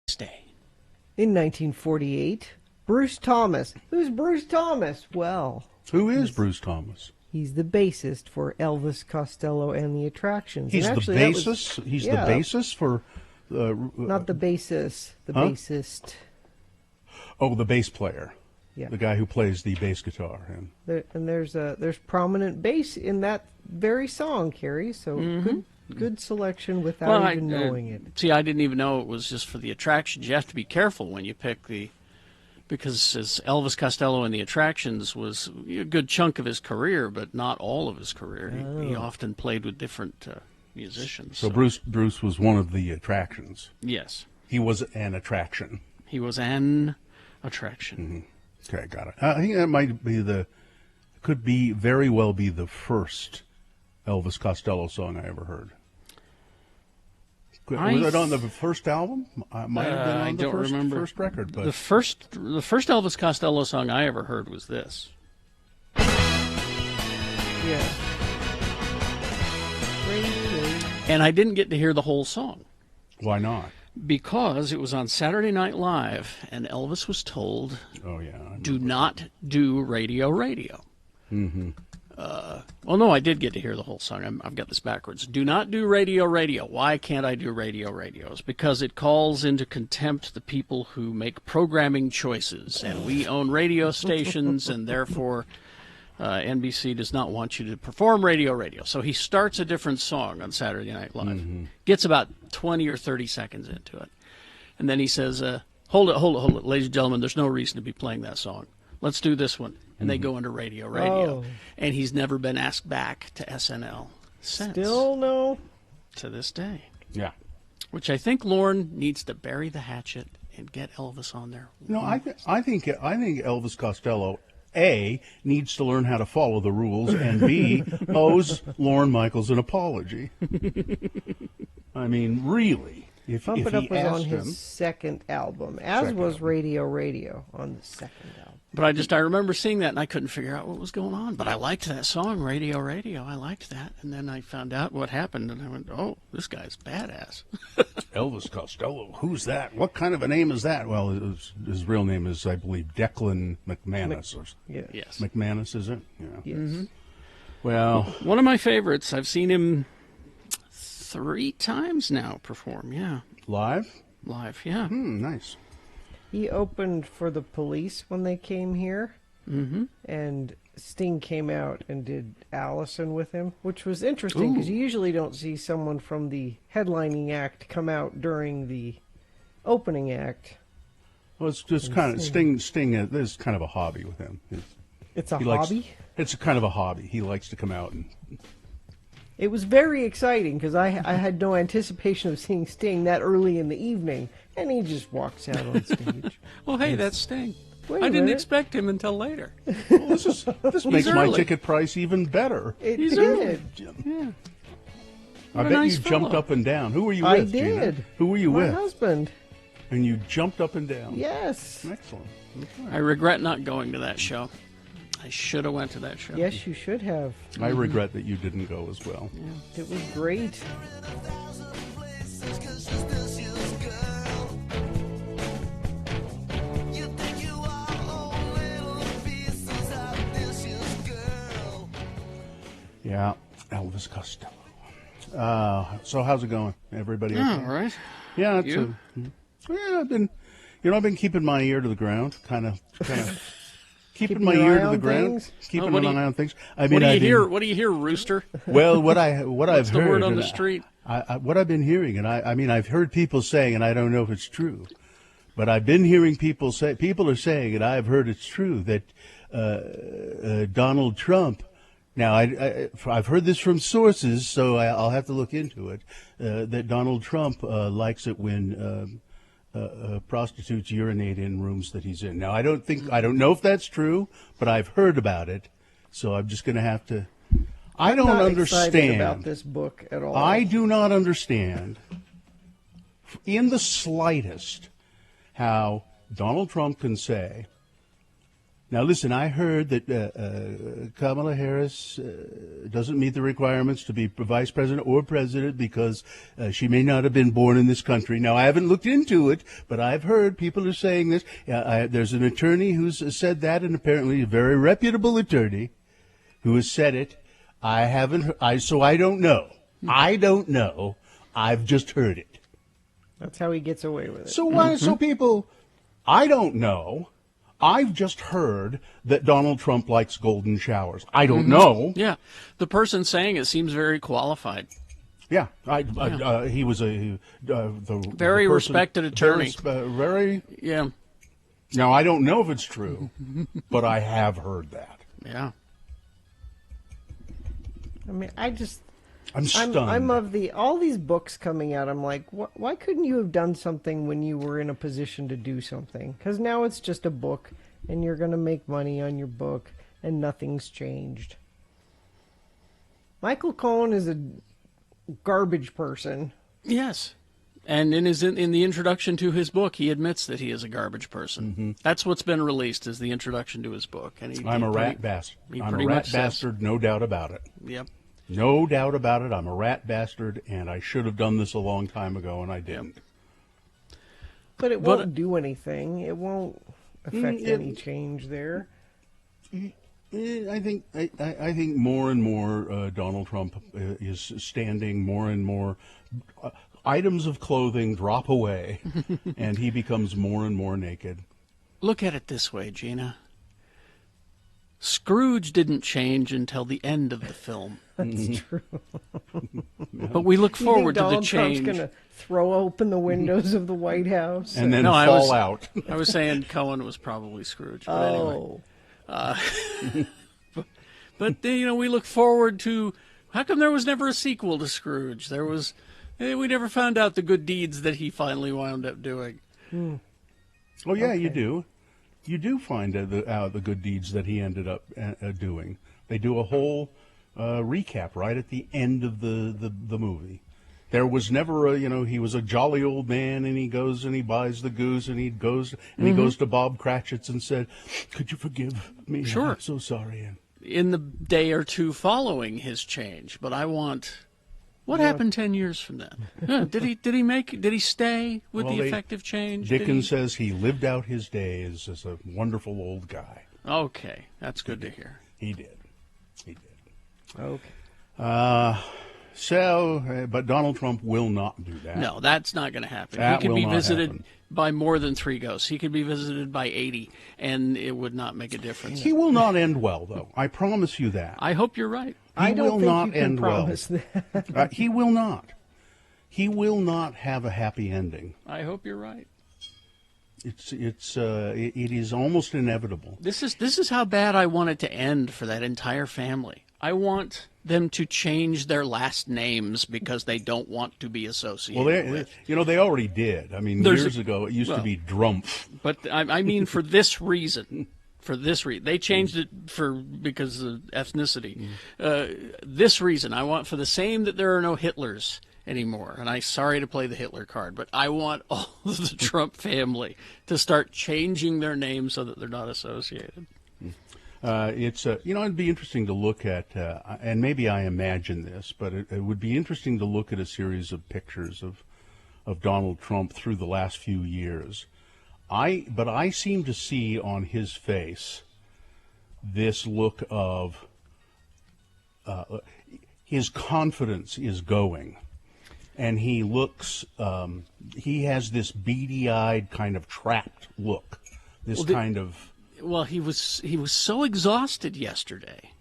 Stay. In 1948, Bruce Thomas. Who's Bruce Thomas? Well, Who is Bruce Thomas? he's the bassist for Elvis Costello and the Attractions. He's And the actually, that was- bassist? He's yeah, the bassist for... Not the bassist, the Huh? bassist. Oh, the bass player. Yeah. The guy who plays the bass guitar. And there's prominent bass in that very song, Carrie. So good selection without even knowing it. See, I didn't even know it was just for the Attractions. You have to be careful when you pick because as Elvis Costello and the Attractions was a good chunk of his career, but not all of his career. He often played with different musicians. So Bruce was one of the attractions. Yes. He was an attraction. He was an attraction. Mm-hmm. Okay, got it. I think that might be could be very well be the first Elvis Costello song I ever heard. Was it on the first album? Might have been on I the don't remember. first record. But The first Elvis Costello song I ever heard was this. Yeah. And I didn't get to hear the whole song. why not? Because it was on Saturday Night Live, and Elvis was told, Oh, yeah. do not do radio. Mm-hmm. Well, no, I did get to hear the whole song. I've got this backwards. Do not do radio. Why can't I do radio? It's because it calls into contempt the people who make programming choices, and we own radio stations, and therefore NBC does not want you to perform radio. So he starts a different song on Saturday Night Live, gets about 20 or 30 seconds into it, and then he says, hold it, ladies and gentlemen, there's no reason to be playing that song. Let's do this one. And they go into radio. Oh. And he's never been asked back to SNL since. Still no. To this day. Yeah. Which I think Lorne needs to bury the hatchet and get Elvis on there. No, I think Elvis Costello, A, needs to learn how to follow the rules, and B, owes Lorne Michaels an apology. I mean, really. If Pump It he Up was on asked him, his second album, as was Radio on the second album. But I remember seeing that, and I couldn't figure out what was going on. But I liked that song, Radio. I liked that. And then I found out what happened, and I went, oh, this guy's badass. Elvis Costello, who's that? What kind of a name is that? Well, his real name is, I believe, Declan McManus. Yes. McManus, is it? Yeah. Yes. Mm-hmm. Well, One of my favorites. I've seen him 3 times now perform, yeah. live? Live, yeah. Nice. He opened for the Police when they came here, and Sting came out and did Allison with him, which was interesting because you usually don't see someone from the headlining act come out during the opening act. Well, it's just kind of Sting. This is kind of a hobby with him. It's a He likes- hobby. It's a kind of a hobby. He likes to come out and. It was very exciting because I had no anticipation of seeing Sting that early in the evening, and he just walks out on stage. Well, hey, that's Sting. Wait I a didn't minute. expect him until later. Well, this makes my early. ticket price even better. It He's did. Yeah. I a bet nice you jumped fellow. up and down. Who were you I with, Gina? did. Who were you My with? husband. And you jumped up and down. Yes. Excellent. I regret not going to that show. I should have went to that show. Yes, you should have. I regret that you didn't go as well. It was great. Yeah, Elvis Costello. So how's it going? Everybody okay? All right. Yeah, it's You? yeah. I've been keeping my ear to the ground, kind of keeping my your ear eye to the on ground, things? keeping what an do you- eye on things. I What mean, do you I've been- hear? What do you hear, Rooster? Well, what I've What's the heard word on and the street? what I've been hearing, and I mean, I've heard people saying, and I don't know if it's true, but I've been hearing people are saying, and I've heard it's true that Donald Trump. Now, I've heard this from sources, so I'll have to look into it. That Donald Trump likes it when prostitutes urinate in rooms that he's in. Now, I don't know if that's true, but I've heard about it, so I'm just going to have to. I don't Not understand excited about this book at all. I do not understand in the slightest how Donald Trump can say. Now, listen, I heard that Kamala Harris doesn't meet the requirements to be vice president or president because she may not have been born in this country. Now, I haven't looked into it, but I've heard people are saying this. There's an attorney who's said that, and apparently a very reputable attorney who has said it. I haven't, so I don't know. I don't know. I've just heard it. That's how he gets away with it. So why? So people, I don't know. I've just heard that Donald Trump likes golden showers. I don't know. Yeah, the person saying it seems very qualified. Yeah, he was the Very person, respected attorney. Very. Yeah. Now I don't know if it's true, but I have heard that. Yeah. I mean, I'm stunned. I'm of all these books coming out. I'm like, why couldn't you have done something when you were in a position to do something? Because now it's just a book, and you're going to make money on your book, and nothing's changed. Michael Cohen is a garbage person. Yes. And in the introduction to his book, he admits that he is a garbage person. Mm-hmm. That's what's been released as the introduction to his book. And I'm a rat bastard. I'm a rat bastard, no doubt about it. Yep. No doubt about it. I'm a rat bastard, and I should have done this a long time ago, and I didn't. But it won't do anything. It won't affect any change there. I think more and more Donald Trump is standing more and more. Items of clothing drop away, and he becomes more and more naked. Look at it this way, Gina. Scrooge didn't change until the end of the film. That's true. But we look forward to the change. Trump's going to throw open the windows of the White House and then fall out. I was saying Cohen was probably Scrooge. But anyway. But we look forward to. How come there was never a sequel to Scrooge? We never found out the good deeds that he finally wound up doing. Oh yeah, okay. You do. You do find out the good deeds that he ended up doing. They do a whole recap right at the end of the movie. There was never he was a jolly old man, and he goes and he buys the goose, and he goes to Bob Cratchit's and said, "Could you forgive me? Sure. I'm so sorry." In the day or two following his change, but I want. What happened 10 years from then? Did he stay with the effective change? Dickens says he lived out his days as a wonderful old guy. Okay, that's good to hear. He did. Okay. But Donald Trump will not do that. No, that's not going to happen. That he could will be not visited happen. by more than 3 ghosts. He could be visited by 80, and it would not make a difference. He will not end well, though. I promise you that. I hope you're right. I don't think not you can end promise well. that. He will not. He will not have a happy ending. I hope you're right. It is almost inevitable. This is how bad I want it to end for that entire family. I want them to change their last names because they don't want to be associated with. They already did. I mean, years ago it used to be Drumpf. But I mean, for this reason. For this reason, they changed it because of ethnicity. This reason, I want for the same that there are no Hitlers anymore. And I'm sorry to play the Hitler card, but I want all of the Trump family to start changing their names so that they're not associated. It'd be interesting to look at, and maybe I imagine this, but it would be interesting to look at a series of pictures of Donald Trump through the last few years. But I seem to see on his face this look of his confidence is going, and he looks. He has this beady-eyed, kind of trapped look. Well, he was so exhausted yesterday,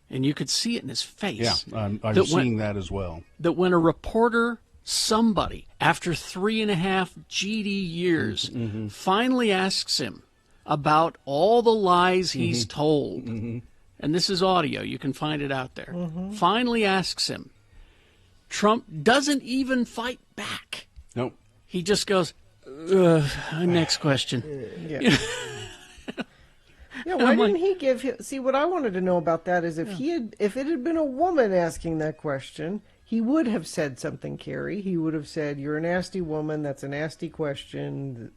and you could see it in his face. Yeah, I'm seeing that as well. That when a reporter. Somebody, after 3.5 GD years, finally asks him about all the lies he's told. And this is audio. You can find it out there. Finally asks him. Trump doesn't even fight back. Nope. He just goes, next question. Yeah. Yeah, why didn't he give him... See, what I wanted to know about that is if it had been a woman asking that question... He would have said something, Carrie. He would have said, "You're a nasty woman. That's a nasty question."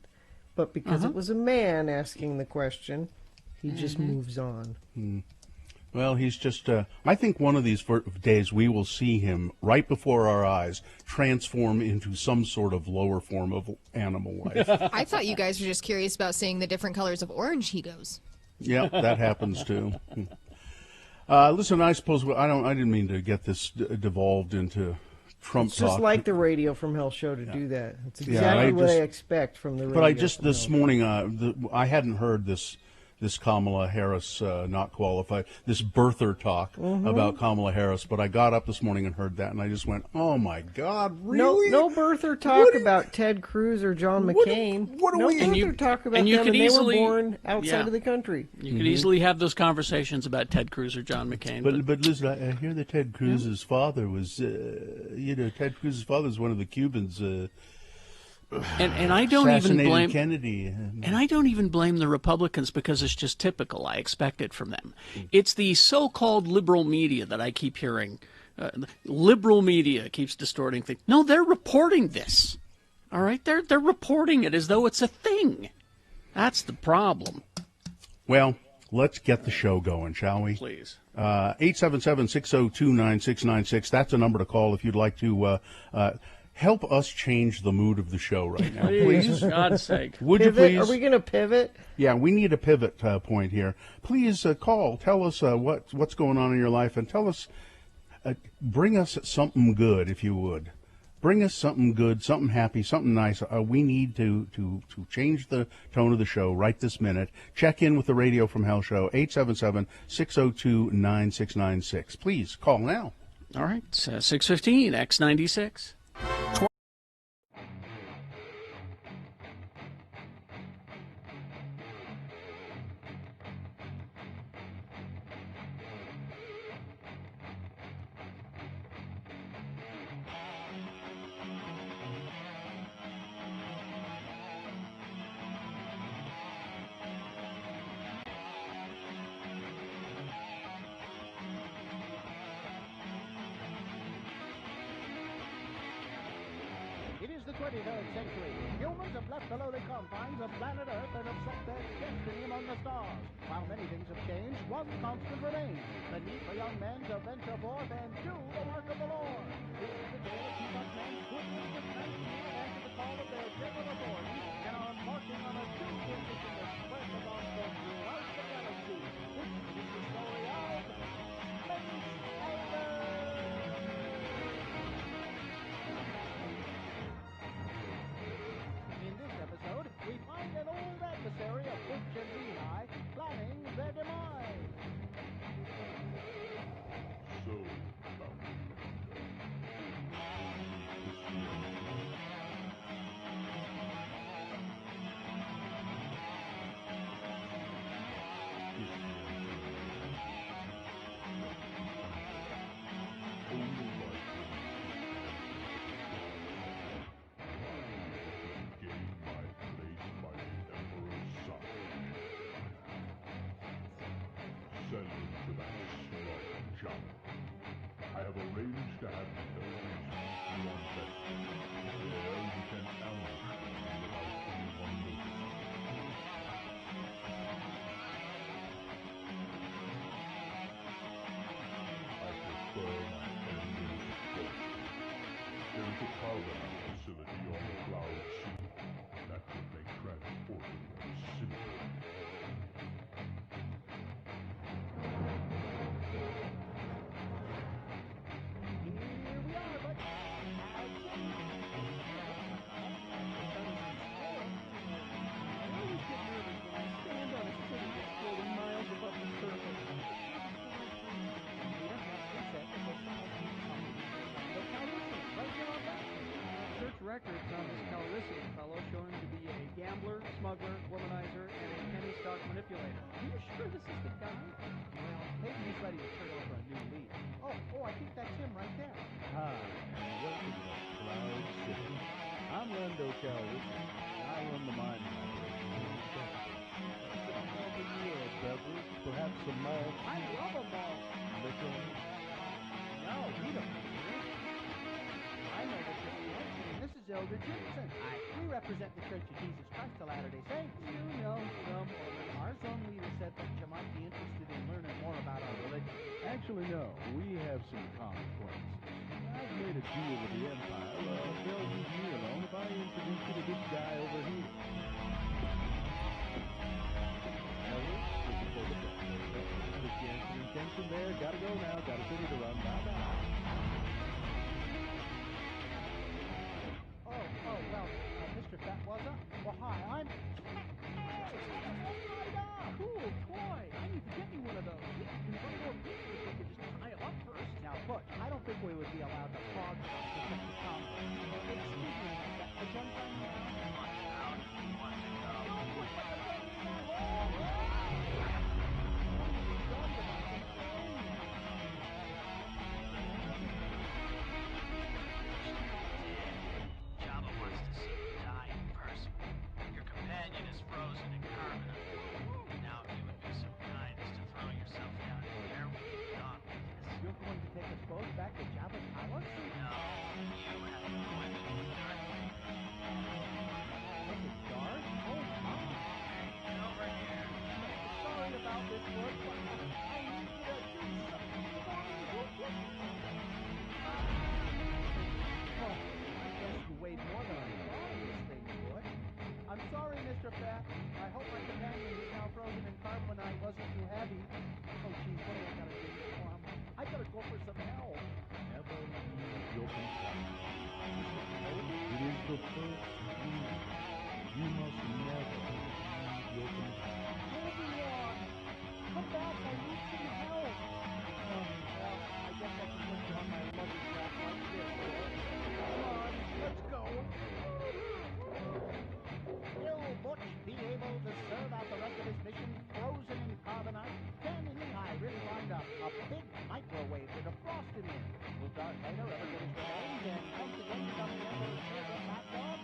But because it was a man asking the question, He just moves on. Well, he's just, I think one of these days we will see him right before our eyes transform into some sort of lower form of animal life. I thought you guys were just curious about seeing the different colors of orange he goes. Yeah, that happens too. Listen, I suppose I didn't mean to get this devolved into Trump It's talk. just like the Radio from Hell show to do that. It's exactly Yeah, what I expect from the Radio. But I just from this Hell. morning, I hadn't heard this Kamala Harris not qualified, this birther talk about Kamala Harris. But I got up this morning and heard that, and I just went, "Oh my God, really? No birther talk about Ted Cruz or John McCain. what do no we- birther And you- talk about and you them, could and easily- they were born outside yeah. of the country. You could easily have those conversations about Ted Cruz or John McCain. But listen, I hear that Ted Cruz's father was, Ted Cruz's father is one of the Cubans. And I don't even assassinated blame Kennedy. And I don't even blame the Republicans because it's just typical. I expect it from them. It's the so-called liberal media that I keep hearing. Liberal media keeps distorting things. No, they're reporting this. All right, they're reporting it as though it's a thing. That's the problem. Well, let's get the show going, shall we? Please. 877-602-9696. That's a number to call if you'd like to help us change the mood of the show right now. Please, for God's sake. Would you Pivot? please? Are we going to pivot? Yeah, we need a pivot point here. Please call. Tell us what's going on in your life, and tell us, bring us something good, if you would. Bring us something good, something happy, something nice. We need to change the tone of the show right this minute. Check in with the Radio from Hell show, 877-602-9696. Please call now. All right, 615 X96. It is the 23rd century. Humans have left the lowly confines of planet Earth and have set their destiny among the stars. While many things have changed, one constant remains: the need for young men to venture forth and do the work of the Lord. This is the day that keep up men's goodness with thanksgiving and answer the call of their general authorities and are embarking on a two-year mission to spread the gospel throughout the galaxy. This is the story of Space Invaders. In this episode, we find an old adversary of Butch and Lehigh planning their demise. So, send him to that slug jump. I have arranged to have the enemies meet you on Vesta. There you can ambush them without anyone noticing. I prefer my enemies close. There is a carbonite facility on the Cloud Sea that would make transporting them simple. Here we are, but Search records on this Calrissian fellow show him to be a gambler, smuggler, womanizer, and a penny stock manipulator. Are you sure this is the guy? well, maybe he's ready to turn over a new leaf. Oh, I think that's him right there. Hi, and welcome to Cloud City. I'm Lando Calrissian. I run the mining operation here in Texas. Could I offer you a beverage, perhaps some malt? I love them all. Liquor? No, we don't. I know this is Nancy, and this is Elder Jimson. We represent the Church of Jesus Christ of Latter-day Saints. You know, some woman. Our zone leader said that Actually, no. We have some consequences. I've made a deal with the Empire. They'll leave me alone if I introduce you to this guy over here. Ellis, this is for the best. Just the answer intention there. Gotta go now. Got a city to run. Bye-bye. Well, Mr. Fatwazza? Well, hi, I'm... Cool toy. I need to get me one of those. You can run more people if they could just tie them up first. Now, Butch, I don't think we would be allowed to fog shop to such a combo. Excuse me, the gun's on now? Jabba wants to see you die in person. Your companion is frozen in carbonite. Now, if you would be so kind as to throw yourself down in there, we can be gone with this. You're going to take us both back to Jabba's palace? No, you have an appointment with Darth Vader. With the Darth? Oh, my. Get over here. Sorry about this, Butch, but I need you to do something for me. Oh, I guess you weighed more than I thought in this thing, Butch. I'm sorry, Mr. Fat. I hope my companion who's now frozen in carbonite wasn't too heavy. Oh, geez, what do I gotta do for him? I gotta go for some help. Never leave your companion. It is the first rule. You must never leave your companion. Obi-Wan! Come back, I need some help! Well, I guess I can put you on my luggage rack like this. Come on, let's go! Will Butch be able to serve out the rest of his mission frozen in carbonite? Can Eli really find a big microwave to defrost him in? Will Darth Vader ever get his revenge and once again become the Emperor's favorite hot dog?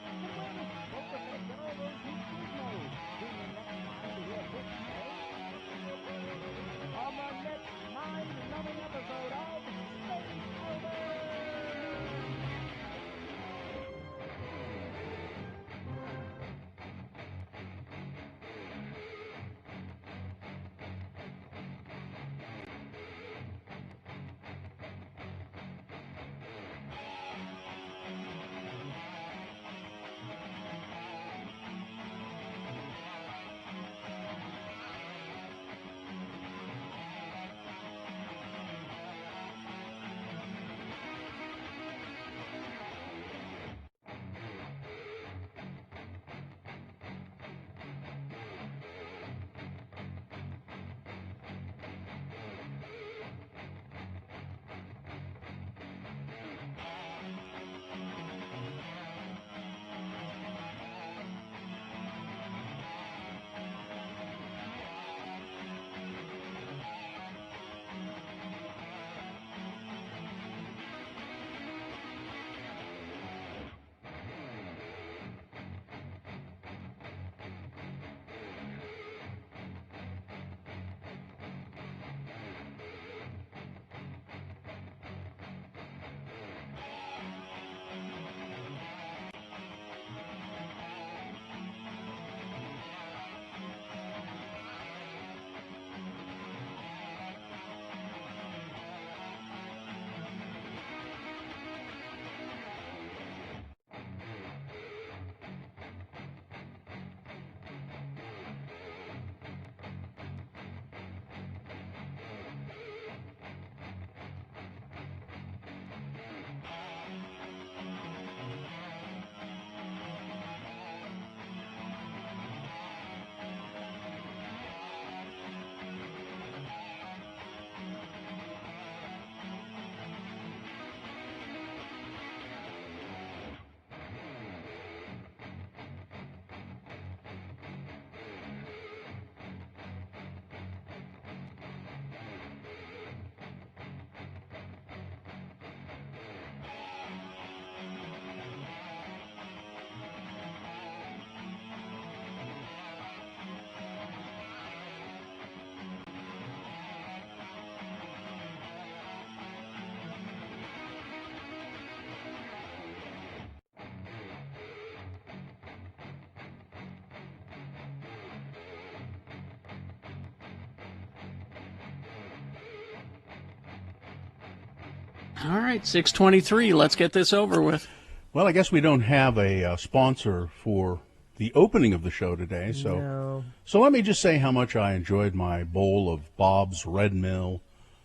All right, 6:23. Let's get this over with. Well, I guess we don't have a sponsor for the opening of the show today, so No. so let me just say how much I enjoyed my bowl of Bob's Red Mill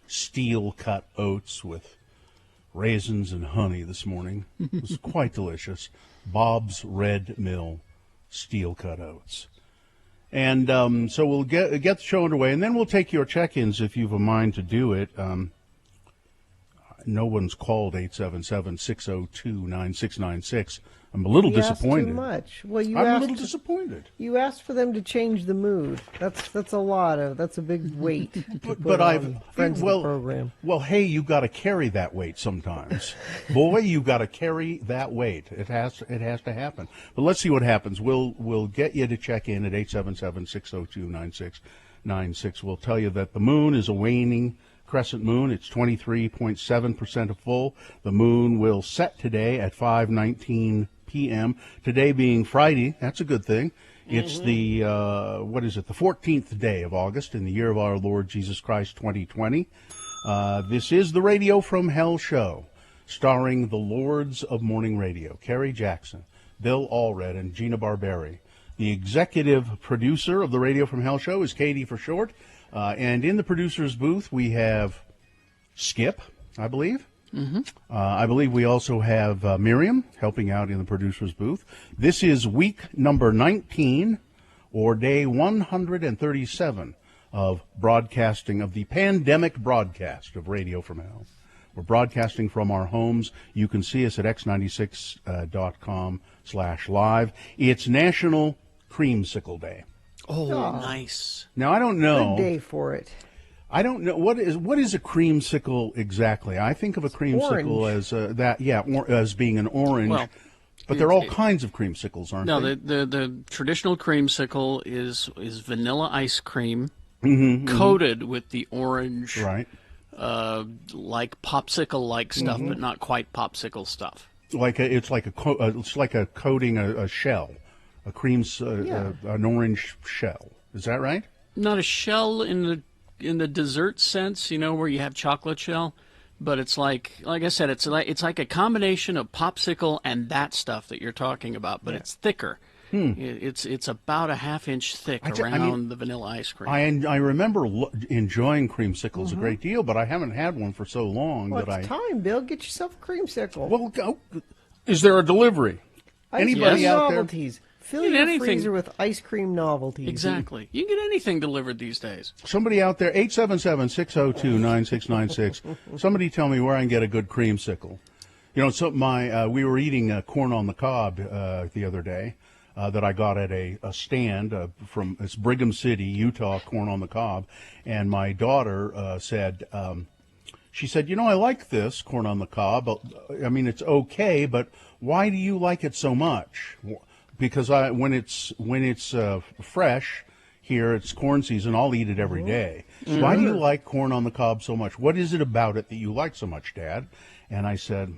steel-cut oats with raisins and honey this morning. It was quite delicious. Bob's Red Mill steel-cut oats. And so we'll get the show underway, and then we'll take your check-ins if you've a mind to do it. No one's called 877-602-9696. I'm a little You asked disappointed. too much. Well, you I'm asked, a little disappointed. You asked for them to change the mood. That's a lot of. That's a big weight. But I've friends of the program. Well, hey, you got to carry that weight sometimes. Boy, you got to carry that weight. It has to happen. But let's see what happens. We'll get you to check in at 877-602-9696. We'll tell you that the moon is a waning crescent moon. It's 23.7% of full. The moon will set today at 5:19 p.m. Today being Friday, that's a good thing. It's the, the 14th day of August in the year of our Lord Jesus Christ, 2020. This is the Radio from Hell show, starring the Lords of Morning Radio, Kerry Jackson, Bill Allred, and Gina Barberi. The executive producer of the Radio from Hell show is Katie for short. And in the producer's booth, we have Skip, I believe. I believe we also have Miriam helping out in the producer's booth. This is week number 19, or day 137 of broadcasting of the pandemic broadcast of Radio from Hell. We're broadcasting from our homes. You can see us at x96.com/live. It's National Creamsicle Day. Oh, nice. Now, I don't know. Good day for it. I don't know what is a creamsicle exactly. I think of a creamsicle as as being an orange. Well, but there are all kinds of creamsicles, aren't no, they? No, the traditional creamsicle is vanilla ice cream coated with the orange, right? Like popsicle-like stuff, but not quite popsicle stuff. It's like a coating a shell, a an orange shell. Is that right? Not a shell in the dessert sense, where you have chocolate shell, but it's like I said, it's like a combination of popsicle and that stuff that you're talking about, but it's thicker. It's about a half-inch thick around the vanilla ice cream. I remember enjoying creamsicles a great deal, but I haven't had one for so long that it's time, Bill. Get yourself a creamsicle. Well, is there a delivery? Anybody out novelties. there? Fill your freezer with ice cream novelties. Exactly. You can get anything delivered these days. Somebody out there, 877-602-9696. Somebody tell me where I can get a good creamsicle. So we were eating corn on the cob the other day that I got at a stand from it's Brigham City, Utah, corn on the cob. And my daughter said, she said, I like this corn on the cob. I mean, it's okay, but why do you like it so much? Because when it's fresh here, it's corn season. I'll eat it every day. So why do you like corn on the cob so much? What is it about it that you like so much, Dad? And I said,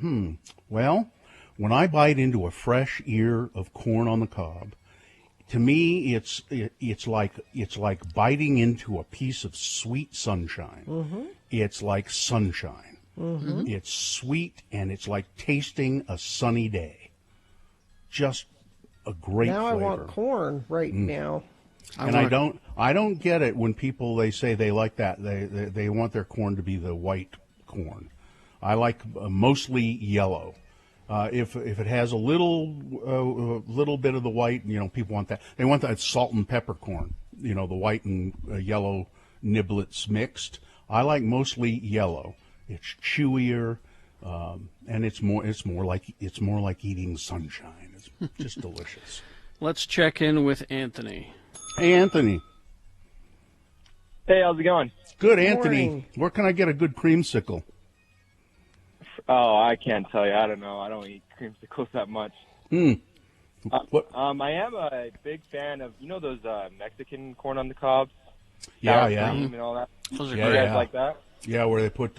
well, when I bite into a fresh ear of corn on the cob, to me it's like biting into a piece of sweet sunshine. It's like sunshine. It's sweet and it's like tasting a sunny day. Just a great flavor. I want corn right now. And I don't get it when people they say they like that. They want their corn to be the white corn. I like mostly yellow. If it has a little bit of the white, people want that. They want that salt and pepper corn. The white and yellow niblets mixed. I like mostly yellow. It's chewier. And it's more like eating sunshine. It's just delicious. Let's check in with Anthony. Hey, Anthony. Hey, how's it going? Good, Anthony. Morning. Where can I get a good creamsicle? Oh, I can't tell you. I don't know. I don't eat creamsicles that much. What? I am a big fan of those Mexican corn on the cob. Yeah. Cream and all that. Those are great. You guys like that? Yeah, where they put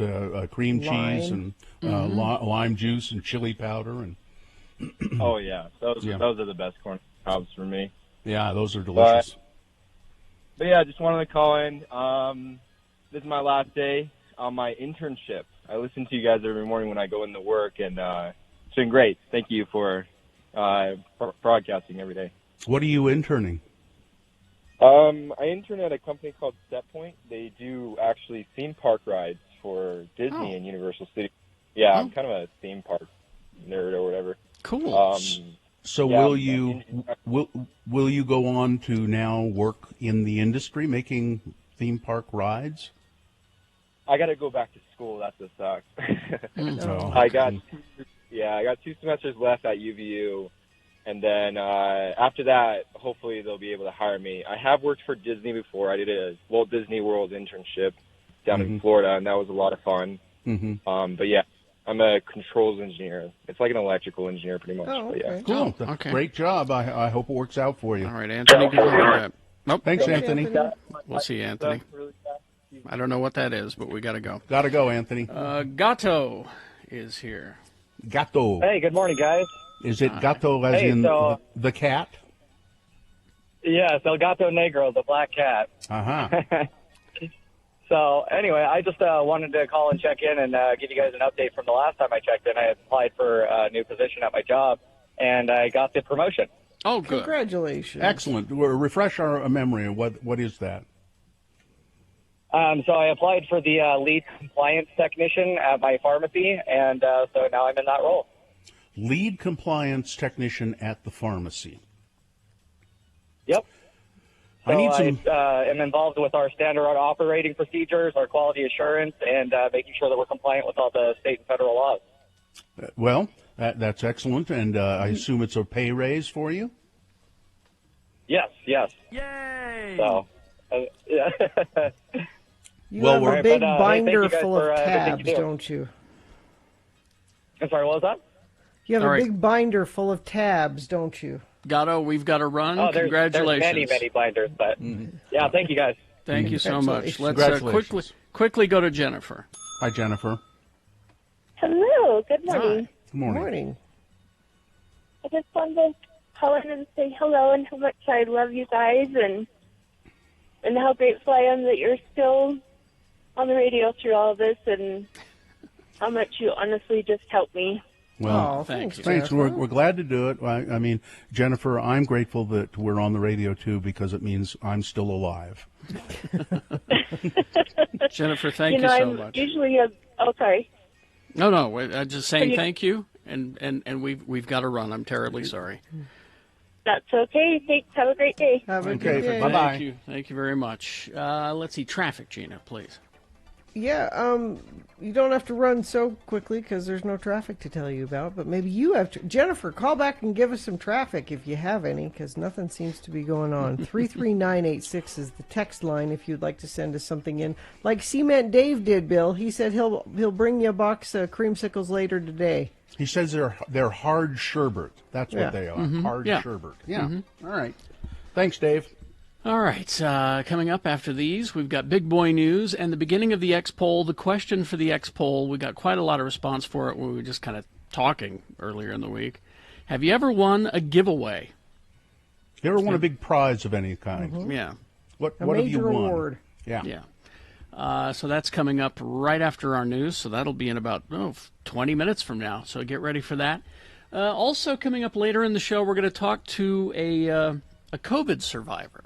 cream cheese and lime juice and chili powder and. Oh yeah, those are the best corn cobs for me. Yeah, those are delicious. But yeah, I just wanted to call in. This is my last day on my internship I listen to you guys every morning when I go into work, and it's been great. Thank you for broadcasting every day. What are you interning? I intern at a company called Setpoint. They do actually theme park rides for Disney and Universal Studios. Yeah, I'm kind of a theme park nerd or whatever. Cool. So yeah, will you go on to now work in the industry making theme park rides? I got to go back to school. That's what sucks. Oh, I got 2 semesters left at UVU. And then after that, hopefully they'll be able to hire me. I have worked for Disney before. I did a Walt Disney World internship down in Florida, and that was a lot of fun. But yeah, I'm a controls engineer. It's like an electrical engineer, pretty much. Oh, But yeah. okay. Cool. Okay. Great job. I hope it works out for you. All right, Anthony, good luck. Nope. Thanks, Anthony. We'll see you, Anthony. I don't know what that is, but we got to go. Got to go, Anthony. Gato is here. Gato. Hey, good morning, guys. Is it gato as in the cat? Yes, El Gato Negro, the black cat. Uh-huh. So, anyway, I just wanted to call and check in and give you guys an update from the last time I checked in. I had applied for a new position at my job, and I got the promotion. Oh, good. Congratulations. Excellent. Refresh our memory. What is that? So I applied for the lead compliance technician at my pharmacy, and so now I'm in that role. Lead compliance technician at the pharmacy. Yep. So I need some. I am involved with our standard operating procedures, our quality assurance, and making sure that we're compliant with all the state and federal laws. Well, that's excellent, and I assume it's a pay raise for you? Yes, yes. Yay! So, yeah. You Well, have we're- a big But, hey, binder thank you guys full for, of everything tabs, you do. don't you? I'm sorry, what was that? You have All a right. big binder full of tabs, don't you? Gato, we've got to run. Oh, there's Congratulations. many binders, but yeah, thank you guys. Thank you so much. Let's Congratulations. quickly go to Jennifer. Hi, Jennifer. Hello, good morning. Good morning. Morning. I just wanted to call in and say hello and how much I love you guys and how grateful I am that you're still on the radio through all of this and how much you honestly just helped me. Well, Oh, thanks, Thanks. Jennifer. We're glad to do it. I mean, Jennifer, I'm grateful that we're on the radio, too, because it means I'm still alive. Jennifer, thank you, know, so I'm much. usually sorry. No, I'm just saying you- thank you, and we've got to run. I'm terribly sorry. That's okay. Thanks. Have a great day. Have a Okay, good day. bye-bye. Thank you very much. Let's see, traffic, Gina, please. Yeah, you don't have to run so quickly because there's no traffic to tell you about, but maybe you have to. Jennifer, call back and give us some traffic if you have any, because nothing seems to be going on. 33986 is the text line if you'd like to send us something in. Like Cement Dave did, Bill. He said he'll bring you a box of creamsicles later today. He says they're hard sherbet. That's Yeah. what they are. Hard Yeah. sherbet. Yeah. All right. Thanks, Dave. All right, coming up after these, we've got Big Boy News and the beginning of the X-Poll. The question for the X-Poll, we got quite a lot of response for it when we were just kind of talking earlier in the week. Have you ever won a giveaway? You ever won a big prize of any kind? Yeah. What A have you major won? award. Yeah. Yeah. So that's coming up right after our news, so that'll be in about 20 minutes from now, so get ready for that. Also coming up later in the show, we're going to talk to a COVID survivor,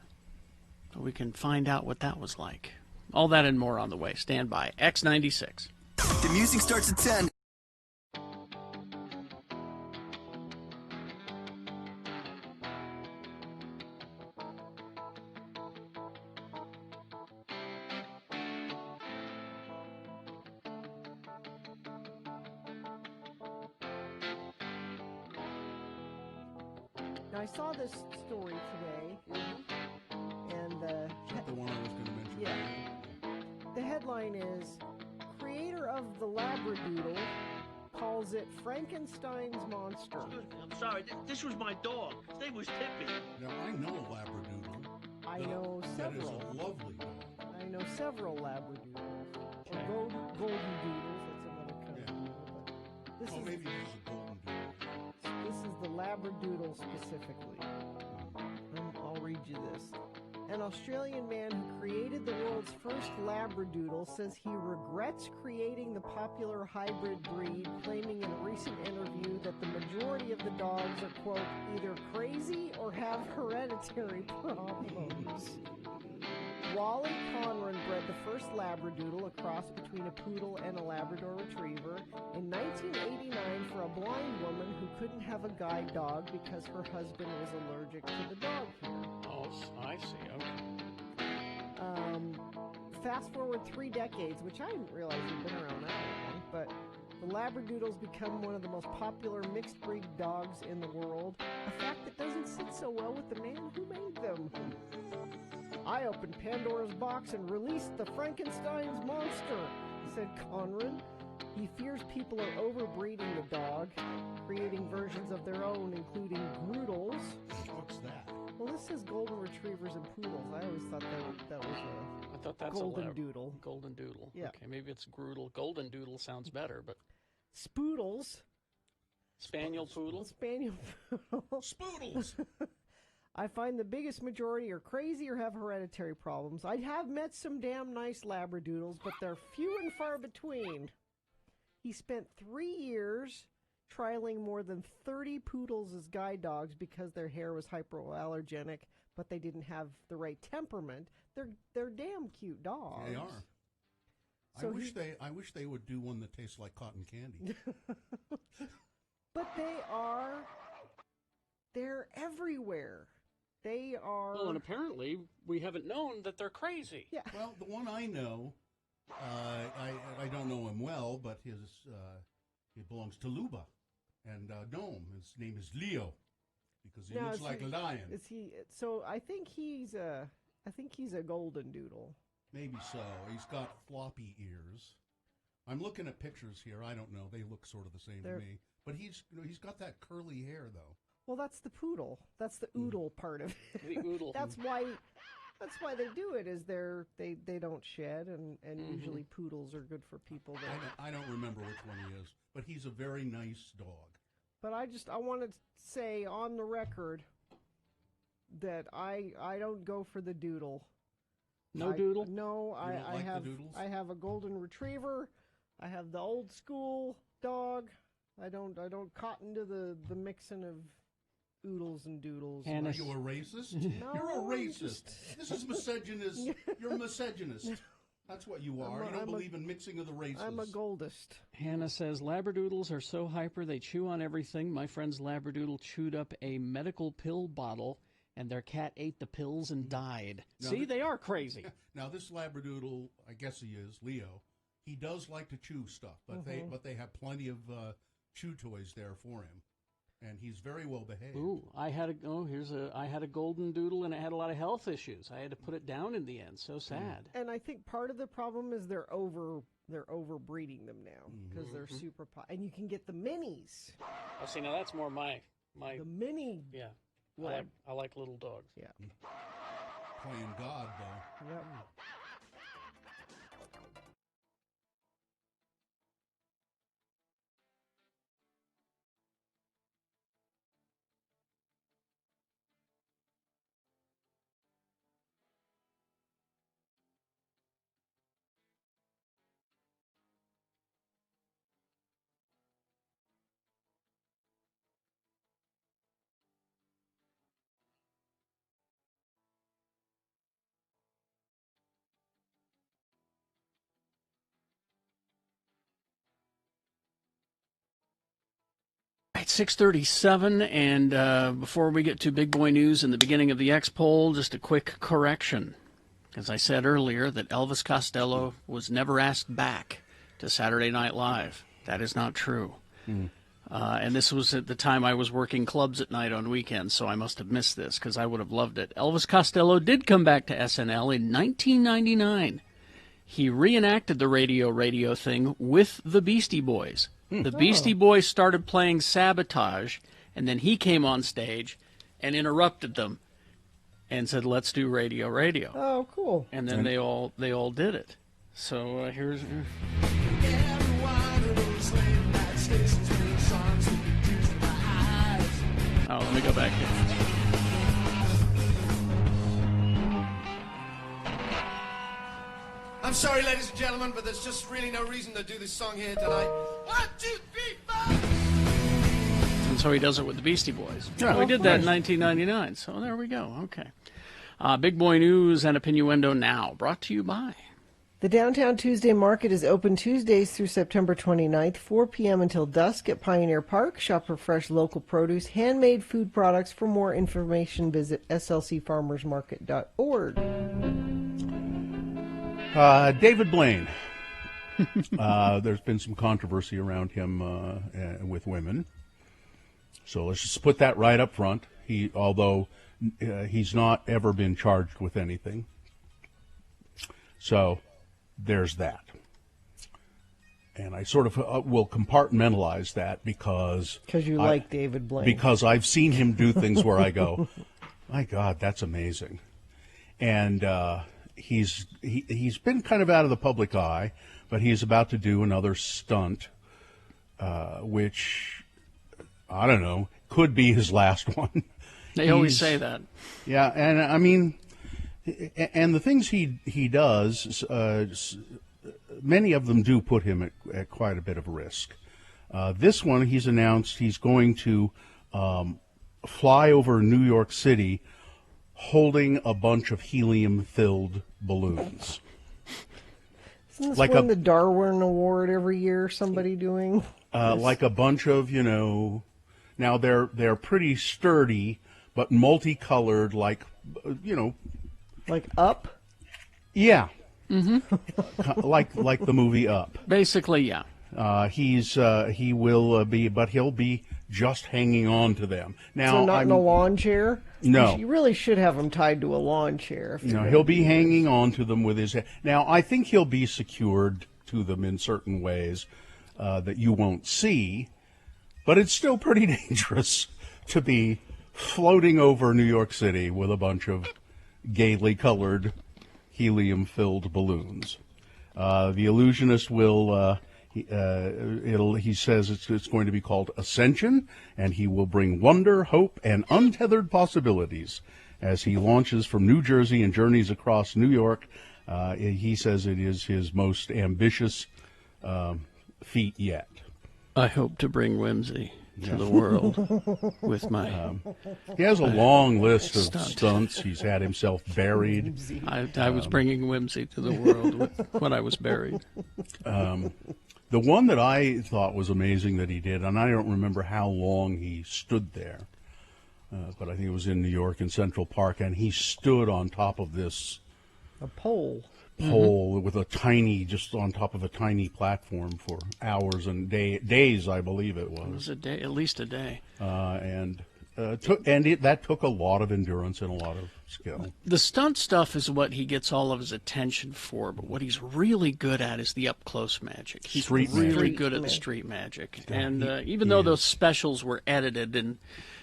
so we can find out what that was like. All that and more on the way. Stand by. X96. The music starts at 10. Now, I saw this story today, and The one I was going to mention. yeah, the headline is, creator of the Labradoodle calls it Frankenstein's monster. I'm sorry, this was my dog. His name was Tippy. Now, I know a Labradoodle. I know That is several. a lovely dog. I know several Labradoodles. Or golden doodles, that's another kind of doodle. But this Oh, is maybe he's a golden doodle. this is the Labradoodle specifically. I'll read you this. An Australian man who created the world's first Labradoodle says he regrets creating the popular hybrid breed, claiming in a recent interview that the majority of the dogs are, quote, either crazy or have hereditary problems. Wally Conran bred the first Labradoodle, a cross between a poodle and a Labrador retriever, in 1989 for a blind woman who couldn't have a guide dog because her husband was allergic to the dog hair. Oh, I see. Okay. Fast forward 3 decades, which I didn't realize had been around that long, but the Labradoodle's become one of the most popular mixed breed dogs in the world, a fact that doesn't sit so well with the man who made them. I opened Pandora's box and released the Frankenstein's monster, said Conran. He fears people are overbreeding the dog, creating versions of their own, including Groodles. What's that? Well, this says golden retrievers and poodles. I always thought that was I thought that's golden doodle. Golden doodle. Yeah. Okay, maybe it's Groodle. Golden doodle sounds better, but Spoodles. Spaniel poodle. Spaniel poodle. Spoodles. I find the biggest majority are crazy or have hereditary problems. I have met some damn nice Labradoodles, but they're few and far between. He spent 3 years trialing more than 30 poodles as guide dogs because their hair was hypoallergenic, but they didn't have the right temperament. They're damn cute dogs. They are. So I wish they would do one that tastes like cotton candy. But they're everywhere. They are. Well, and apparently we haven't known that they're crazy. Yeah. Well, the one I know, I don't know him well, but he belongs to Luba and Nome. His name is Leo because he looks like a lion. Is he? So I think he's a golden doodle. Maybe so. He's got floppy ears. I'm looking at pictures here. I don't know. They look sort of the same to me. But he's got that curly hair though. Well, that's the poodle. That's the oodle part of it. The oodle. That's why they do it. Is they don't shed, and usually poodles are good for people. I don't remember which one he is, but he's a very nice dog. But I want to say on the record that I don't go for the doodle. No doodle? No, I have a golden retriever. I have the old school dog. I don't cotton to the mixing of oodles and doodles. Are you a racist? No, you're a racist. This is misogynist. You're a misogynist. That's what you are. You don't believe in mixing of the races. I'm a goldist. Hannah says, Labradoodles are so hyper, they chew on everything. My friend's Labradoodle chewed up a medical pill bottle, and their cat ate the pills and died. See, they are crazy. Now, this Labradoodle, I guess he is, Leo, he does like to chew stuff, but they have plenty of chew toys there for him. And he's very well behaved. Ooh, I had a golden doodle, and it had a lot of health issues. I had to put it down in the end. So sad. And I think part of the problem is they're overbreeding them now because they're super and you can get the minis. Oh, see, now that's more my the mini. Yeah, Well, I like little dogs. Yeah. Playing God though. Yep. It's 6:37, and before we get to big boy news and the beginning of the X-Poll, just a quick correction. As I said earlier, that Elvis Costello was never asked back to Saturday Night Live. That is not true. And this was at the time I was working clubs at night on weekends, so I must have missed this because I would have loved it. Elvis Costello did come back to SNL in 1999. He reenacted the radio thing with the Beastie Boys. The Beastie Boys started playing Sabotage, and then he came on stage and interrupted them and said, "Let's do radio." Oh, cool. And then they all did it. So here's... Oh, let me go back here. I'm sorry, ladies and gentlemen, but there's just really no reason to do this song here tonight. 1, 2, 3, 4. And so he does it with the Beastie Boys. Yeah, we did of that in course. 1999. So there we go. Okay. Big Boy News and Opinioendo Now, brought to you by... The Downtown Tuesday Market is open Tuesdays through September 29th, 4 p.m. until dusk at Pioneer Park. Shop for fresh local produce, handmade food products. For more information, visit slcfarmersmarket.org. David Blaine. There's been some controversy around him with women. So let's just put that right up front. Although he's not ever been charged with anything. So there's that. And I sort of will compartmentalize that because you like David Blaine. Because I've seen him do things where I go, my God, that's amazing. And he's been kind of out of the public eye, but he's about to do another stunt, which, I don't know, could be his last one. They always say that. Yeah, and I mean... And the things he does, many of them do put him at quite a bit of risk. This one, he's announced he's going to fly over New York City holding a bunch of helium-filled balloons. Isn't this Like win the Darwin Award every year, somebody doing? Like a bunch of, now they're pretty sturdy, but multicolored, like, Like Up? Yeah. Mm-hmm. like the movie Up. Basically, yeah. He will be, but he'll be just hanging on to them. Now, So not in a lawn chair? No. You really should have him tied to a lawn chair. He'll be hanging on to them with his head. Now, I think he'll be secured to them in certain ways that you won't see, but it's still pretty dangerous to be floating over New York City with a bunch of gaily colored helium-filled balloons. The illusionist will, he says it's going to be called Ascension, and he will bring wonder, hope, and untethered possibilities as he launches from New Jersey and journeys across New York. He says it is his most ambitious feat yet. I hope to bring whimsy to the world with my... he has a long list of stunts. He's had himself buried. I was bringing whimsy to the world when I was buried. The one that I thought was amazing that he did, and I don't remember how long he stood there, but I think it was in New York in Central Park, and he stood on top of this A pole. With a tiny, just on top of a tiny platform for hours and days, I believe it was. It was a day, at least a day. That took a lot of endurance and a lot of skill. The stunt stuff is what he gets all of his attention for, but what he's really good at is the up-close magic. He's really good at the street magic. And even though those specials were edited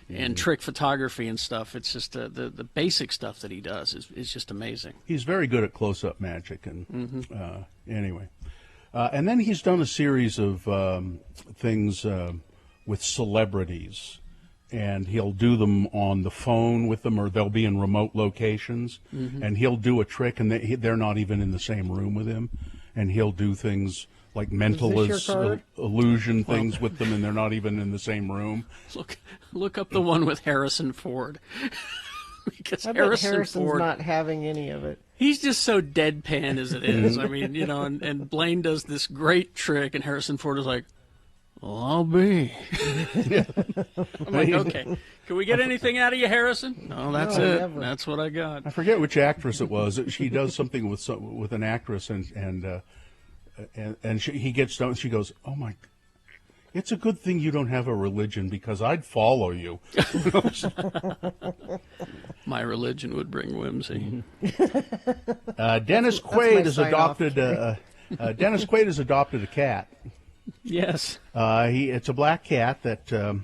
and trick photography and stuff, it's just the basic stuff that he does is just amazing. He's very good at close-up magic. And anyway. And then he's done a series of things with celebrities. And he'll do them on the phone with them, or they'll be in remote locations. And he'll do a trick, and they're not even in the same room with him. And he'll do things like mental illusion things with them, and they're not even in the same room. Look up the one with Harrison Ford. Because I bet Harrison's not having any of it. He's just so deadpan as it is. I mean, and Blaine does this great trick, and Harrison Ford is like, well, I'll be. I'm like, okay. Can we get anything out of you, Harrison? No, that's it. Never. That's what I got. I forget which actress it was. She does something with an actress, and he gets done. She goes, "Oh my, it's a good thing you don't have a religion because I'd follow you." My religion would bring whimsy. Dennis Quaid has adopted. Dennis Quaid has adopted a cat. Yes. It's a black cat that. The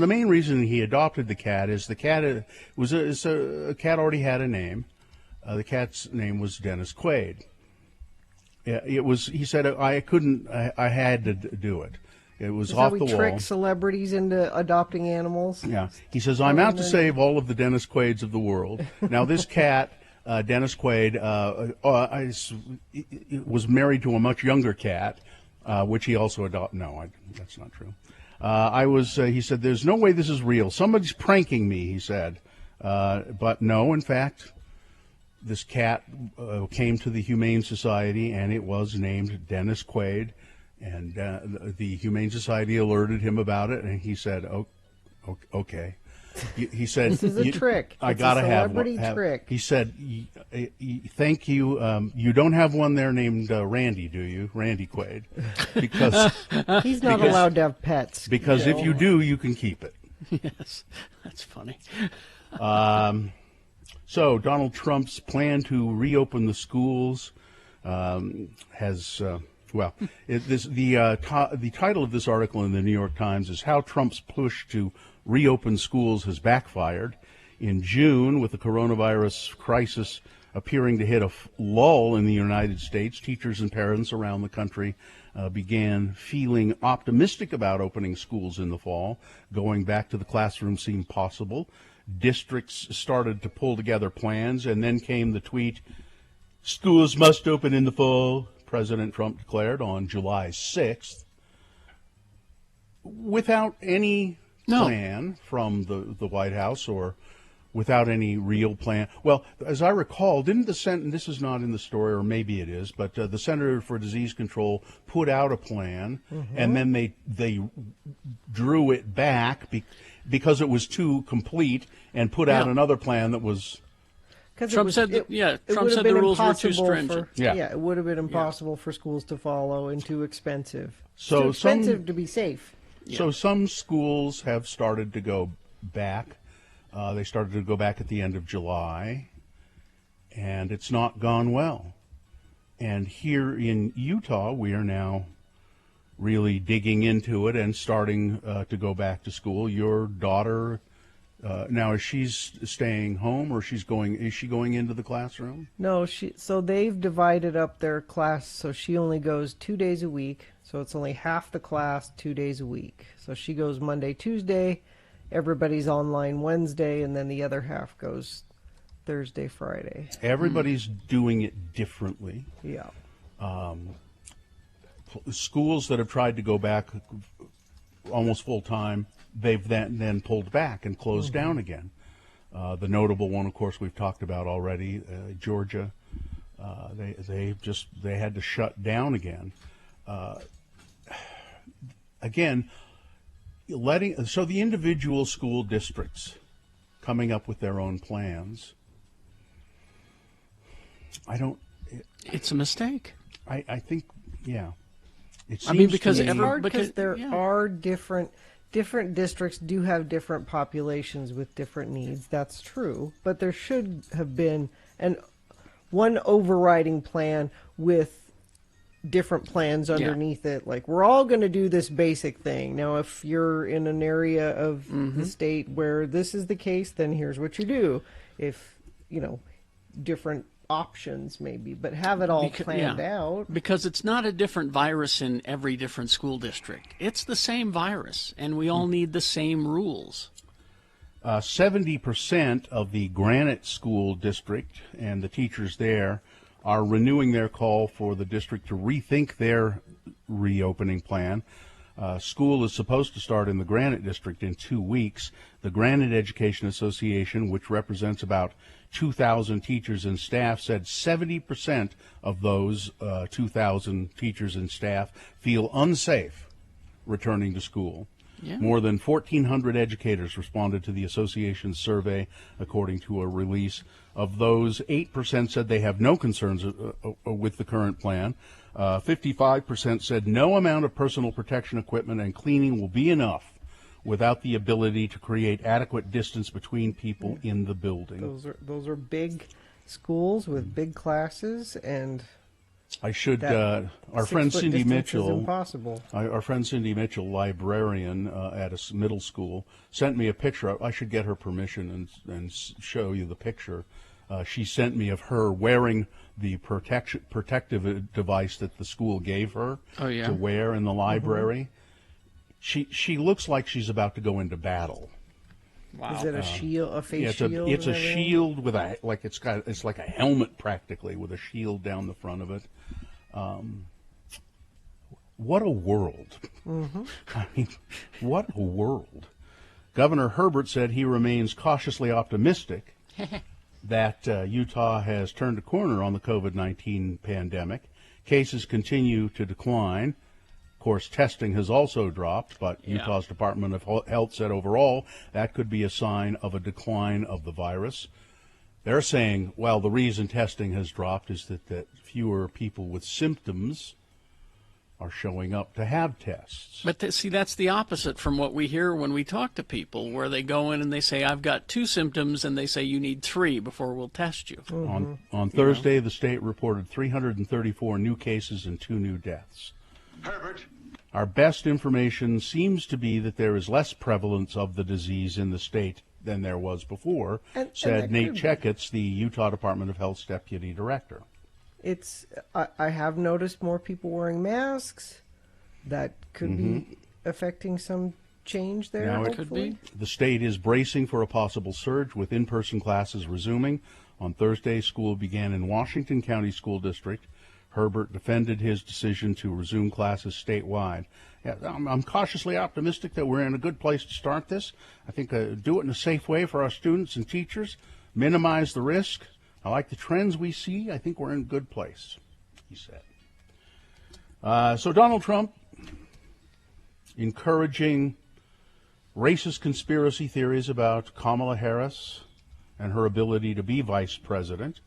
main reason he adopted the cat is the cat was a cat already had a name. The cat's name was Dennis Quaid. It was. He said I couldn't. I had to do it. It was off the wall. Is that we trick celebrities into adopting animals? Yeah. He says I'm out to save all of the Dennis Quaids of the world. Now this cat Dennis Quaid was married to a much younger cat, which he also adopted. No, that's not true. He said, there's no way this is real. Somebody's pranking me, he said. But no, in fact, this cat came to the Humane Society, and it was named Dennis Quaid. And the Humane Society alerted him about it, and he said, okay. He said, "This is a trick. I It's gotta a celebrity have one." trick. He said, "Thank you. You don't have one there named Randy, do you? Randy Quaid? Because he's not allowed to have pets. Because if you do, you can keep it." Yes, that's funny. So Donald Trump's plan to reopen the schools has. The title of this article in the New York Times is "How Trump's Push to Reopen Schools Has Backfired." In June, with the coronavirus crisis appearing to hit a lull in the United States, teachers and parents around the country began feeling optimistic about opening schools in the fall. Going back to the classroom seemed possible. Districts started to pull together plans, and then came the tweet, "Schools must open in the fall," President Trump declared on July 6th, without any plan from the White House or without any real plan. Well, as I recall, didn't this is not in the story, or maybe it is, but the Center for Disease Control put out a plan, and then they drew it back because it was too complete, and put out another plan that was... Trump said the rules were too stringent. It would have been impossible for schools to follow and too expensive. Too expensive to be safe. So some schools have started to go back. They started to go back at the end of July, and it's not gone well. And here in Utah, we are now really digging into it and starting to go back to school. Your daughter... now, is she staying home, or is she going into the classroom? No, so they've divided up their class, so she only goes 2 days a week. So it's only half the class, 2 days a week. So she goes Monday, Tuesday, everybody's online Wednesday, and then the other half goes Thursday, Friday. Everybody's doing it differently. Yeah. Schools that have tried to go back almost full time, they've then pulled back and closed down again. The notable one, of course, we've talked about already, Georgia. They had to shut down again. So the individual school districts coming up with their own plans. It's a mistake. I think, yeah. Because there are different districts do have different populations with different needs. That's true, but there should have been one overriding plan with different plans underneath it. Like, we're all going to do this basic thing. Now, if you're in an area of the state where this is the case, then here's what you do. If, different options maybe, but have it all planned out. Because it's not a different virus in every different school district. It's the same virus, and we all need the same rules. 70% of the Granite School District and the teachers there are renewing their call for the district to rethink their reopening plan. School is supposed to start in the Granite District in 2 weeks. The Granite Education Association, which represents about 2,000 teachers and staff, said 70% of those 2,000 teachers and staff feel unsafe returning to school. Yeah. More than 1,400 educators responded to the association's survey, according to a release. Of those, 8% said they have no concerns with the current plan. 55% said no amount of personal protection equipment and cleaning will be enough without the ability to create adequate distance between people in the building. Those are big schools with big classes, and our friend Cindy Mitchell, impossible. Our friend Cindy Mitchell, librarian at a middle school, sent me a picture. I should get her permission and show you the picture. She sent me of her wearing the protective device that the school gave her to wear in the library. She looks like she's about to go into battle. Wow. Is it a shield, a face Yeah, shield? it's a and everything? shield with it's like a helmet practically with a shield down the front of it. What a world! I mean, what a world! Governor Herbert said he remains cautiously optimistic that Utah has turned a corner on the COVID-19 pandemic. Cases continue to decline. Of course, testing has also dropped, but Utah's Department of Health said overall that could be a sign of a decline of the virus. They're saying, well, the reason testing has dropped is that fewer people with symptoms are showing up to have tests. But see, that's the opposite from what we hear when we talk to people, where they go in and they say, I've got 2 symptoms, and they say you need 3 before we'll test you. On Thursday, the state reported 334 new cases and 2 new deaths. Herbert. Our best information seems to be that there is less prevalence of the disease in the state than there was before, said Nate Checketts, the Utah Department of Health's deputy director. I have noticed more people wearing masks. That could be affecting some change there. Now hopefully. Could be. The state is bracing for a possible surge with in-person classes resuming. On Thursday, school began in Washington County School District. Herbert defended his decision to resume classes statewide. Yeah, I'm cautiously optimistic that we're in a good place to start this. I think do it in a safe way for our students and teachers, minimize the risk. I like the trends we see. I think we're in a good place, he said. So Donald Trump encouraging racist conspiracy theories about Kamala Harris and her ability to be vice president.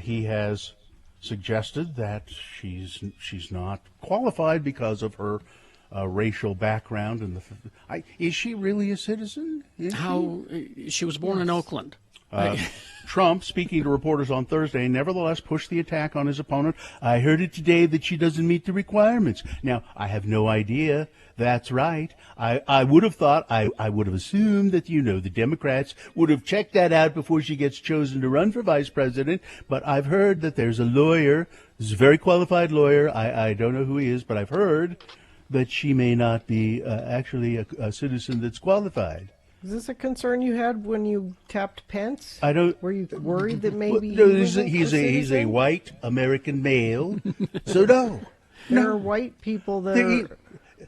He has suggested that she's not qualified because of her racial background. And is she really a citizen? She was born in Oakland. Trump, speaking to reporters on Thursday, nevertheless pushed the attack on his opponent. I heard it today that she doesn't meet the requirements. Now, I have no idea. That's right. I would have thought, I would have assumed that, the Democrats would have checked that out before she gets chosen to run for vice president. But I've heard that there's a lawyer, this is a very qualified lawyer. I don't know who he is, but I've heard that she may not be actually a citizen that's qualified. Is this a concern you had when you tapped Pence? I don't. Were you worried that maybe no, he's a white American male, so no. There are white people that are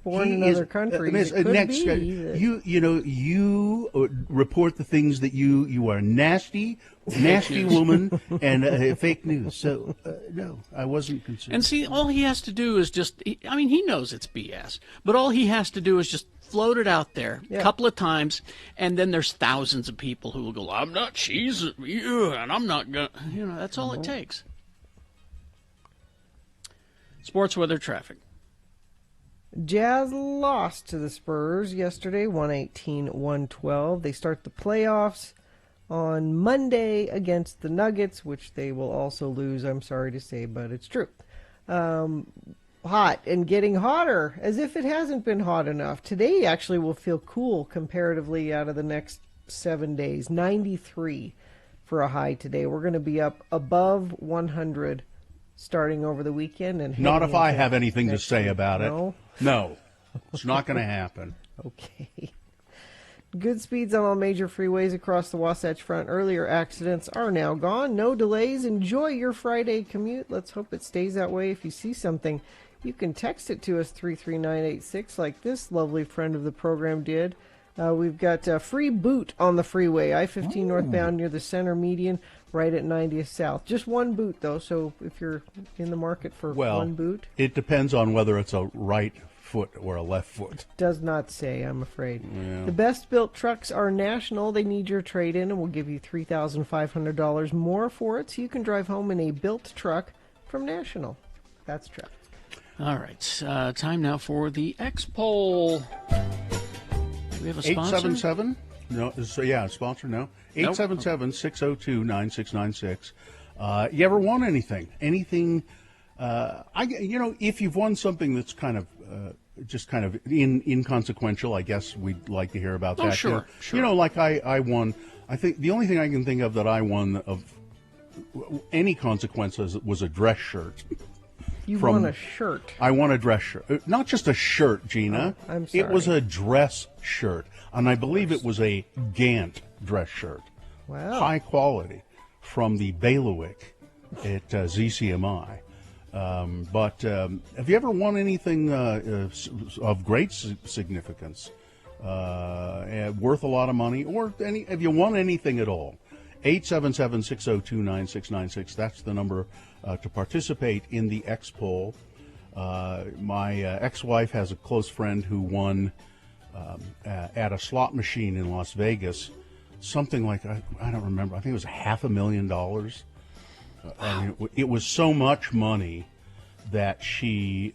born in other countries. It could be that... You report the things that you are nasty woman and fake news. So no, I wasn't concerned. And see, all he has to do is he knows it's BS, but all he has to do is just float it out there a couple of times, and then there's thousands of people who will go, I'm not, she's you, and I'm not going to, that's all it takes. Sports, weather, traffic. Jazz lost to the Spurs yesterday, 118-112. They start the playoffs on Monday against the Nuggets, which they will also lose, I'm sorry to say, but it's true. Hot and getting hotter, as if it hasn't been hot enough. Today actually will feel cool comparatively out of the next 7 days. 93 for a high today. We're going to be up above 100 starting over the weekend. And not if I have anything to say about it. No, it's not going to happen. Okay. Good speeds on all major freeways across the Wasatch Front. Earlier accidents are now gone. No delays. Enjoy your Friday commute. Let's hope it stays that way. If you see something, you can text it to us, 33986, like this lovely friend of the program did. We've got a free boot on the freeway, I-15 northbound near the center median, right at 90th South. Just one boot, though, so if you're in the market for one boot. It depends on whether it's a right foot or a left foot. Does not say, I'm afraid. Yeah. The best built trucks are National. They need your trade-in, and we'll give you $3,500 more for it, so you can drive home in a built truck from National. That's traffic. All right, time now for the X-Poll. Do we have a sponsor? 877? No, a sponsor, no. 877-602-9696. You ever won anything? Anything, if you've won something that's kind of, just kind of inconsequential, I guess we'd like to hear about that. Sure. Like I won, I think the only thing I can think of that I won of any consequences was a dress shirt. You from, won a shirt. I won a dress shirt. Not just a shirt, Gina. Oh, I'm It was sorry. a dress shirt. And I believe it was a Gant dress shirt. Wow. High quality from the Bailiwick at ZCMI. But have you ever won anything of great significance, worth a lot of money, or have you won anything at all? 877-602-9696. That's the number to participate in the X poll. My ex-wife has a close friend who won at a slot machine in Las Vegas something like, I don't remember, I think it was $500,000. I mean, it was so much money that she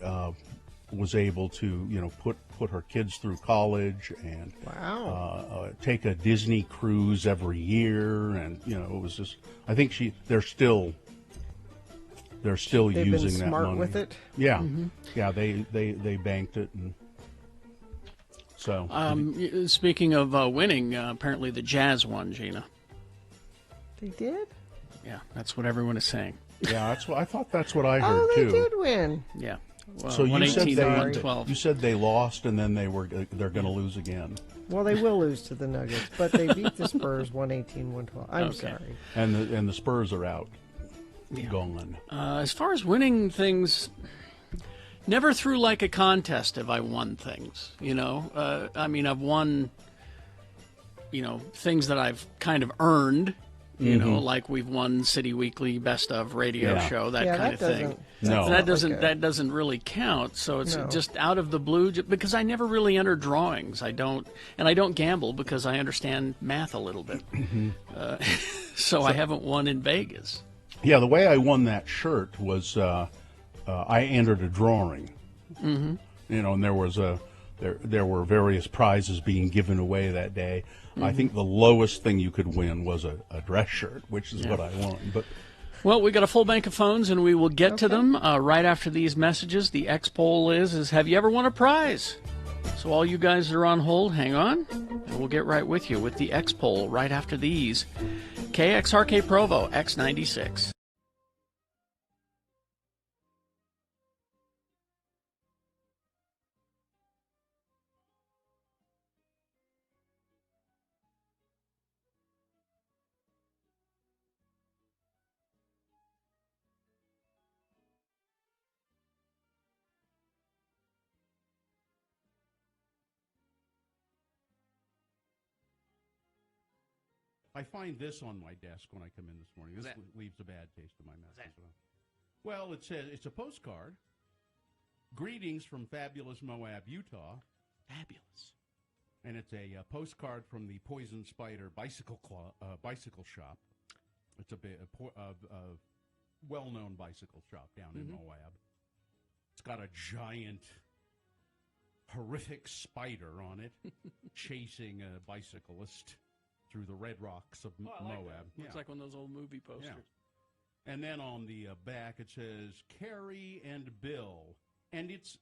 was able to, put her kids through college and take a Disney cruise every year, and it was just. I think they're still They've using been that smart money. with it. Yeah, Mhm. yeah. They banked it, and so. Speaking of winning, apparently the Jazz won, Gina. They did? Yeah, that's what everyone is saying. Yeah, that's what I thought. That's what I heard Oh, they too. did win. Yeah. Well, So you said 118 to 112. you said they lost, and then they're going to lose again. Well, they will lose to the Nuggets, but they beat the Spurs 118-112. I'm Okay. sorry. And the Spurs are out. Gone. As far as winning things, never through like a contest have I won things. I mean, I've won, things that I've kind of earned. Mhm. Like we've won City Weekly Best of Radio Show, that kind of thing. No, that doesn't really count. So it's just out of the blue because I never really enter drawings. I don't gamble because I understand math a little bit. So I haven't won in Vegas. Yeah, the way I won that shirt was I entered a drawing. Mm-hmm. And there was there were various prizes being given away that day. I think the lowest thing you could win was a dress shirt, which is what I won. But well, we got a full bank of phones, and we will get to them right after these messages. The X poll is have you ever won a prize? So all you guys that are on hold, hang on, and we'll get right with you with the X poll right after these. KXRK Provo, X96. I find this on my desk when I come in this morning. This leaves a bad taste in my mouth. Well, it says it's a postcard. Greetings from fabulous Moab, Utah. Fabulous. And it's a postcard from the Poison Spider bicycle shop. It's a well-known bicycle shop down in Moab. It's got a giant, horrific spider on it chasing a bicyclist through the red rocks of Moab. Looks like one of those old movie posters. Yeah. And then on the back it says Carrie and Bill, and it's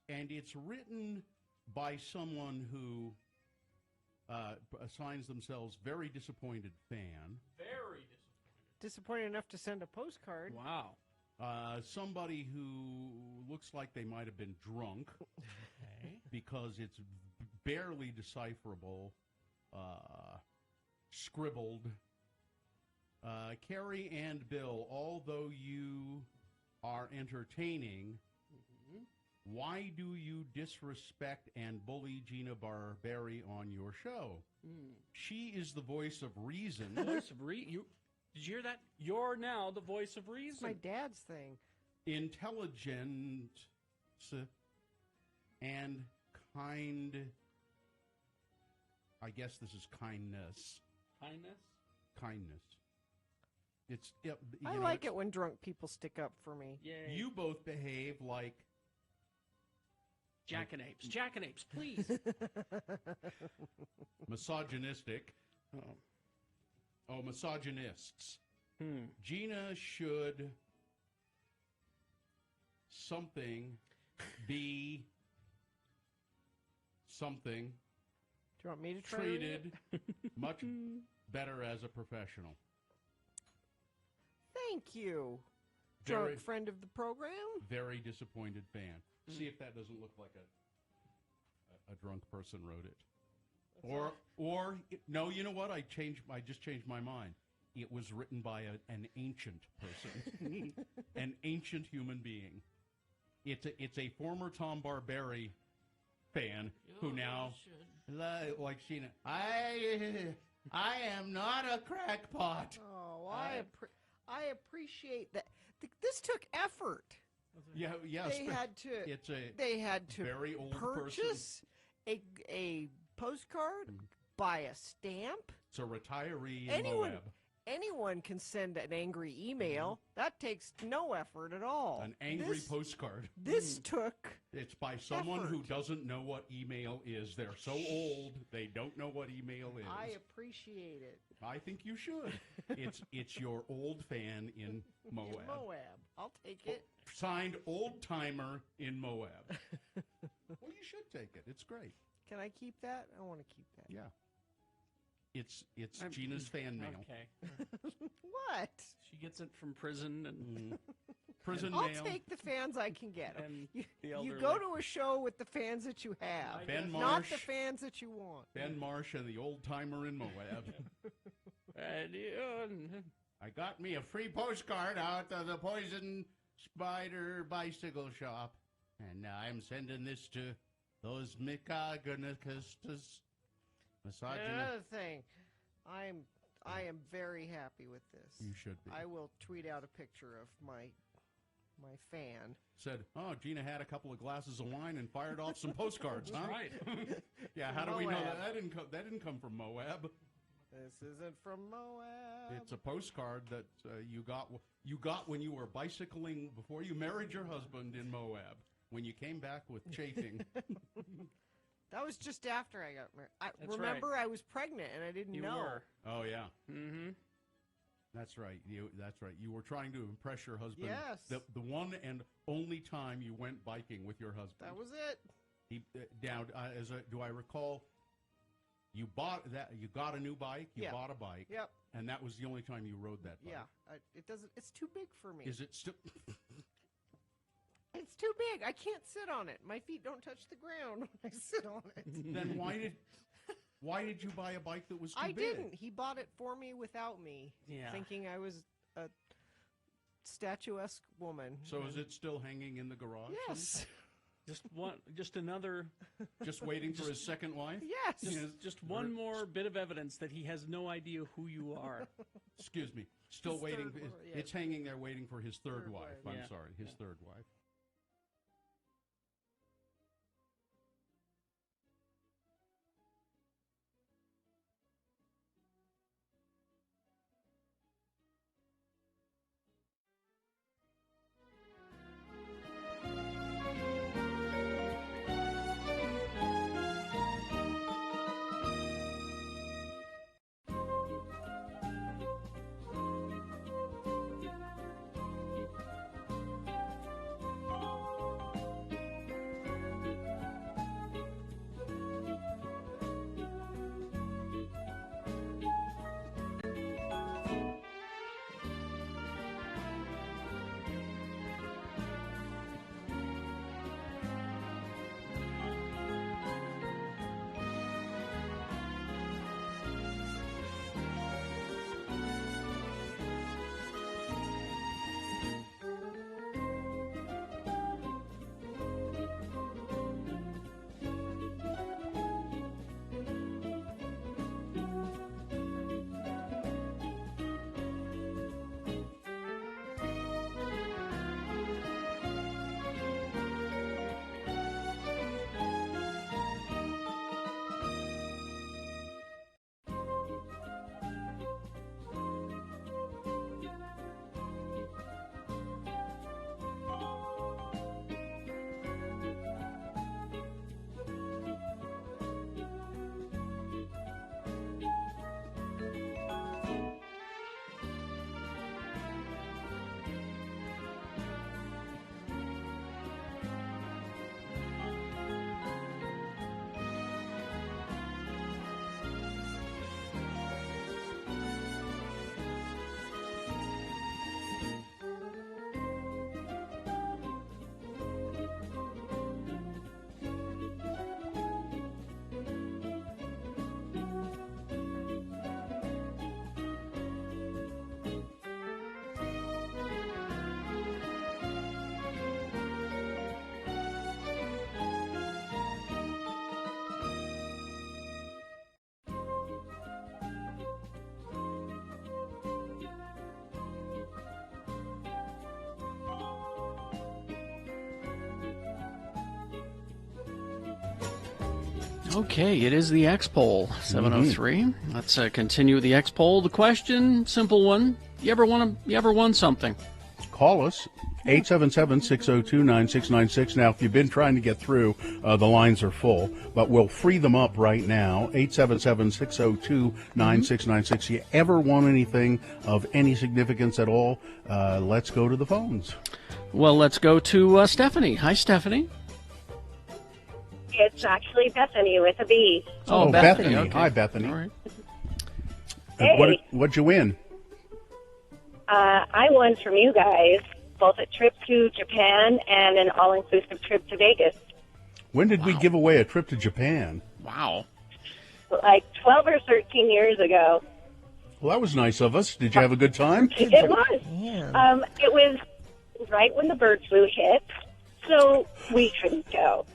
written by someone who assigns themselves very disappointed fan. Very Disappointed enough to send a postcard. Wow. Somebody who looks like they might have been drunk because it's barely decipherable. Scribbled. Carrie and Bill, although you are entertaining, why do you disrespect and bully Gina Barberi on your show? She is the voice of reason. Voice of reason? Did you hear that? You're now the voice of reason. It's my dad's thing. Intelligent and kind. I guess this is kindness. Kindness. It's. I like it when drunk people stick up for me. Yay. You both behave like Jackanapes. Jackanapes, please. misogynistic. Oh, misogynists. Gina should be something. Do you want me to try treated much better as a professional. Thank you. drunk friend of the program. Very disappointed fan. See if that doesn't look like a drunk person wrote it. Or no, you know what? I just changed my mind. It was written by an ancient person, an ancient human being. It's a former Tom Barberi fan who now like Sheena. I am not a crackpot. Oh, I appreciate that. This took effort. Yeah. They had to very old purchase a postcard, buy a stamp. It's a retiree in Moab. Anyone can send an angry email. That takes no effort at all. An angry postcard. This took. It's by someone who doesn't know what email is. They're so old they don't know what email is. I appreciate it. I think you should. It's your old fan in Moab. In Moab, I'll take it. Signed old timer in Moab. Well, you should take it. It's great. Can I keep that? I want to keep that. Yeah. It's Gina's fan mail. Okay. What? She gets it from prison and prison I'll mail. take the fans I can get. And You go to a show with the fans that you have, Ben not Marsh. the fans that you want. Ben Marsh and the old timer in Moab. I got me a free postcard out of the Poison Spider Bicycle Shop, and I'm sending this to those misogynistas. Another thing, I am very happy with this. You should be. I will tweet out a picture of my fan. Said, oh, Gina had a couple of glasses of wine and fired off some postcards, huh? right. Yeah, how do we know Moab. that didn't come from Moab? This isn't from Moab. It's a postcard that you got when you were bicycling before you married your husband in Moab. When you came back with chafing. That was just after I got married. That's I was pregnant and I didn't know. were. Oh yeah. Mm-hmm. That's right. That's right. You were trying to impress your husband. Yes. The one and only time you went biking with your husband. That was it. Do I recall? You got a new bike. You bought a bike. Yep. And that was the only time you rode that bike. Yeah. It doesn't. It's too big for me. Is it still? It's too big. I can't sit on it. My feet don't touch the ground when I sit on it. Then why did you buy a bike that was too big? I didn't. He bought it for me without me, Yeah. thinking I was a statuesque woman. So is it still hanging in the garage? Yes. Just another. Just waiting for his second wife? Yes. Just one more bit of evidence that he has no idea who you are. Excuse me. Still His waiting. third wife, yeah. It's hanging there waiting for his third wife. I'm Yeah. sorry, his third wife. Okay, it is the X-Poll, 703. Let's continue the X-Poll. The question, simple one. You ever won something? Call us, 877-602-9696. Now, if you've been trying to get through, the lines are full, but we'll free them up right now, 877-602-9696. You ever won anything of any significance at all? Let's go to the phones. Well, let's go to Stephanie. Hi, Stephanie. It's actually Bethany with a B. Oh, Bethany. Okay. Hi, Bethany. All right. Hey. What'd you win? I won from you guys both a trip to Japan and an all-inclusive trip to Vegas. When did we give away a trip to Japan? Wow. Like 12 or 13 years ago. Well, that was nice of us. Did you have a good time? It was. It was right when the bird flu hit, so we couldn't go.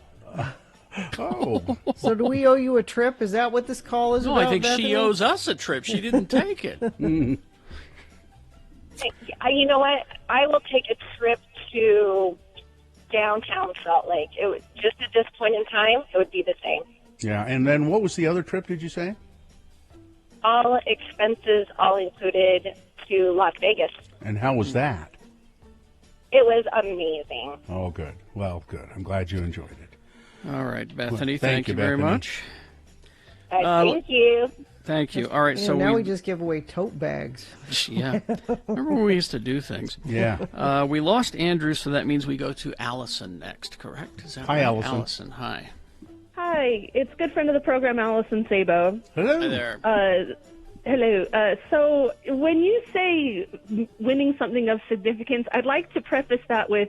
Oh. So do we owe you a trip? Is that what this call is No, about, I think Bethany? she owes us a trip. She didn't take it. You know what? I will take a trip to downtown Salt Lake. It was just at this point in time, it would be the same. Yeah, and then what was the other trip, did you say? All expenses, all included, to Las Vegas. And how was that? It was amazing. Oh, good. Well, good. I'm glad you enjoyed it. All right, Bethany, Well, thank you very Bethany. much. Thank you. Thank you. All right, Yeah, so now we just give away tote bags. Yeah. Remember when we used to do things? Yeah. We lost Andrew, so that means we go to Allison next, correct? Is that Hi, right? Allison. Allison, hi. Hi, it's good friend of the program, Allison Sabo. Hello. Hi there. Hello. So when you say winning something of significance, I'd like to preface that with,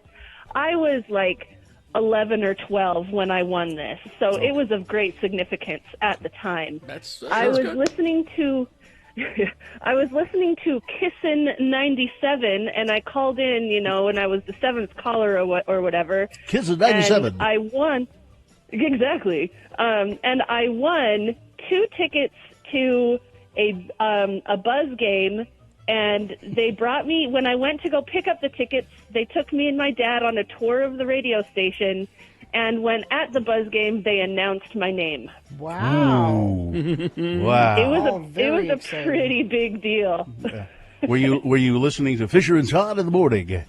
I was like 11 or 12 when I won this, so it was of great significance at the time. I was good. listening to Kissin' 97, and I called in, and I was the 7th caller or whatever. Kissin' 97. And I won. Exactly. And I won 2 tickets to a Buzz game, and they brought me, when I went to go pick up the tickets, they took me and my dad on a tour of the radio station, and when at the Buzz game, they announced my name. Wow. Wow. It was very a exciting. pretty big deal. Were you listening to Fisher and Todd in the morning?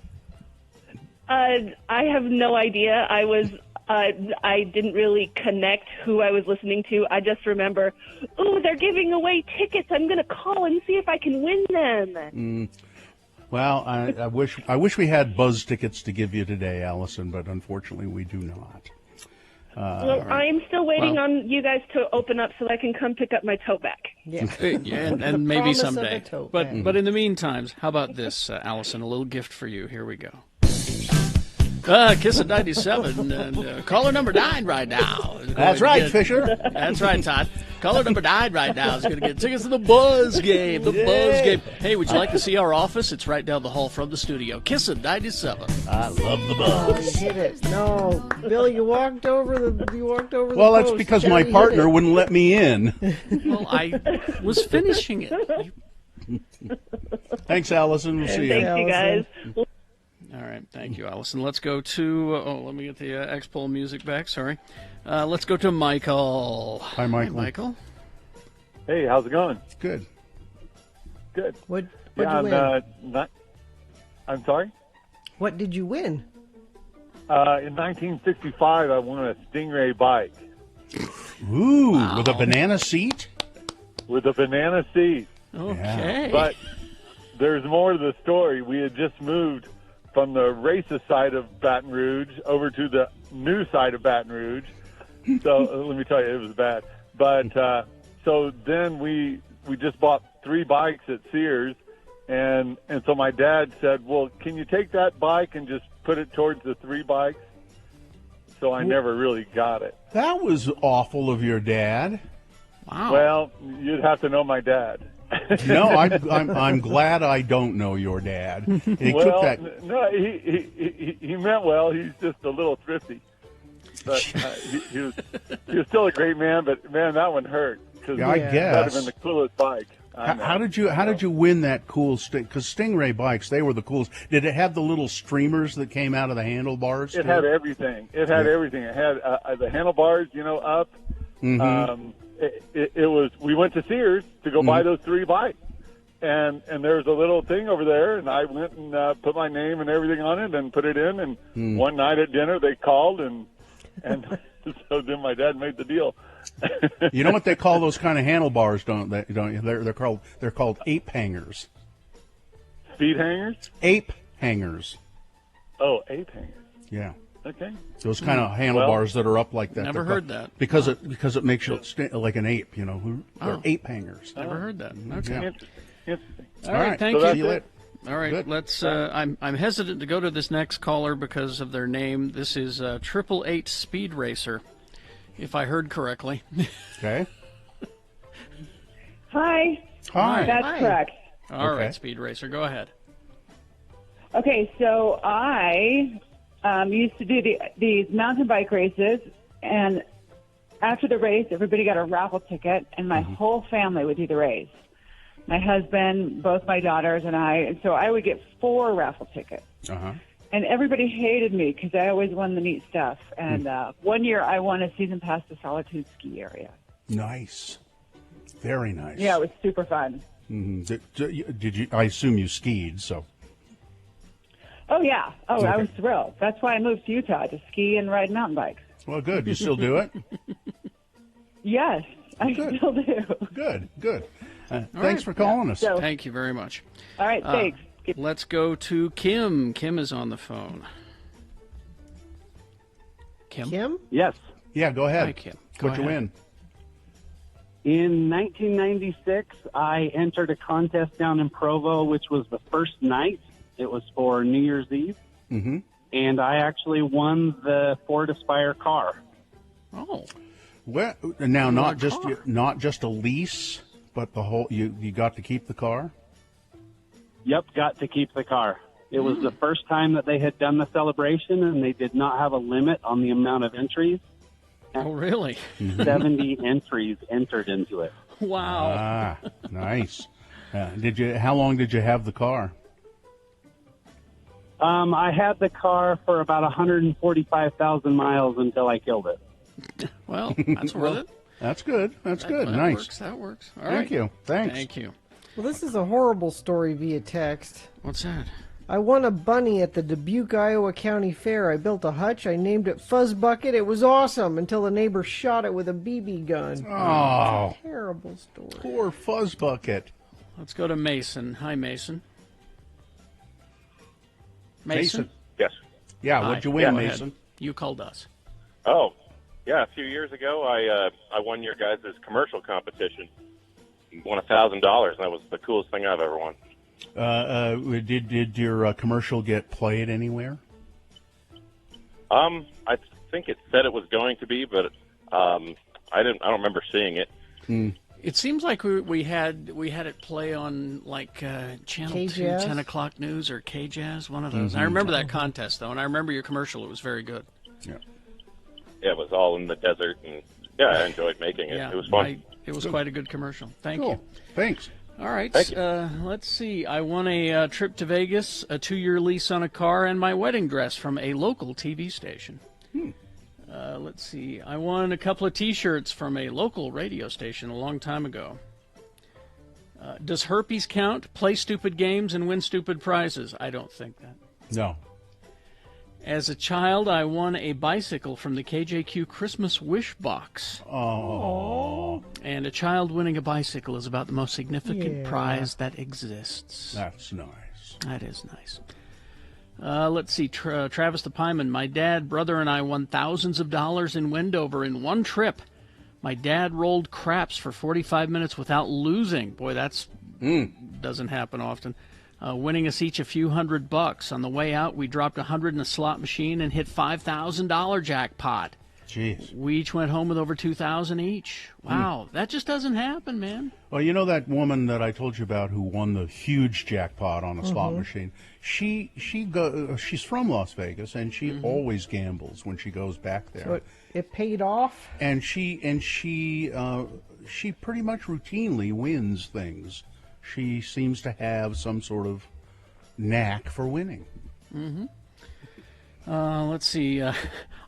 I have no idea. I didn't really connect who I was listening to. I just remember, they're giving away tickets. I'm going to call and see if I can win them. Well, I wish we had Buzz tickets to give you today, Allison, but unfortunately we do not. Well, I'm still waiting on you guys to open up so I can come pick up my tote bag. Yeah, and maybe Promise of a someday. tote But bag. but in the meantime, how about this, Allison? A little gift for you. Here we go. Kiss at 97, and caller number 9 right now. is going That's to right, get- Fisher. That's right, Todd. Caller number 9 right now is going to get tickets to the Buzz game. The Buzz game. Hey, would you like to see our office? It's right down the hall from the studio. Kiss at 97. I love the Oh, Buzz. you hit it. No, Bill, you walked over the Well, that's post. because You my hit partner it. wouldn't let me in. Well, I was finishing it. Thanks, Allison. We'll see you. Thank you, guys. All right, thank you, Allison. Let's go to, let me get the X-Poll music back, sorry. Let's go to Michael. Hi, Michael. Hi, Michael. Hey, how's it going? Good. Good. What'd Yeah, you win? I'm sorry? What did you win? In 1965, I won a Stingray bike Ooh, with a banana seat? with a banana seat. Okay. But there's more to the story. We had just moved from the racist side of Baton Rouge over to the new side of Baton Rouge. So let me tell you, it was bad. But so then we just bought 3 bikes at Sears, and so my dad said, "Well, can you take that bike and just put it towards the 3 bikes?" So I never really got it. That was awful of your dad. Wow. Well, you'd have to know my dad. No, I'm glad I don't know your dad. He well, took that. no, he meant well. He's just a little thrifty, but he was still a great man. But man, that one hurt because Yeah, I that'd have guess. been the coolest bike. I know. How did you win that cool because Stingray bikes, they were the coolest. Did it have the little streamers that came out of the handlebars? It too? had everything. It had everything. It had the handlebars, up. It was, we went to Sears to go buy those 3 bikes. And there's a little thing over there, and I went and put my name and everything on it and put it in. And one night at dinner, they called, and so then my dad made the deal. You know what they call those kind of handlebars, don't you? They're called ape hangers. Speed hangers? Ape hangers. Oh, ape hangers. Yeah. Okay. Those kind of handlebars that are up like that. Never heard that. Because it makes you like an ape, you know. They're ape hangers. Never heard that. Okay. Yeah. Interesting. All right, thank so you. See you later. All right, Good. let's. I'm hesitant to go to this next caller because of their name. This is 888 Speed Racer, if I heard correctly. Okay. Hi. Hi. That's Hi. correct. All Okay. right, Speed Racer, go ahead. Okay, so I used to do these mountain bike races, and after the race, everybody got a raffle ticket, and my whole family would do the race. My husband, both my daughters, and I. And so I would get 4 raffle tickets. Uh-huh. And everybody hated me because I always won the neat stuff. And one year I won a season pass to Solitude Ski Area. Nice. Very nice. Yeah, it was super fun. Mm-hmm. Did you? I assume you skied, so. Oh, yeah. Oh, Okay. I was thrilled. That's why I moved to Utah, to ski and ride mountain bikes. Well, good. You still do it? Yes, I Good. still do. Good. Thanks right. for calling us. So, Thank you very much. all right, thanks. Let's go to Kim. Kim is on the phone. Kim? Yes. Yeah, go ahead. Hi, Kim. Go What you ahead. win? In 1996, I entered a contest down in Provo, which was the first night. It was for New Year's Eve, and I actually won the Ford Aspire car. Oh. Well, now You not won a car. not just a lease, but the whole you got to keep the car. Yep, got to keep the car. It was the first time that they had done the celebration, and they did not have a limit on the amount of entries. Oh, really? 70 entries entered into it. Wow. Ah, nice. How long did you have the car? I had the car for about 145,000 miles until I killed it. Well, that's worth it. That's good. That's good. That Nice. That works. All Thank right. you. Thanks. Thank you. Well, this is a horrible story via text. What's that? I won a bunny at the Dubuque, Iowa County Fair. I built a hutch. I named it Fuzz Bucket. It was awesome until a neighbor shot it with a BB gun. Oh. Terrible story. Poor Fuzz Bucket. Let's go to Mason. Hi, Mason. Mason? Yes. Yeah, Hi. what'd you win, Go ahead. Mason? You called us. Oh, yeah. A few years ago, I won your guys' commercial competition. Won $1,000, and that was the coolest thing I've ever won. Did your commercial get played anywhere? I think it said it was going to be, but I don't remember seeing it. It seems like we had it play on like Channel 2, K-Jazz? 10 o'clock news or K-Jazz, one of those. I remember that contest, though, and I remember your commercial. It was very good. Yeah. Yeah, it was all in the desert, and yeah, I enjoyed making it. Yeah, It was fun. It was quite a good commercial. Thank Cool. you. Thanks. All right. Thank you. Let's see. I won a trip to Vegas, a 2-year lease on a car, and my wedding dress from a local TV station. Let's see. I won a couple of T-shirts from a local radio station a long time ago. Does herpes count? Play stupid games and win stupid prizes? I don't think that. No. As a child, I won a bicycle from the KJQ Christmas Wish Box. Oh. And a child winning a bicycle is about the most significant Yeah. prize that exists. That's nice. That is nice. Let's see. Travis the Pieman. My dad, brother, and I won thousands of dollars in Wendover in one trip. My dad rolled craps for 45 minutes without losing. Boy, that's doesn't happen often. Winning us each a few $100. On the way out, we dropped $100 in a slot machine and hit $5,000 jackpot. Jeez. We each went home with over $2,000 each. Wow, that just doesn't happen, man. Well, you know that woman that I told you about who won the huge jackpot on a slot machine? She's from Las Vegas, and she always gambles when she goes back there. So it paid off? And she pretty much routinely wins things. She seems to have some sort of knack for winning. Let's see.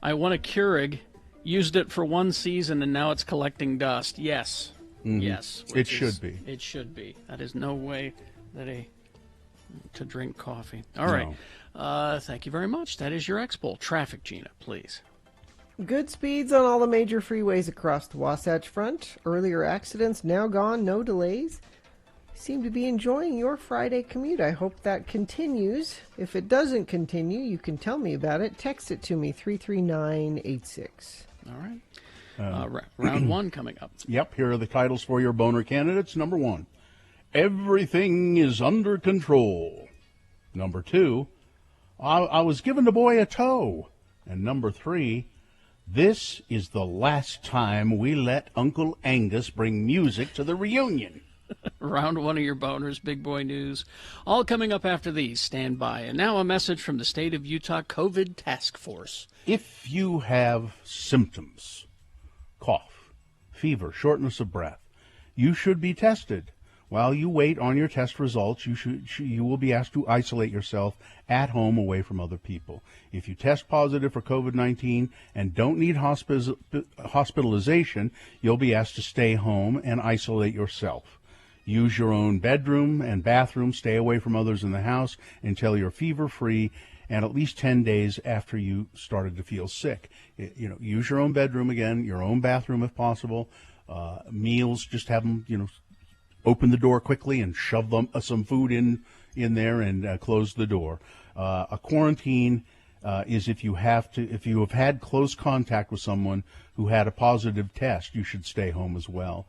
I won a Keurig used it for one season and now it's collecting dust. Yes. Mhm. Yes. It which should is- be. It should be. That is no way that to drink coffee. All right. Thank you very much. That is your X-Poll. Traffic, Gina, please. Good speeds on all the major freeways across the Wasatch Front. Earlier accidents now gone, no delays. Seem to be enjoying your Friday commute. I hope that continues. If it doesn't continue, you can tell me about it. Text it to me, 33986. All right. Round one coming up. Yep, here are the titles for your boner candidates. Number 1, everything is under control. Number 2, I was giving the boy a toe. And number 3, this is the last time we let Uncle Angus bring music to the reunion. Round one of your boners, big boy news. All coming up after these. Stand by. And now a message from the state of Utah COVID Task Force. If you have symptoms, cough, fever, shortness of breath, you should be tested. While you wait on your test results, you will be asked to isolate yourself at home away from other people. If you test positive for COVID-19 and don't need hospitalization, you'll be asked to stay home and isolate yourself. Use your own bedroom and bathroom. Stay away from others in the house until you're fever-free and at least 10 days after you started to feel sick. Use your own bedroom again, your own bathroom if possible. Meals, just have them, open the door quickly and shove some food in there and close the door. A quarantine is if you have had close contact with someone who had a positive test, you should stay home as well.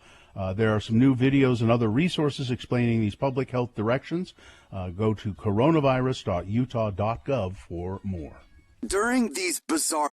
There are some new videos and other resources explaining these public health directions. Go to coronavirus.utah.gov for more. During these bizarre...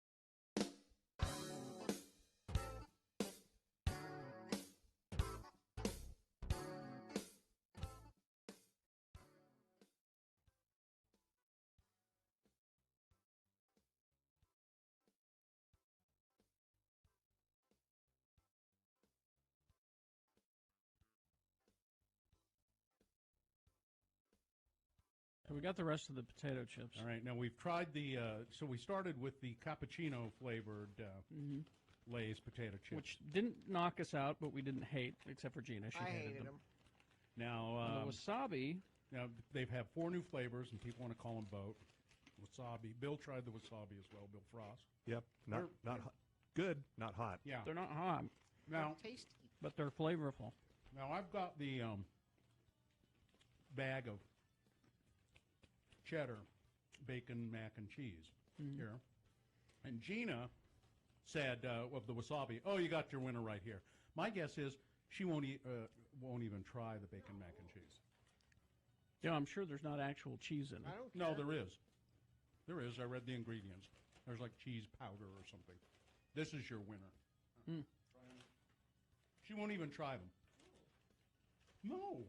We got the rest of the potato chips. All right, now we've tried so we started with the cappuccino flavored Lay's potato chips. Which didn't knock us out, but we didn't hate, except for Gina. She I hated hated them. Now, And the wasabi. Now, they've had 4 new flavors, and people want to call them both. Wasabi. Bill tried the wasabi as well, Bill Frost. Yep, not hot. Good, not hot. Yeah. They're not hot. Now, tasty. But they're flavorful. Now, I've got the bag of cheddar, bacon, mac, and cheese here. And Gina said of the wasabi, "Oh, you got your winner right here." My guess is she won't even try the bacon, mac, and cheese. Yeah, I'm sure there's not actual cheese in it. No, there is. There is. I read the ingredients. There's like cheese powder or something. This is your winner. She won't even try them. No.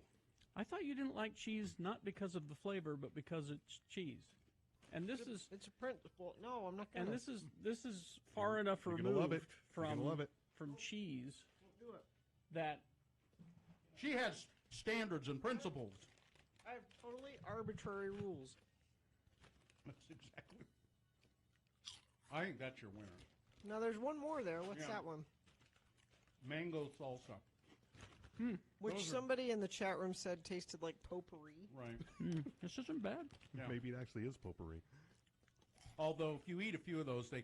I thought you didn't like cheese not because of the flavor, but because it's cheese. And this is it's a principle. No, I'm not gonna. And this is far enough You're removed gonna love it. You're from gonna love it. from cheese do it. that She has standards and principles. I have totally arbitrary rules. That's exactly. I think that's your winner. Now there's one more there. What's Yeah. that one? Mango salsa. Which Those are- somebody in the chat room said tasted like potpourri. Right. this isn't bad. Yeah. Maybe it actually is potpourri. Although if you eat a few of those, the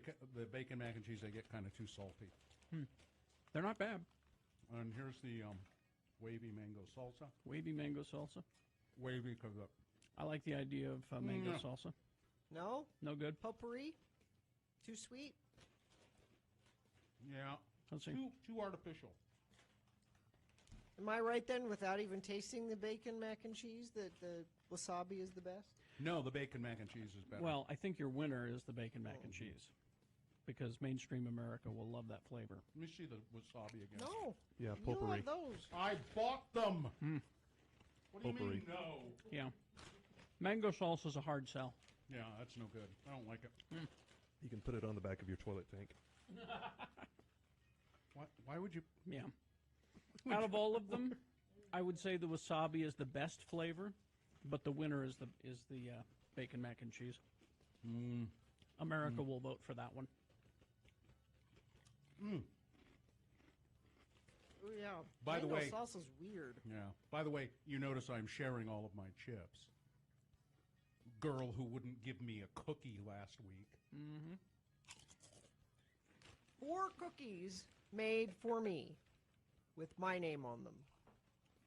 bacon mac and cheese, they get kind of too salty. They're not bad. And here's the wavy mango salsa. Wavy mango salsa. Wavy because I like the idea of mango Yeah. salsa. No? No good. Potpourri? Too sweet? yeah, Let's see. too artificial. Am I right then, without even tasting the bacon mac and cheese, that the wasabi is the best? No, the bacon mac and cheese is better. Well, I think your winner is the bacon mac and cheese, because mainstream America will love that flavor. Let me see the wasabi again. No. Yeah, You potpourri. have those. I bought them. What do you Potpourri. mean no? Yeah, mango salsa is a hard sell. Yeah, that's no good. I don't like it. You can put it on the back of your toilet tank. Why would you? Yeah. Out of all of them, I would say the wasabi is the best flavor, but the winner is the bacon mac and cheese. America will vote for that one. Oh, yeah. By the mango way- salsa's weird. Yeah. By the way, you notice I'm sharing all of my chips. Girl who wouldn't give me a cookie last week. Mm-hmm. 4 cookies made for me with my name on them.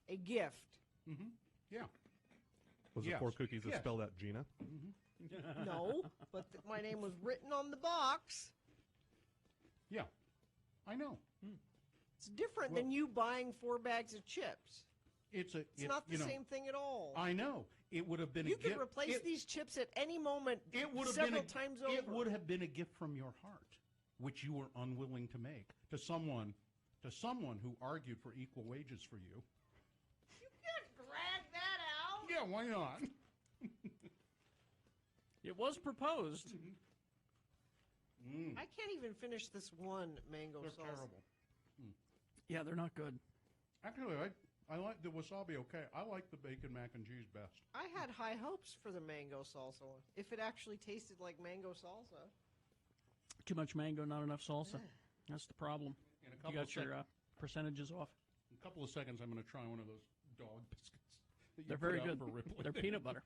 A gift. Mm-hmm. Yeah. Was it Yes. 4 cookies that Yes. spelled out Gina? No, but my name was written on the box. Yeah, I know. It's different than you buying 4 bags of chips. It's not the same thing at all. I know. It would have been You a gift. could replace these chips at any moment It would have several been times over. It would have been a gift from your heart, which you were unwilling to make to someone who argued for equal wages for you. You can't drag that out. Yeah, why not? It was proposed. I can't even finish this one mango They're salsa. terrible. Yeah, they're not good. Actually, I like the wasabi. Okay, I like the bacon mac and cheese best. I had high hopes for the mango salsa one. If it actually tasted like mango salsa. Too much mango, not enough salsa. That's the problem. In a You couple got of your percentages off. In a couple of seconds, I'm going to try one of those dog biscuits. That you They're put very out good. For Ripley. They're peanut butter.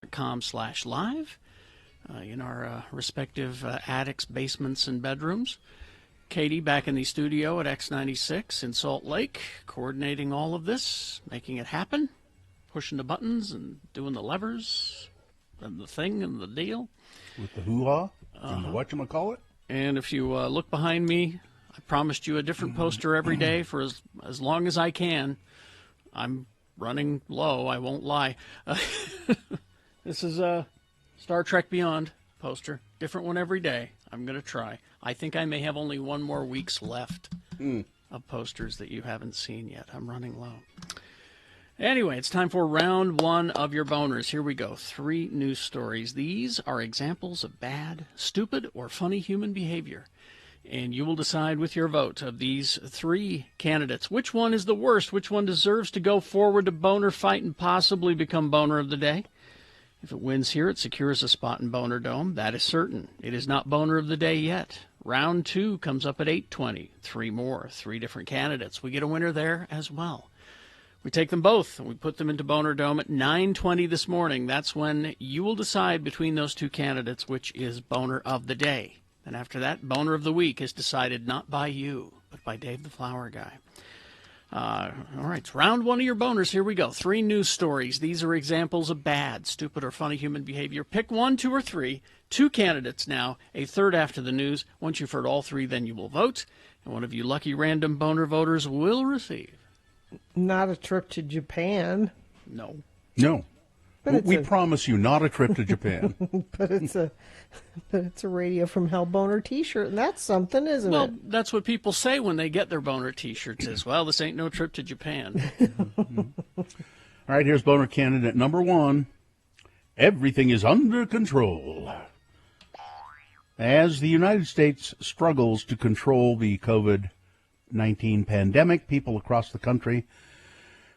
.com/live in our respective attics, basements, and bedrooms. Katie back in the studio at X96 in Salt Lake, coordinating all of this, making it happen, pushing the buttons and doing the levers and the thing and the deal. With the hoo-ha and the whatchamacallit. And if you look behind me, I promised you a different poster every day for as long as I can. I'm running low, I won't lie. This is a Star Trek Beyond poster. Different one every day. I'm going to try. I think I may have only one more week's left of posters that you haven't seen yet. I'm running low. Anyway, it's time for round one of your boners. Here we go. 3 news stories. These are examples of bad, stupid, or funny human behavior. And you will decide with your vote of these 3 candidates which one is the worst, which one deserves to go forward to boner fight and possibly become boner of the day. If it wins here, it secures a spot in Boner Dome. That is certain. It is not boner of the day yet. Round 2 comes up at 8:20. 3 more, 3 different candidates. We get a winner there as well. We take them both and we put them into Boner Dome at 9:20 this morning. That's when you will decide between those 2 candidates which is boner of the day. And after that, boner of the week is decided not by you, but by Dave the Flower Guy. All right, it's round 1 of your boners. Here we go. 3 news stories. These are examples of bad, stupid, or funny human behavior. Pick 1, 2, or 3. 2 candidates now, a third after the news. Once you've heard all 3, then you will vote. And one of you lucky random boner voters will receive. Not a trip to Japan. No. No. But We promise you not a trip to Japan. But it's a Radio from Hell boner T-shirt, and that's something, isn't Well, it? that's what people say when they get their boner T-shirts is, well, this ain't no trip to Japan. All right, here's boner candidate number 1. Everything is under control. As the United States struggles to control the COVID-19 pandemic, people across the country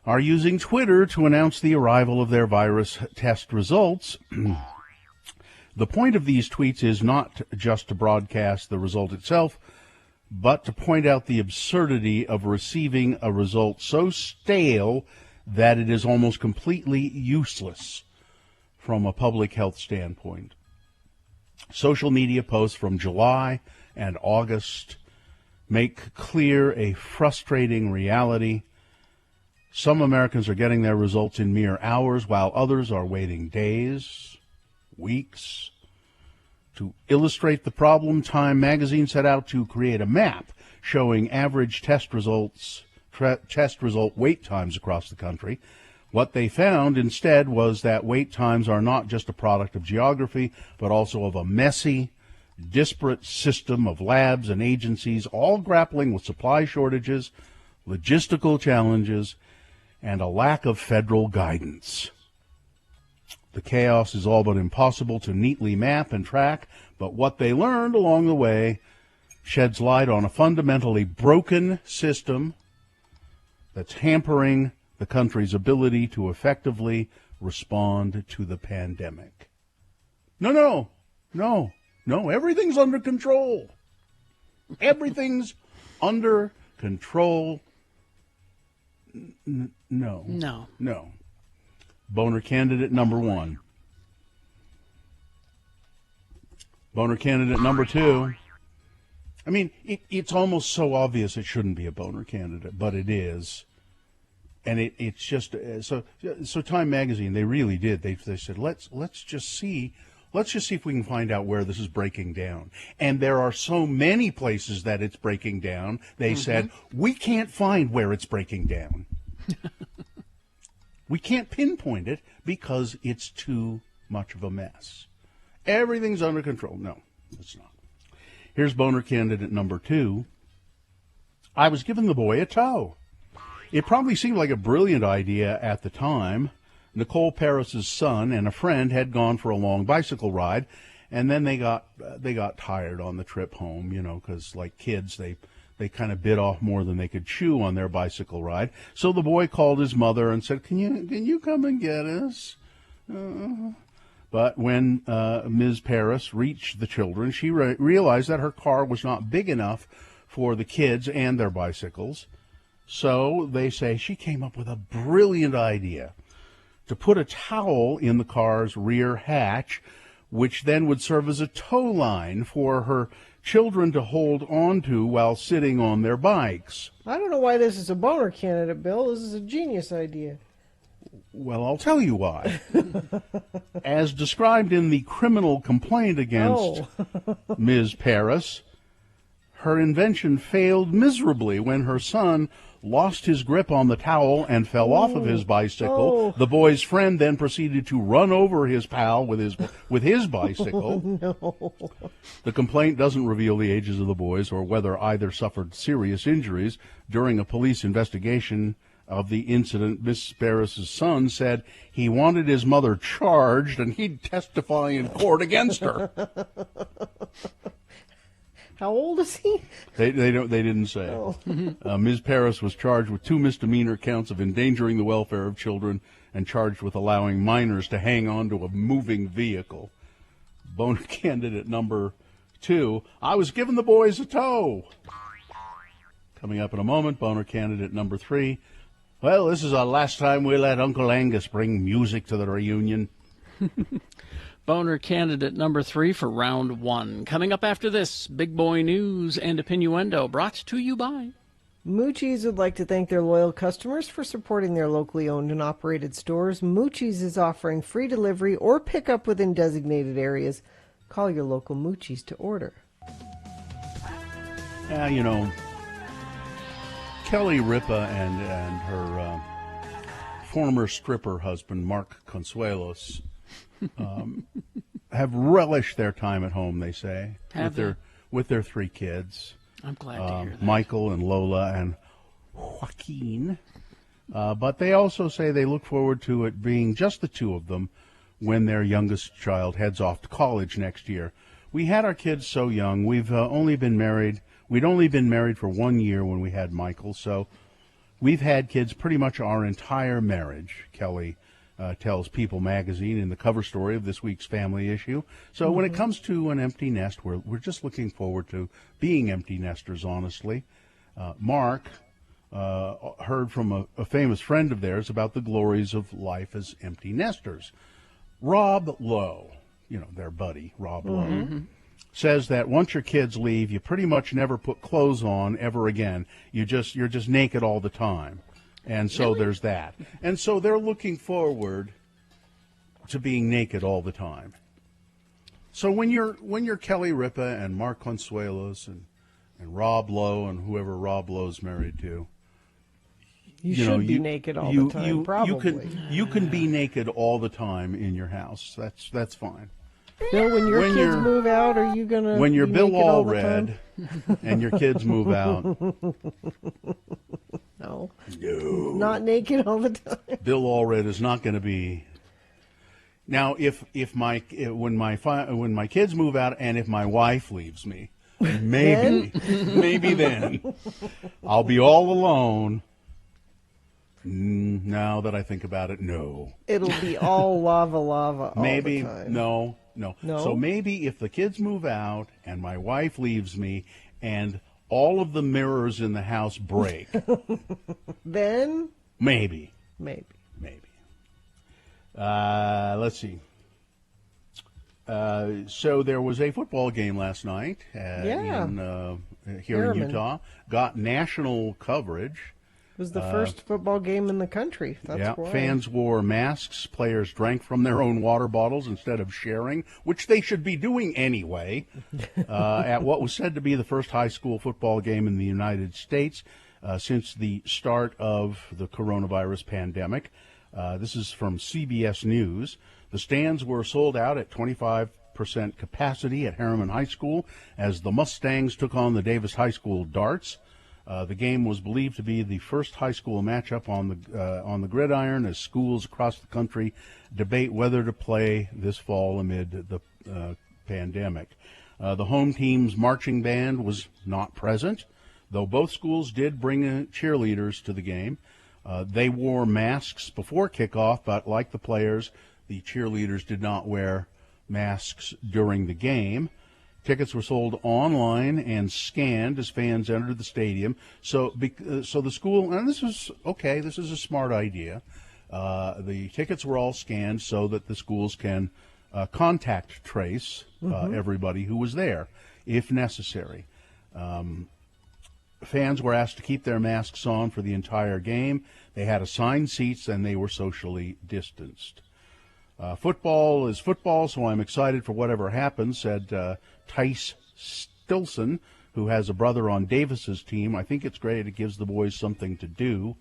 are using Twitter to announce the arrival of their virus test results. The point of these tweets is not just to broadcast the result itself, but to point out the absurdity of receiving a result so stale that it is almost completely useless from a public health standpoint. Social media posts from July and August make clear a frustrating reality. Some Americans are getting their results in mere hours, while others are waiting days, weeks. To illustrate the problem, Time magazine set out to create a map showing average test result wait times across the country. What they found instead was that wait times are not just a product of geography, but also of a messy, disparate system of labs and agencies, all grappling with supply shortages, logistical challenges, and a lack of federal guidance. The chaos is all but impossible to neatly map and track, but what they learned along the way sheds light on a fundamentally broken system that's hampering the country's ability to effectively respond to the pandemic. No, everything's under control. Everything's under control. No. Boner candidate number 1. Boner candidate number 2. I mean, it's almost so obvious it shouldn't be a boner candidate, but it is. And it's just so Time magazine, they really did. They said let's just see if we can find out where this is breaking down. And there are so many places that it's breaking down. They said we can't find where it's breaking down. We can't pinpoint it because it's too much of a mess. Everything's under control. No, it's not. Here's boner candidate number 2. I was giving the boy a tow. It probably seemed like a brilliant idea at the time. Nicole Paris's son and a friend had gone for a long bicycle ride, and then they got tired on the trip home, because like kids, they kind of bit off more than they could chew on their bicycle ride. So the boy called his mother and said, "Can you come and get us?" But when Ms. Paris reached the children, she realized that her car was not big enough for the kids and their bicycles. So they say she came up with a brilliant idea to put a towel in the car's rear hatch, which then would serve as a tow line for her children to hold on to while sitting on their bikes. I don't know why this is a boner candidate, Bill. This is a genius idea. Well, I'll tell you why. As described in the criminal complaint against Ms. Paris, her invention failed miserably when her son lost his grip on the towel and fell off of his bicycle. The boy's friend then proceeded to run over his pal with his bicycle. No. The complaint doesn't reveal the ages of the boys or whether either suffered serious injuries. During a police investigation of the incident, Miss Paris's son said he wanted his mother charged and he'd testify in court against her. How old is he? They didn't say. Ms. Paris was charged with 2 misdemeanor counts of endangering the welfare of children and charged with allowing minors to hang on to a moving vehicle. Boner candidate number 2. I was giving the boys a tow. Coming up in a moment, boner candidate number 3. Well, this is the last time we let Uncle Angus bring music to the reunion. Boner candidate number 3 for round 1. Coming up after this, Big Boy News and Opinioendo, brought to you by Moochie's would like to thank their loyal customers for supporting their locally owned and operated stores. Moochie's is offering free delivery or pickup within designated areas. Call your local Moochie's to order. Kelly Ripa and her former stripper husband, Mark Consuelos, have relished their time at home, they say, with their 3 kids. I'm glad to hear that. Michael and Lola and Joaquin. But they also say they look forward to it being just the 2 of them when their youngest child heads off to college next year. We had our kids so young. We'd only been married for 1 year when we had Michael, so we've had kids pretty much our entire marriage, Kelly tells People magazine in the cover story of this week's family issue. So when it comes to an empty nest, we're just looking forward to being empty nesters, honestly. Mark heard from a famous friend of theirs about the glories of life as empty nesters. Rob Lowe, their buddy, Rob Lowe, says that once your kids leave, you pretty much never put clothes on ever again. You're just naked all the time. And so there's that. And so they're looking forward to being naked all the time. So when you're Kelly Ripa and Mark Consuelos and Rob Lowe and whoever Rob Lowe's married to, you should be naked all the time, probably. You can be naked all the time in your house. That's fine. Bill, when your kids move out, are you going to when you're be Bill naked all the time? Allred and your kids move out? No. No. Not naked all the time. Bill Allred is not going to be. Now, when my kids move out and if my wife leaves me, maybe then I'll be all alone. Now that I think about it, no. It'll be all lava all maybe the time. No. No? So maybe if the kids move out and my wife leaves me and all of the mirrors in the house break, then maybe. Let's see. So there was a football game last night here in Utah. Got national coverage. It was the first football game in the country. That's why. Fans wore masks. Players drank from their own water bottles instead of sharing, which they should be doing anyway, at what was said to be the first high school football game in the United States since the start of the coronavirus pandemic. This is from CBS News. The stands were sold out at 25% capacity at Harriman High School as the Mustangs took on the Davis High School Darts. The game was believed to be the first high school matchup on the gridiron as schools across the country debate whether to play this fall amid the pandemic. The home team's marching band was not present, though both schools did bring cheerleaders to the game. They wore masks before kickoff, but like the players, the cheerleaders did not wear masks during the game. Tickets were sold online and scanned as fans entered the stadium. So the school, and this is okay, this is a smart idea. The tickets were all scanned so that the schools can contact trace everybody who was there if necessary. Fans were asked to keep their masks on for the entire game. They had assigned seats and they were socially distanced. Football is football, so I'm excited for whatever happens, said Tice Stilson, who has a brother on Davis's team. I think it's great. It gives the boys something to do.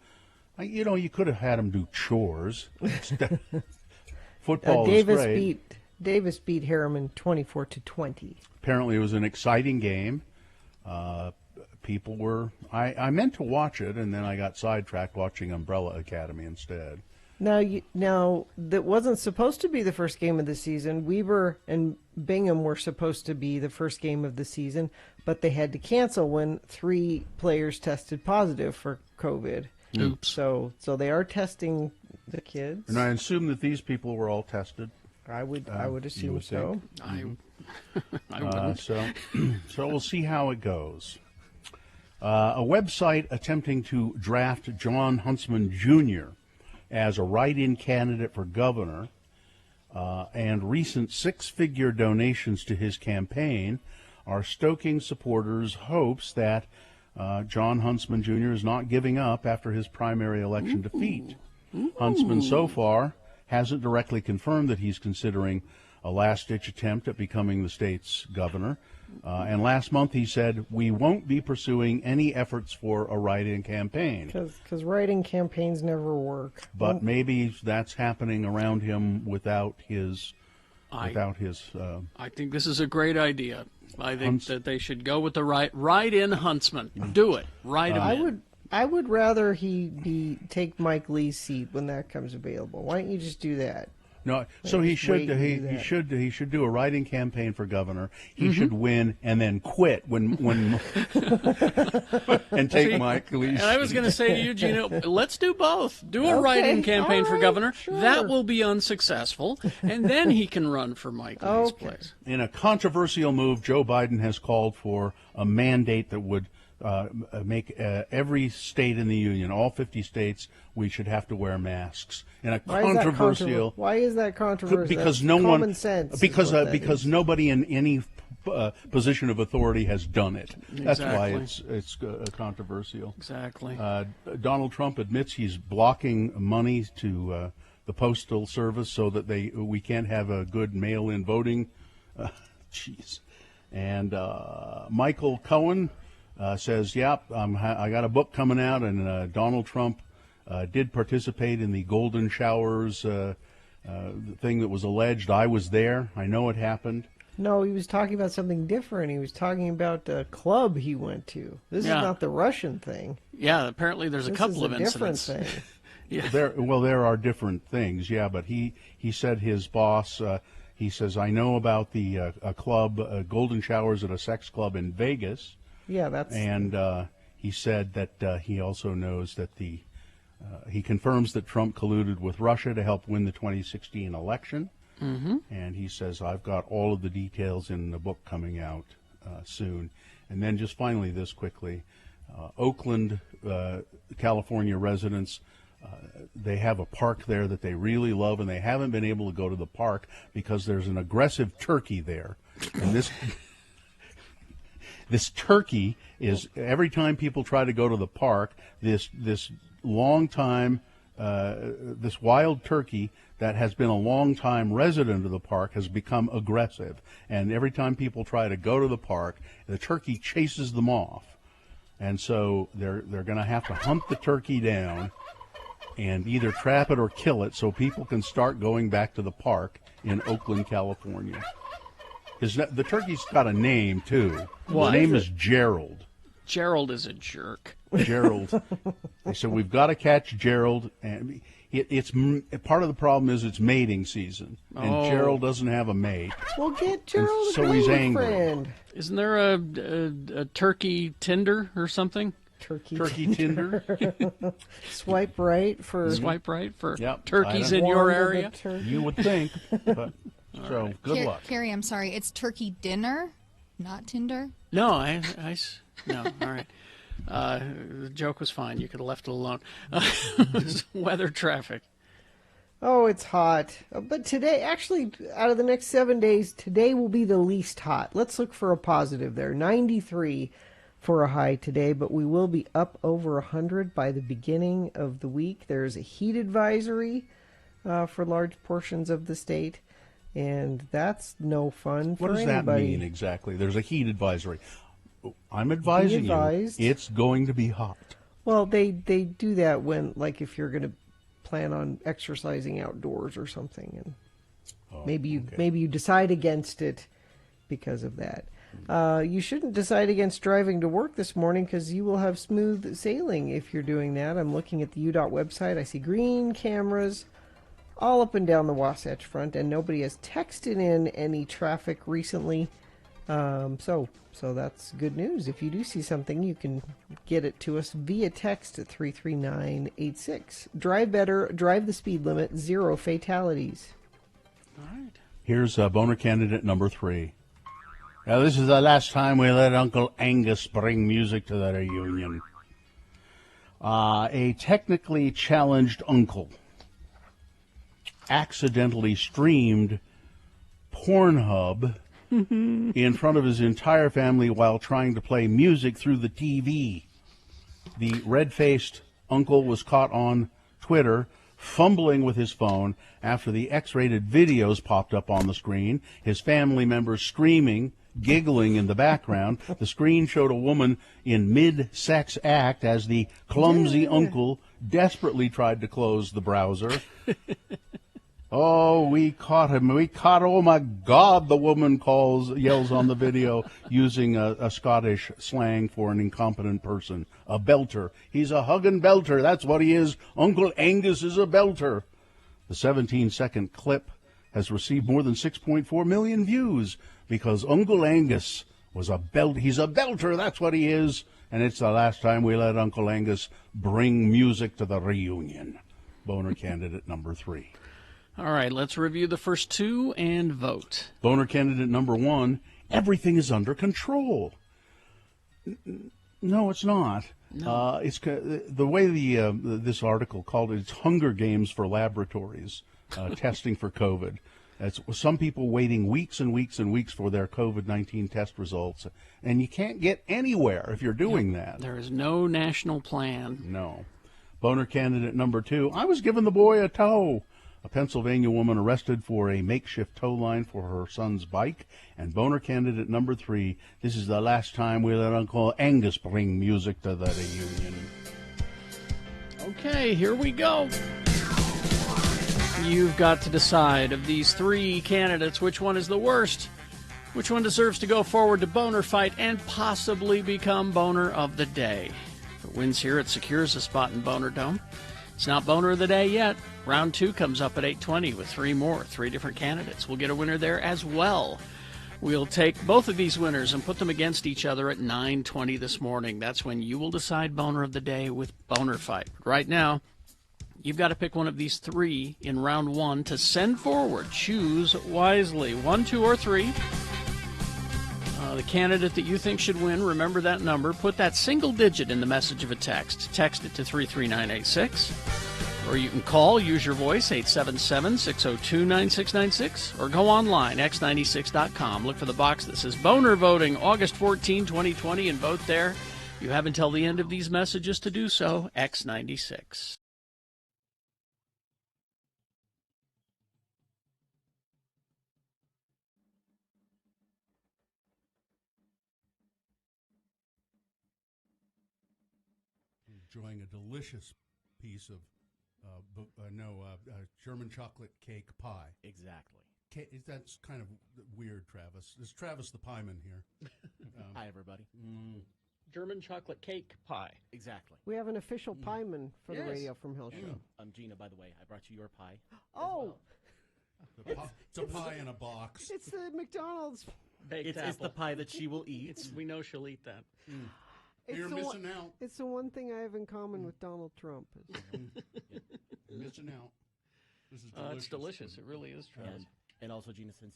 You could have had them do chores. Football is great. Davis beat Harriman 24-20. Apparently it was an exciting game. People were... I meant to watch it, and then I got sidetracked watching Umbrella Academy instead. Now, that wasn't supposed to be the first game of the season. Weber and Bingham were supposed to be the first game of the season, but they had to cancel when 3 players tested positive for COVID. Oops. So they are testing the kids. And I assume that these people were all tested. I would assume so. I wouldn't. So we'll see how it goes. A website attempting to draft John Huntsman Jr. as a write-in candidate for governor and recent 6-figure donations to his campaign are stoking supporters' hopes that John Huntsman Jr. is not giving up after his primary election defeat. Huntsman so far hasn't directly confirmed that he's considering a last-ditch attempt at becoming the state's governor. And last month he said, we won't be pursuing any efforts for a write-in campaign. Because write-in campaigns never work. But maybe that's happening around him without his... I think this is a great idea. I think that they should go with the write-in Huntsman. Do it. Write him in. I would rather he take Mike Lee's seat when that comes available. Why don't you just do that? No, so he should he should do a write-in campaign for governor. He should win and then quit when and take Mike Lee's. And I was going to say to you, Gino, let's do both. Do a write-in campaign for governor. Sure. That will be unsuccessful, and then he can run for Mike Lee's place. In a controversial move, Joe Biden has called for a mandate that would make every state in the union, all 50 states, we should have to wear masks. In a controversial, why is that controversial? Because That's common sense. Because nobody in any position of authority has done it. That's why it's controversial. Exactly. Donald Trump admits he's blocking money to the Postal Service so that we can't have a good mail-in voting. Jeez. And Michael Cohen says, "Yep, I got a book coming out, and Donald Trump did participate in the golden showers thing that was alleged. I was there. I know it happened." No, he was talking about something different. He was talking about a club he went to. This is not the Russian thing. Yeah, apparently there's a couple of incidents. Different thing. Yeah. There are different things. Yeah, but he said his boss. He says, "I know about the a club, golden showers at a sex club in Vegas." Yeah, that's. And he said that he also knows that he confirms that Trump colluded with Russia to help win the 2016 election. Mm-hmm. And he says, "I've got all of the details in the book coming out soon." And then just finally, this quickly, Oakland, California residents. They have a park there that they really love, and they haven't been able to go to the park because there's an aggressive turkey there. And this turkey is, every time people try to go to the park, this wild turkey that has been a long time resident of the park has become aggressive. And every time people try to go to the park, the turkey chases them off. And so they're going to have to hunt the turkey down and either trap it or kill it so people can start going back to the park in Oakland, California. The turkey's got a name, too. What? His name is Gerald. Gerald is a jerk. Gerald. They said, we've got to catch Gerald. And it's part of the problem is it's mating season. And Gerald doesn't have a mate. Well, get Gerald so he's angry. Friend. Isn't there a turkey Tinder or something? Turkey Tinder. Swipe right for turkeys in your area. You would think. But, so right. good luck. Carrie, I'm sorry. It's turkey dinner, not Tinder. No, no. All right. The joke was fine. You could have left it alone. Weather, traffic. Oh, it's hot. But today, actually, out of the next 7 days, today will be the least hot. Let's look for a positive there. 93 for a high today, but we will be up over 100 by the beginning of the week. There is a heat advisory for large portions of the state, and that's no fun for anybody. What does that mean exactly? There's a heat advisory. I'm advising you, it's going to be hot. Well, they do that when, like, if you're going to plan on exercising outdoors or something, and maybe you decide against it because of that. You shouldn't decide against driving to work this morning because you will have smooth sailing if you're doing that. I'm looking at the UDOT website. I see green cameras all up and down the Wasatch Front, and nobody has texted in any traffic recently. So that's good news. If you do see something, you can get it to us via text at 33986. Drive better, drive the speed limit, 0 fatalities. All right. Here's boner candidate number 3. Now, this is the last time we let Uncle Angus bring music to the reunion. A technically challenged uncle accidentally streamed Pornhub in front of his entire family while trying to play music through the TV. The red-faced uncle was caught on Twitter fumbling with his phone after the X-rated videos popped up on the screen, his family members screaming, giggling in the background. The screen showed a woman in mid-sex act as the clumsy uncle desperately tried to close the browser. Oh, we caught him. We caught, oh my God, the woman yells on the video using a Scottish slang for an incompetent person. A belter. He's a huggin' belter. That's what he is. Uncle Angus is a belter. The 17-second clip has received more than 6.4 million views because Uncle Angus was he's a belter, that's what he is, and it's the last time we let Uncle Angus bring music to the reunion. Boner candidate number 3. All right, let's review the first two and vote. Boner candidate number 1, everything is under control. No, it's not. No. It's the way this article called it, it's Hunger Games for laboratories, testing for COVID. It's some people waiting weeks and weeks and weeks for their COVID-19 test results, and you can't get anywhere if you're doing that. There is no national plan. No. Boner candidate number 2, I was giving the boy a tow. A Pennsylvania woman arrested for a makeshift tow line for her son's bike. And Boner candidate number 3, this is the last time we let Uncle Angus bring music to the reunion. Okay, here we go. You've got to decide of these 3 candidates which one is the worst, which one deserves to go forward to Boner Fight and possibly become Boner of the Day. If it wins here, it secures a spot in Boner Dome. It's not Boner of the Day yet. Round 2 comes up at 8:20 with 3 different candidates. We'll get a winner there as well. We'll take both of these winners and put them against each other at 9:20 this morning. That's when you will decide Boner of the Day with Boner Fight. Right now, you've got to pick one of these 3 in round 1 to send forward. Choose wisely. 1, 2, or 3. The candidate that you think should win, remember that number. Put that single digit in the message of a text. Text it to 33986. Or you can call, use your voice, 877-602-9696. Or go online, x96.com. Look for the box that says Boner Voting, August 14, 2020, and vote there. You have until the end of these messages to do so, X96. Enjoying a delicious piece of German chocolate cake pie. Exactly. That's kind of weird, Travis. Is Travis the pieman here? Hi, everybody. German chocolate cake pie. Exactly. We have an official pieman for the Radio from Hill show. Gina, by the way, I brought you your pie. Oh! It's a pie in a box. It's the McDonald's. It's the pie that she will eat. We know she'll eat that. You're missing out. It's the one thing I have in common with Donald Trump. You're missing out. This is delicious. It's delicious. It really is, Travis. And also, Gina, since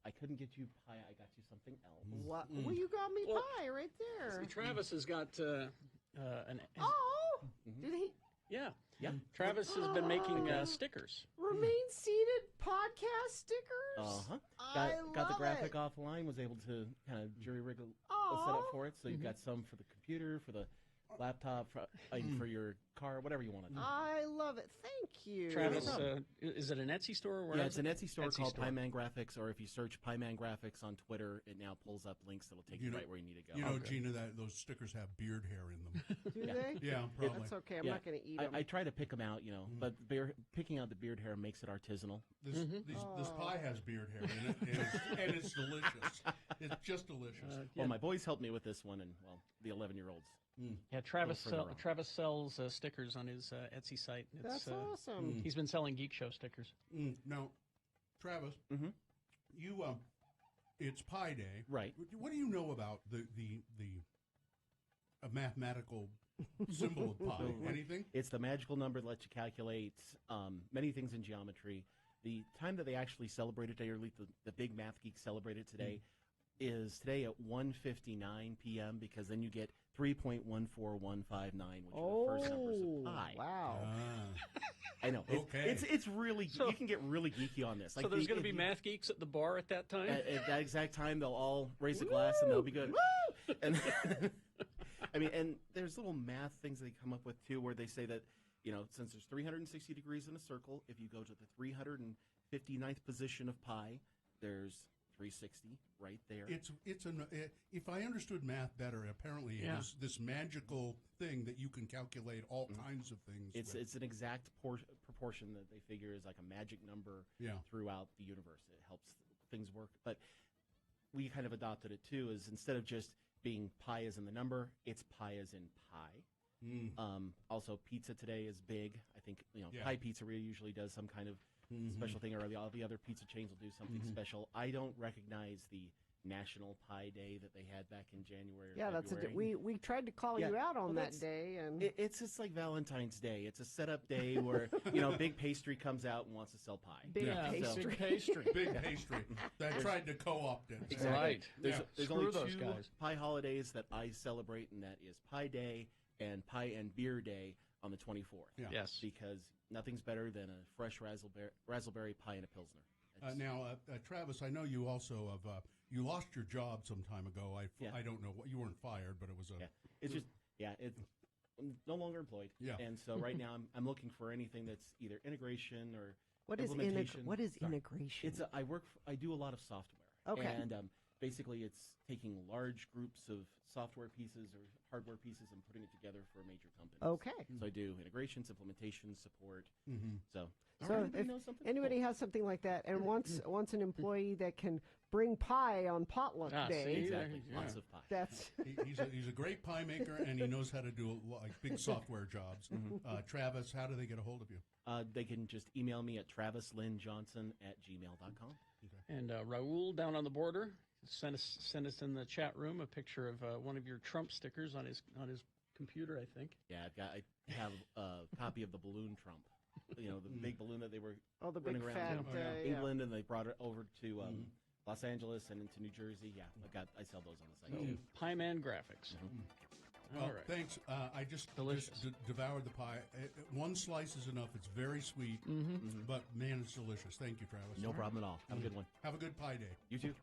I couldn't get you pie, I got you something else. What? Well, you got me pie right there. See, Travis has got an... Did he? Yeah. Travis has been making stickers. Remain Seated podcast stickers? Uh-huh. I got the love graphic it. offline, was able to kind of jury rig a setup for it. So you've got some for the computer, for the laptop, for your car, whatever you want to do. I love it. Thank you. Travis, is it an Etsy store? Or it's an Etsy store called Pieman Graphics, or if you search Pieman Graphics on Twitter, it now pulls up links that'll take you right where you need to go. You know, Gina, those stickers have beard hair in them. Do they? Yeah, probably. That's okay. I'm not going to eat them. I try to pick them out, but picking out the beard hair makes it artisanal. This pie has beard hair in it, and it's delicious. It's just delicious. Well, my boys helped me with this one, and, the 11-year-olds. Yeah, Travis sells stickers on his Etsy site. That's awesome. He's been selling Geek Show stickers. Now, Travis, you it's Pi Day, right? What do you know about the mathematical symbol of pi? Anything? It's the magical number that lets you calculate many things in geometry. The time that they actually celebrated today, or at least the big math geeks celebrated today, is today at 1:59 p.m. because then you get 3.14159, which are the first numbers of pi. Wow. I know. It's really, you can get really geeky on this. So there's going to be math geeks at the bar at that time? At that exact time, they'll all raise a glass and they'll be good. And and there's little math things they come up with too, where they say that, since there's 360 degrees in a circle, if you go to the 359th position of pi, there's 360 right there. If I understood math better, apparently it is this magical thing that you can calculate all kinds of things. It's an exact proportion that they figure is like a magic number throughout the universe. It helps things work. But we kind of adopted it too, is instead of just being pi as in the number, it's pi as in pi. Also, pizza today is big. I think Yeah. Pie Pizzeria usually does some kind of special thing, or all the other pizza chains will do something special. I don't recognize the National Pie Day that they had back in January. Yeah, or February. we tried to call you out on that day, and it's just like Valentine's Day. It's a setup day where big pastry comes out and wants to sell pie. Big pastry. Big pastry. Big pastry. They tried to co-opt it. Exactly. Right. There's Screw only those two guys. pie holidays that I celebrate, and that is Pie Day and Pie and Beer Day on the 24th. Yeah. Yes. Because nothing's better than a fresh raspberry pie and a Pilsner. Now, Travis, I know you also have you lost your job some time ago. I don't know what you weren't fired, but it was a. Yeah. It's just I'm no longer employed. Yeah. And so right now I'm looking for anything that's either integration or what is implementation. what is integration? It's I do a lot of software. Okay. And basically it's taking large groups of software pieces or hardware pieces and putting it together for a major company. Okay. So I do integrations, implementation, support. So if anybody has something like that and wants an employee that can bring pie on potluck day, exactly. Lots of pie. That's he's a great pie maker, and he knows how to do big software jobs. Travis, how do they get a hold of you? They can just email me at travislynnjohnson@gmail.com. And Raul down on the border, send us in the chat room a picture of one of your Trump stickers on his computer, I think. Yeah, I have a copy of the balloon Trump. The big balloon that they were the running big around fat, England, and they brought it over to Los Angeles and into New Jersey. Yeah, I sell those on the site too. Pie Man Graphics. Well, All right. thanks. I just devoured the pie. One slice is enough. It's very sweet, but man, it's delicious. Thank you, Travis. No problem at all. Have a good one. Have a good pie day. You too.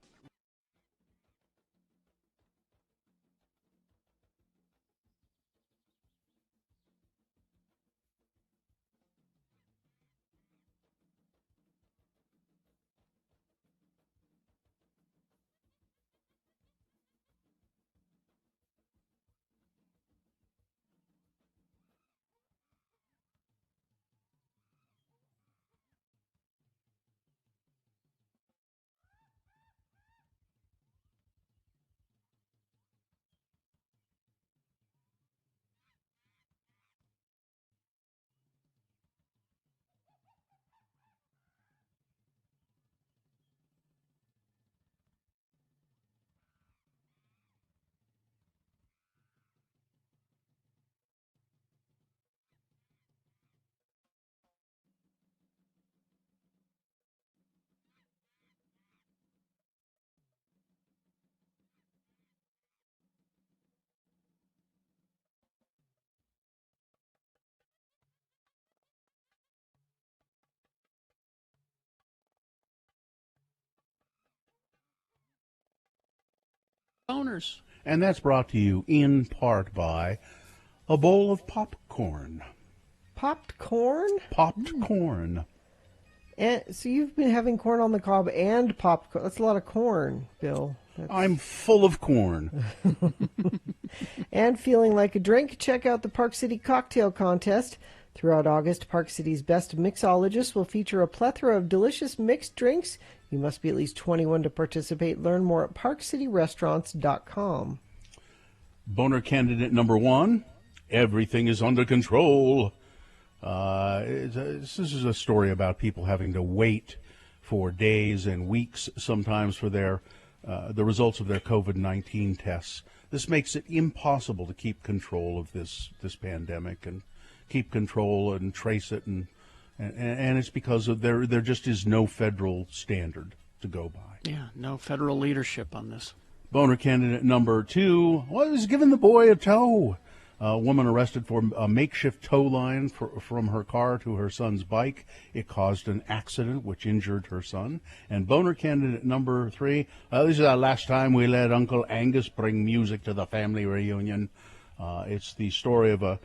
Owners. And that's brought to you in part by a bowl of popcorn. popped corn. Popped corn. And so you've been having corn on the cob and popped corn. That's a lot of corn, Bill. I'm full of corn. And feeling like a drink? Check out the Park City Cocktail Contest. Throughout August, Park City's best mixologists will feature a plethora of delicious mixed drinks. You must be at least 21 to participate. Learn more at parkcityrestaurants.com. Boner candidate number 1, everything is under control. This is a story about people having to wait for days and weeks sometimes for the results of their COVID-19 tests. This makes it impossible to keep control of this pandemic and keep control and trace it, and it's because of there just is no federal standard to go by. Yeah, no federal leadership on this. Boner candidate number 2 was giving the boy a tow. A woman arrested for a makeshift tow line from her car to her son's bike. It caused an accident which injured her son. And boner candidate number 3, this is the last time we let Uncle Angus bring music to the family reunion. It's the story of a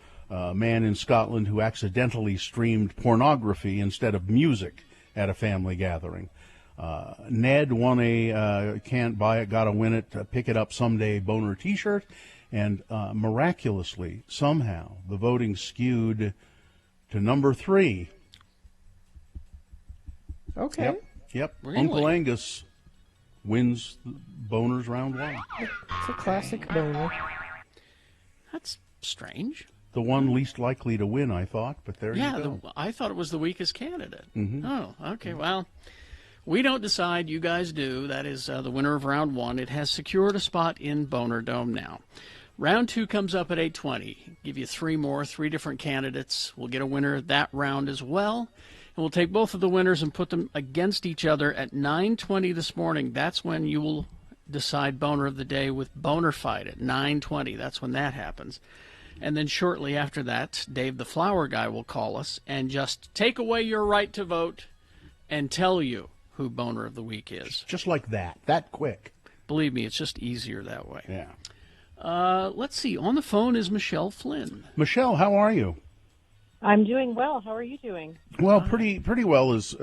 man in Scotland who accidentally streamed pornography instead of music at a family gathering. Ned won a can't buy it, gotta win it, pick it up someday boner t-shirt. And miraculously, somehow, the voting skewed to number 3. Okay. Yep. Really? Uncle Angus wins Boners round 1. It's a classic boner. That's strange. the one least likely to win, I thought, but there you go. I thought it was the weakest candidate. Mhm. Oh, okay. Well, we don't decide. You guys do. That is the winner of round 1. It has secured a spot in Boner Dome now. Round 2 comes up at 8:20. Give you 3 more, 3 different candidates. We'll get a winner that round as well. And we'll take both of the winners and put them against each other at 9:20 this morning. That's when you will decide Boner of the Day with Boner Fight at 9:20. That's when that happens. And then shortly after that, Dave the Flower Guy will call us and just take away your right to vote and tell you who Boner of the Week is. Just like that quick. Believe me, it's just easier that way. Yeah. Let's see. On the phone is Michelle Flynn. Michelle, how are you? I'm doing well. How are you doing? Well, pretty well as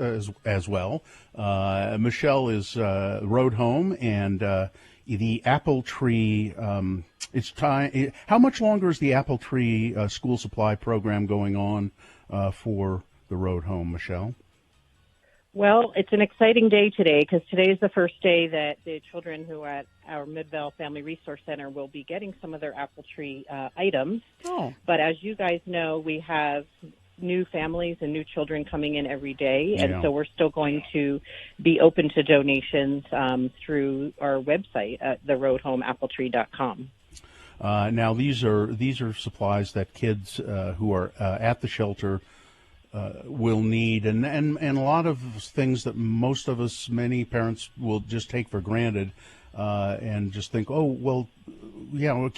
well. Michelle is rode home, and the Apple Tree. It's time. How much longer is the Apple Tree school supply program going on for the road home, Michelle? Well, it's an exciting day today because today is the first day that the children who are at our Midvale Family Resource Center will be getting some of their Apple Tree items. Oh. But as you guys know, we have new families and new children coming in every day, and so we're still going to be open to donations through our website at theroadhomeappletree.com. Now, these are supplies that kids who are at the shelter will need, and a lot of things that most of us, many parents, will just take for granted, and just think, oh, well, yeah, well,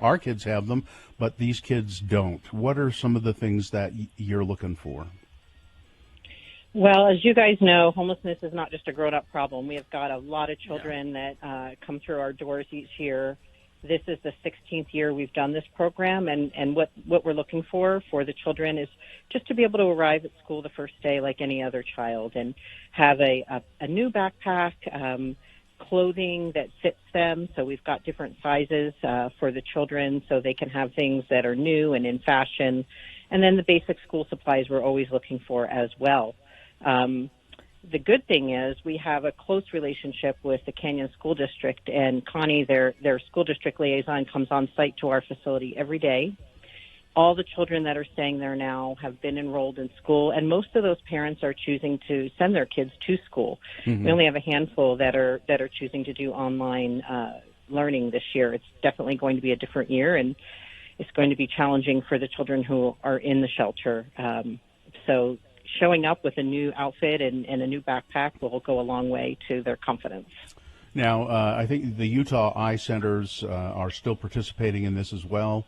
our kids have them, but these kids don't. What are some of the things that you're looking for? Well, as you guys know, homelessness is not just a grown-up problem. We have got a lot of children that come through our doors each year. This is the 16th year we've done this program, and what we're looking for the children is just to be able to arrive at school the first day like any other child and have a new backpack, clothing that fits them. So we've got different sizes for the children so they can have things that are new and in fashion. And then the basic school supplies we're always looking for as well. The good thing is we have a close relationship with the Canyon School District, and Connie, their school district liaison, comes on site to our facility every day. All the children that are staying there now have been enrolled in school, and most of those parents are choosing to send their kids to school. Mhm. We only have a handful that are choosing to do online learning this year. It's definitely going to be a different year, and it's going to be challenging for the children who are in the shelter. So showing up with a new outfit and a new backpack will go a long way to their confidence. Now, I think the Utah Eye Centers are still participating in this as well.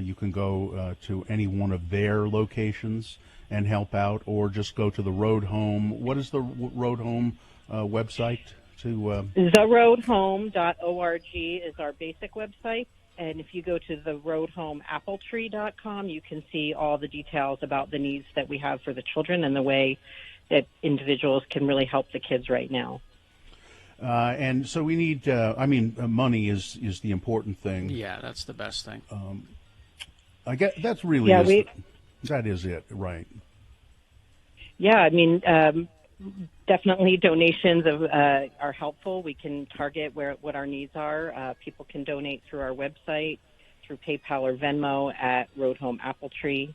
You can go to any one of their locations and help out, or just go to the Road Home. What is the Road Home website? TheRoadHome.org is our basic website. And if you go to theroadhomeappletree.com, you can see all the details about the needs that we have for the children and the way that individuals can really help the kids right now. And so we need, money is the important thing. Yeah, that's the best thing. I guess that's really that is it, right? Yeah, definitely donations are helpful. We can target what our needs are. People can donate through our website, through PayPal or Venmo at Road Home Appletree.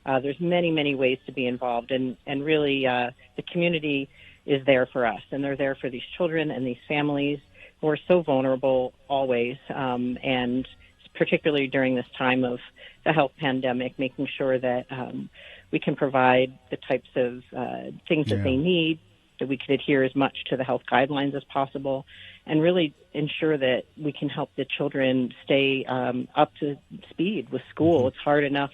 There's many, many ways to be involved, and really the community is there for us, and they're there for these children and these families who are so vulnerable always, and particularly during this time of the health pandemic, making sure that we can provide the types of things that they need, that we can adhere as much to the health guidelines as possible, and really ensure that we can help the children stay up to speed with school. It's hard enough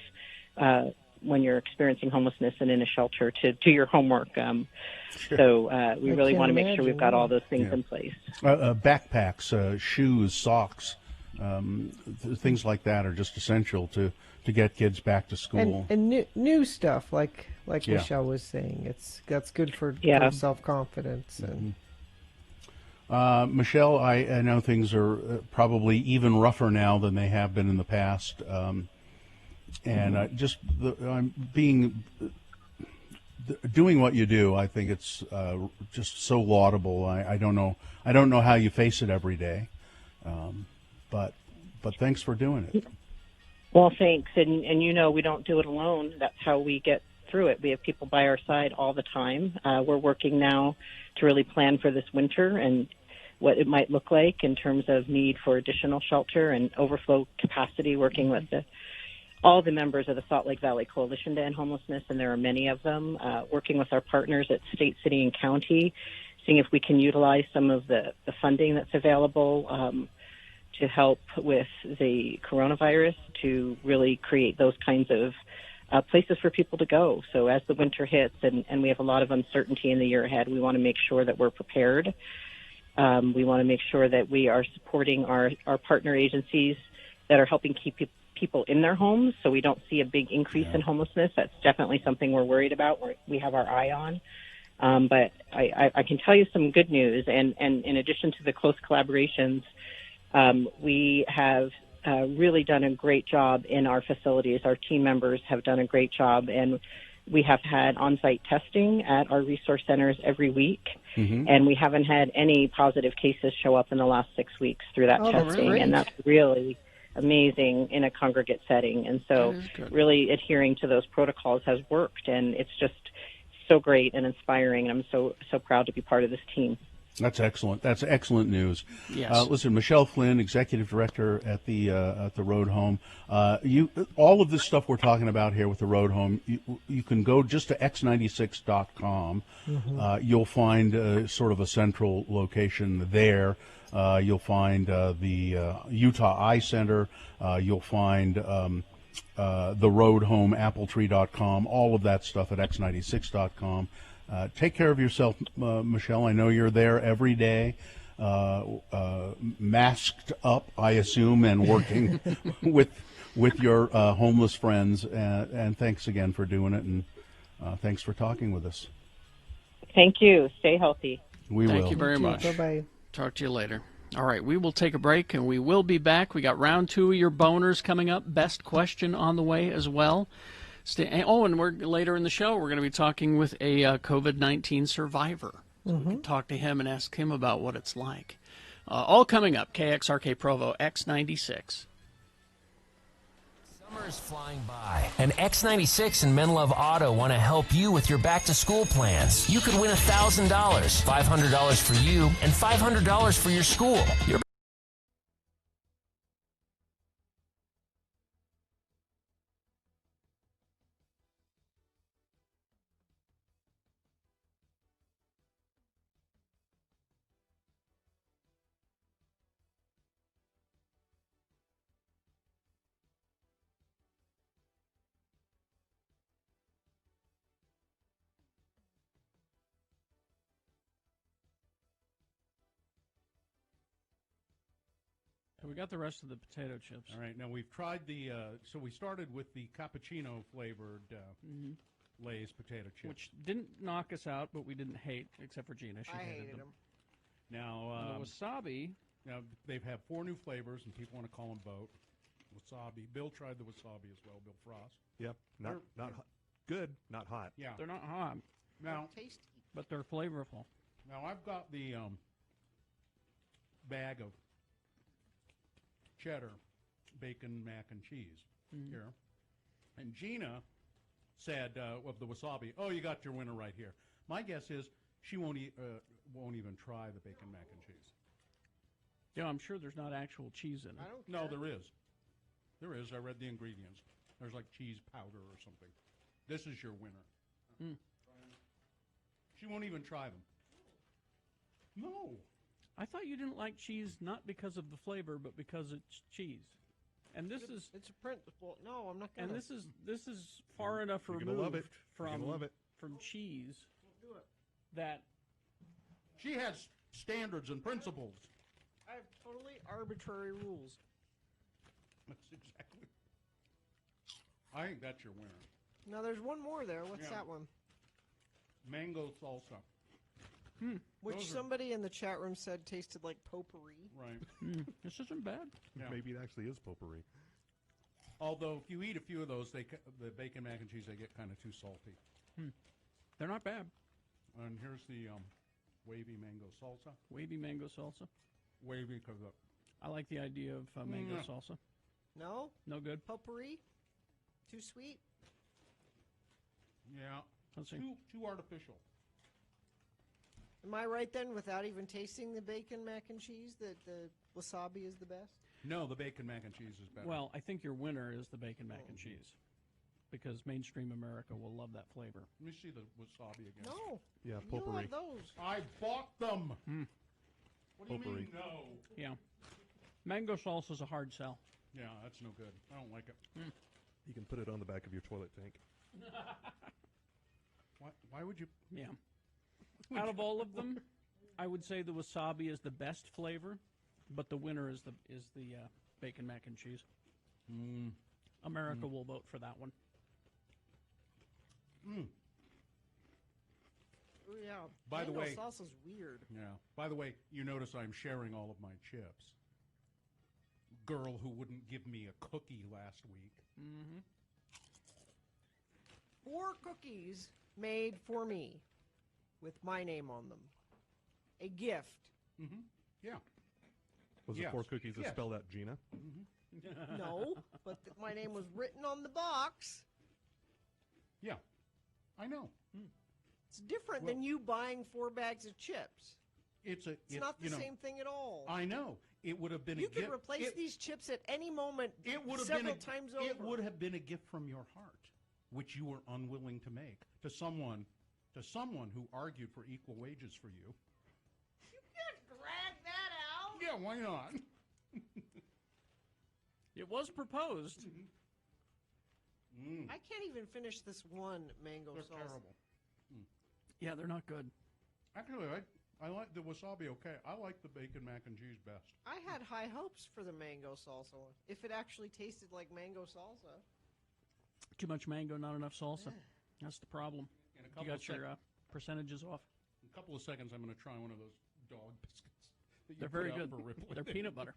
when you're experiencing homelessness and in a shelter to do your homework. So we really want to make sure we've got all those things in place. Backpacks, shoes, socks, things like that are just essential to get kids back to school. And new stuff, like Michelle was saying, that's good for self-confidence. And Michelle, I know things are probably even rougher now than they have been in the past, and doing what you do, I think it's just so laudable. I don't know how you face it every day, but thanks for doing it. Well, thanks. And we don't do it alone. That's how we get through it. We have people by our side all the time. We're working now to really plan for this winter and what it might look like in terms of need for additional shelter and overflow capacity, working with all the members of the Salt Lake Valley Coalition to End Homelessness, and there are many of them, working with our partners at state, city, and county, seeing if we can utilize some of the funding that's available to help with the coronavirus to really create those kinds of places for people to go. So as the winter hits and we have a lot of uncertainty in the year ahead, we want to make sure that we're prepared. We want to make sure that we are supporting our partner agencies that are helping keep people in their homes so we don't see a big increase in homelessness. That's definitely something we're worried about, we have our eye on. But I can tell you some good news, and in addition to the close collaborations, we have really done a great job in our facilities. Our team members have done a great job, and we have had on-site testing at our resource centers every week, and we haven't had any positive cases show up in the last 6 weeks through that testing, and that's really amazing in a congregate setting. And so really adhering to those protocols has worked, and it's just so great and inspiring. I'm so proud to be part of this team. That's excellent. That's excellent news. Yes. Listen, Michelle Flynn, Executive Director at the Road Home. All of this stuff we're talking about here with the Road Home, you can go just to x96.com. You'll find sort of a central location there. You'll find the Utah Eye Center. You'll find the Road Home, Appletree.com. All of that stuff at x96.com. Take care of yourself, Michelle. I know you're there every day, masked up, I assume, and working with your homeless friends. And thanks again for doing it, and thanks for talking with us. Thank you. Stay healthy. We will. Thank you very much. Bye-bye. Talk to you later. All right, we will take a break, and we will be back. We got round 2 of your boners coming up. Best question on the way as well. And we're later in the show, we're going to be talking with a COVID-19 survivor. So we can talk to him and ask him about what it's like. All coming up. KXRK Provo, X96. Summer is flying by, and X96 and Men Love Auto want to help you with your back-to-school plans. You could win $1,000, $500 for you, and $500 for your school. We got the rest of the potato chips. All right, now we've tried so we started with the cappuccino flavored Lay's potato chips. Which didn't knock us out, but we didn't hate, except for Gina. She hated them. Now, the wasabi. Now, they've had 4 new flavors, and people want to call them both. Wasabi. Bill tried the wasabi as well, Bill Frost. Yep, not hot. Good, not hot. Yeah. They're not hot. Now, tasty, but they're flavorful. Now, I've got the bag of cheddar bacon mac and cheese here, and Gina said of the wasabi, "Oh, you got your winner right here." My guess is she won't even try the bacon mac and cheese. Yeah, I'm sure there's not actual cheese in it. No, there is. There is. I read the ingredients. There's like cheese powder or something. This is your winner. She won't even try them. No. I thought you didn't like cheese not because of the flavor, but because it's cheese. And this is it's a principle. No, I'm not gonna. And this is far enough You're removed gonna love it. You're from gonna love it. from cheese that she has standards and principles. I have totally arbitrary rules. That's exactly. I think that's your winner. Now there's one more there. What's Yeah. that one? Mango salsa. Which Those are- somebody in the chat room said tasted like potpourri. Right. This isn't bad. Yeah. Maybe it actually is potpourri. Although if you eat a few of those, the bacon mac and cheese, they get kind of too salty. They're not bad. And here's the wavy mango salsa. Wavy mango salsa. Wavy because I like the idea of mango Yeah. salsa. No? No good? Potpourri? Too sweet? Yeah. Let's see. Too artificial. Am I right then, without even tasting the bacon mac and cheese, that the wasabi is the best? No, the bacon mac and cheese is better. Well, I think your winner is the bacon mac and cheese, because mainstream America will love that flavor. Let me see the wasabi again. No. Yeah, You potpourri. have those. I bought them. What do you Potpourri. mean, no? Yeah. Mango salsa is a hard sell. Yeah, that's no good. I don't like it. You can put it on the back of your toilet tank. Why would you? Yeah. Out of all of them, I would say the wasabi is the best flavor, but the winner is the bacon mac and cheese. America will vote for that one. Oh, yeah. By the Mango way- salsa's weird. Yeah. By the way, you notice I'm sharing all of my chips. Girl who wouldn't give me a cookie last week. 4 cookies made for me with my name on them. A gift. Yeah. Was it Yes. 4 cookies that Yes. spelled out Gina? No, but my name was written on the box. Yeah. I know. It's different than you buying 4 bags of chips. It's not the you know, same thing at all. I know. It would have been You a could gift. replace these chips at any moment It would have several been times It over. would have been a gift from your heart, which you were unwilling to make to someone who argued for equal wages for you. You can't drag that out. Yeah, why not? It was proposed. I can't even finish this one mango They're salsa. terrible. Yeah, they're not good. Actually, I like the wasabi okay. I like the bacon mac and cheese best. I had high hopes for the mango salsa one. If it actually tasted like mango salsa. Too much mango, not enough salsa. That's the problem. In a You couple got of your percentages off. In a couple of seconds, I'm going to try one of those dog biscuits. That you They're put very out good. For Ripley. They're peanut butter.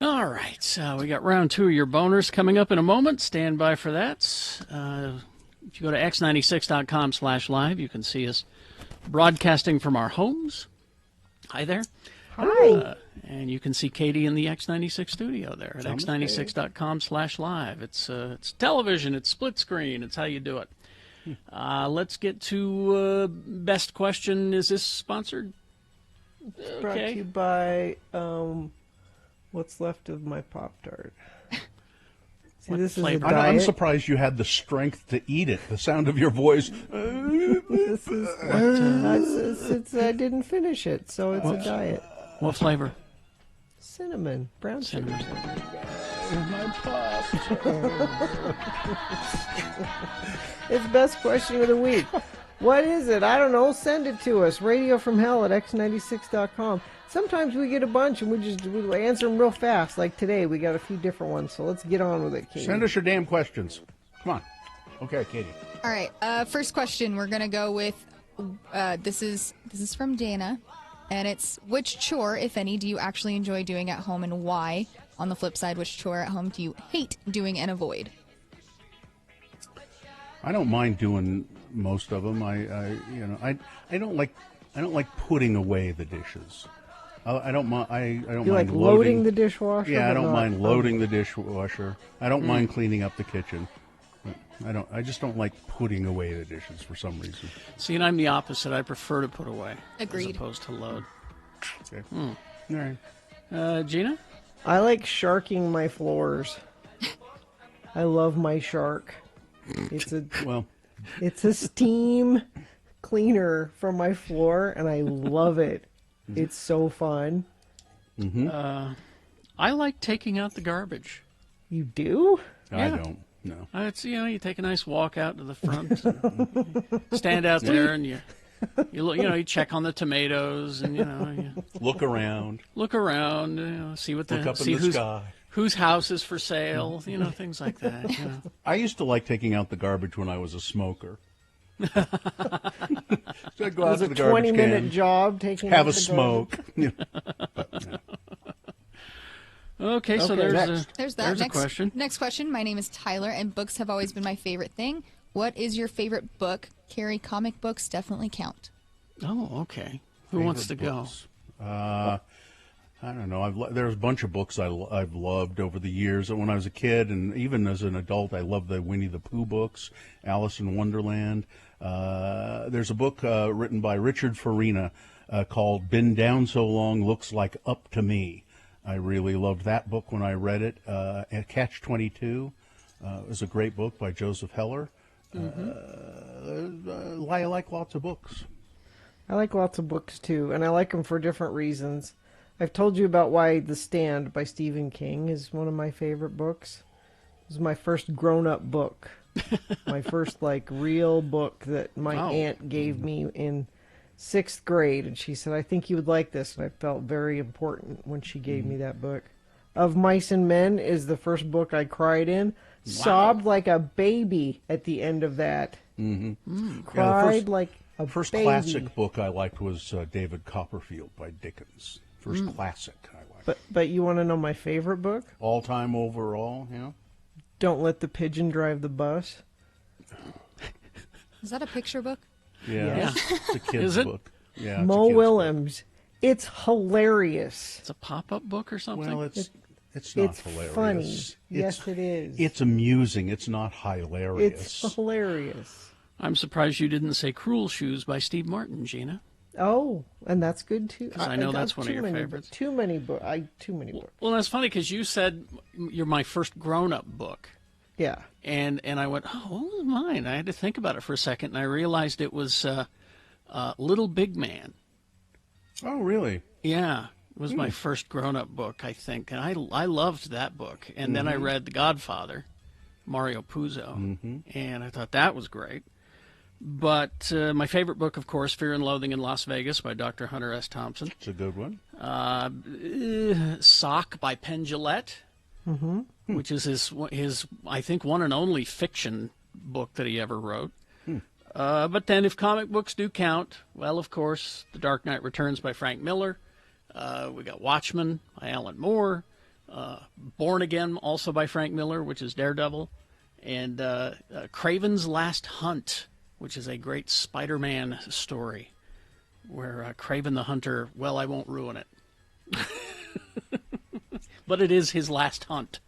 All right, we got round 2 of your boners coming up in a moment. Stand by for that. If you go to x96.com/live, you can see us broadcasting from our homes. Hi there. Hi. And you can see Katie in the X96 studio there at Sounds x96.com/live. It's television, it's split screen, it's how you do it. Let's get to best question. Is this sponsored? Brought to you by what's left of my Pop-Tart. See, this is a I'm diet. surprised you had the strength to eat it. The sound of your voice. This is, I didn't finish it, so it's a diet. What flavor? Cinnamon, brown sugar. My pop. It's best question of the week. What is it? I don't know. Send it to us. radiofromhell@x96.com. Sometimes we get a bunch and we answer them real fast. Like today, we got a few different ones. So let's get on with it, Katie. Send us your damn questions. Come on. Okay, Katie. All right. First question. We're gonna go with. This is from Dana, and it's which chore, if any, do you actually enjoy doing at home, and why? On the flip side, which chore at home do you hate doing and avoid? I don't mind doing most of them. I don't like putting away the dishes. I don't mind. I don't You mind like loading the dishwasher? Yeah, I but don't not- mind loading the dishwasher. I don't Mm. mind cleaning up the kitchen. I just don't like putting away the dishes for some reason. See, and I'm the opposite. I prefer to put away. Agreed. As opposed to load. Okay. Hmm. All right. Gina? I like sharking my floors. I love my shark. It's a it's a steam cleaner for my floor, and I love it. It's so fun. Mm-hmm. I like taking out the garbage. You do? I Yeah. don't. No. It's you take a nice walk out to the front, and stand out there, and you look, you check on the tomatoes, and you Look around. look around, see what Look up in see the who's sky. whose house is for sale, things like that. I used to like taking out the garbage when I was a smoker. So I'd go It out was to a the garbage 20-minute can, job taking have out a the smoke. Okay, so Okay, there's There's that. a question. Next question. My name is Tyler, and books have always been my favorite thing. What is your favorite book? Carrie, comic books definitely count. Oh, okay. Who wants to Favorite books? I don't know. There's a bunch of books I've loved over the years. And when I was a kid, and even as an adult, I loved the Winnie the Pooh books, Alice in Wonderland. There's a book written by Richard Farina called "Been Down So Long, Looks Like Up to Me." I really loved that book when I read it. Catch-22 is a great book by Joseph Heller. I like lots of books. I like lots of books too, and I like them for different reasons. I've told you about why The Stand by Stephen King is one of my favorite books. It was my first grown-up book. My first real book that my aunt gave me in 6th grade, and she said, I think you would like this, and I felt very important when she gave me that book. Of Mice and Men is the first book I cried in. Sobbed like a baby at the end of that. Mm-hmm. Cried like a first baby. classic book I liked was David Copperfield by Dickens. First classic I liked. But you want to know my favorite book? All time overall, yeah. Don't Let the Pigeon Drive the Bus. Is that a picture book? Yeah. It's a kid's Is it? book. Yeah. Mo Willems. It's hilarious. It's a pop-up book or something. Well, it's not It's hilarious. funny. Yes, it is. It's amusing. It's not hilarious. It's hilarious. I'm surprised you didn't say Cruel Shoes by Steve Martin, Gina. Oh, and that's good too. 'Cause I know got that's one of too your many favorites. Too many books. Too many books. Well, that's funny because you said you're my first grown-up book. Yeah. And I went, oh, what was mine? I had to think about it for a second, and I realized it was Little Big Man. Oh, really? Yeah. It was my first grown-up book, I think. And I loved that book. And then I read The Godfather, Mario Puzo, and I thought that was great. But my favorite book, of course, Fear and Loathing in Las Vegas by Dr. Hunter S. Thompson. It's a good one. Sock by Penn Jillette, which is his, I think, one and only fiction book that he ever wrote. But then if comic books do count, well, of course, The Dark Knight Returns by Frank Miller. We got Watchmen by Alan Moore. Born Again, also by Frank Miller, which is Daredevil. And Kraven's Last Hunt, which is a great Spider-Man story where Kraven the Hunter, well, I won't ruin it. But it is his last hunt.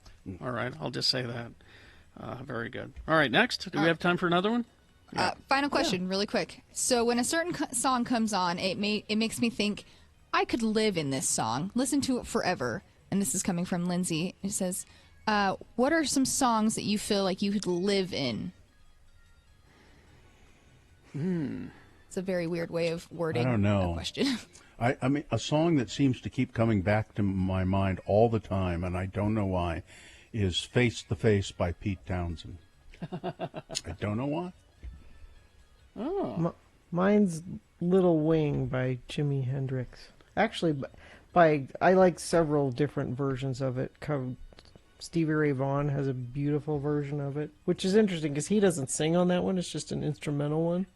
All right, I'll just say that. Very good. All right, next. Do we have time for another one? Final question, really quick. So when a certain song comes on, it makes me think, I could live in this song, listen to it forever. And this is coming from Lindsay. It says, What are some songs that you feel like you could live in? It's a very weird way of wording I don't know. a question. I mean, a song that seems to keep coming back to my mind all the time, and I don't know why, is Face the Face by Pete Townsend. I don't know why. Oh. Mine's Little Wing by Jimi Hendrix. Actually, I like several different versions of it. Stevie Ray Vaughan has a beautiful version of it, which is interesting because he doesn't sing on that one. It's just an instrumental one.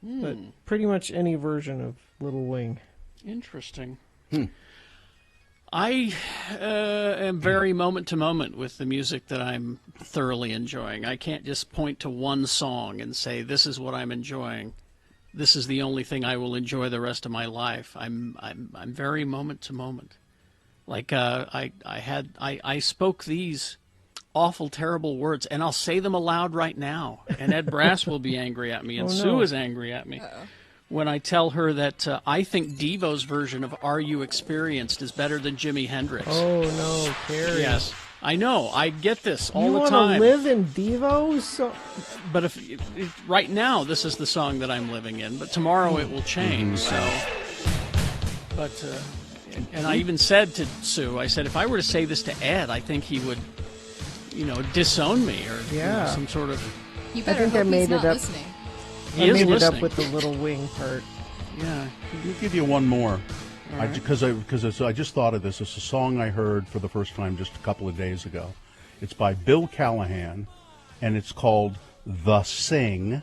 But pretty much any version of Little Wing. Interesting. I am very moment to moment with the music that I'm thoroughly enjoying. I can't just point to one song and say, this is what I'm enjoying. This is the only thing I will enjoy the rest of my life. I'm very moment to moment. Like I spoke these awful, terrible words, and I'll say them aloud right now. And Ed Brass will be angry at me, and Sue is angry at me when I tell her that I think Devo's version of "Are You Experienced" is better than Jimi Hendrix. Oh no, Carrie! Yes, I know. I get this all the You time. want to live in Devo? But if right now this is the song that I'm living in, but tomorrow it will change. So, but and I even said to Sue, I said if I were to say this to Ed, I think he would, disown me or some sort of. You better hope he's not listening. I made it up with the Little Wing part. Yeah. Let me give you one more. Because I just thought of this. It's a song I heard for the first time just a couple of days ago. It's by Bill Callahan, and it's called "The Sing."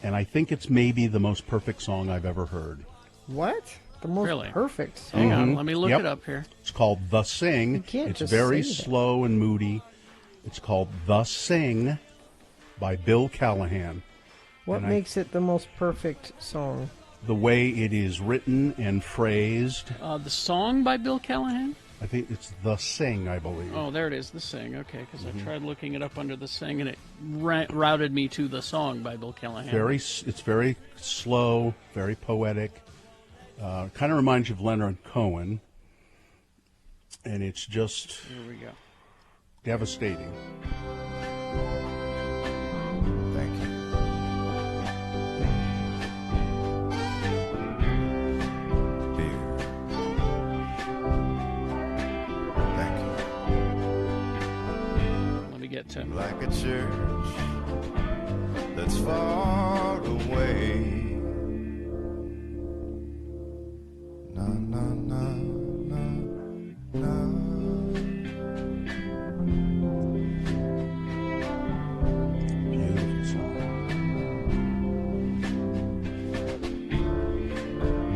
And I think it's maybe the most perfect song I've ever heard. What? The most perfect song? Hang on, let me look it up here. It's called "The Sing." You can't It's just very say that. slow and moody. It's called "The Sing" by Bill Callahan. What And makes it the most perfect song? the way it is written and phrased. The song by Bill Callahan? I think it's The Sing, I believe. Oh, there it is, The Sing. Okay, because I tried looking it up under The Sing, and it routed me to the song by Bill Callahan. It's very slow, very poetic. Kind of reminds you of Leonard Cohen. And it's just Here we go. devastating. Thank you. Beer. Thank you. Let me get to Like a church that's far away. Na na na na na. Beautiful song.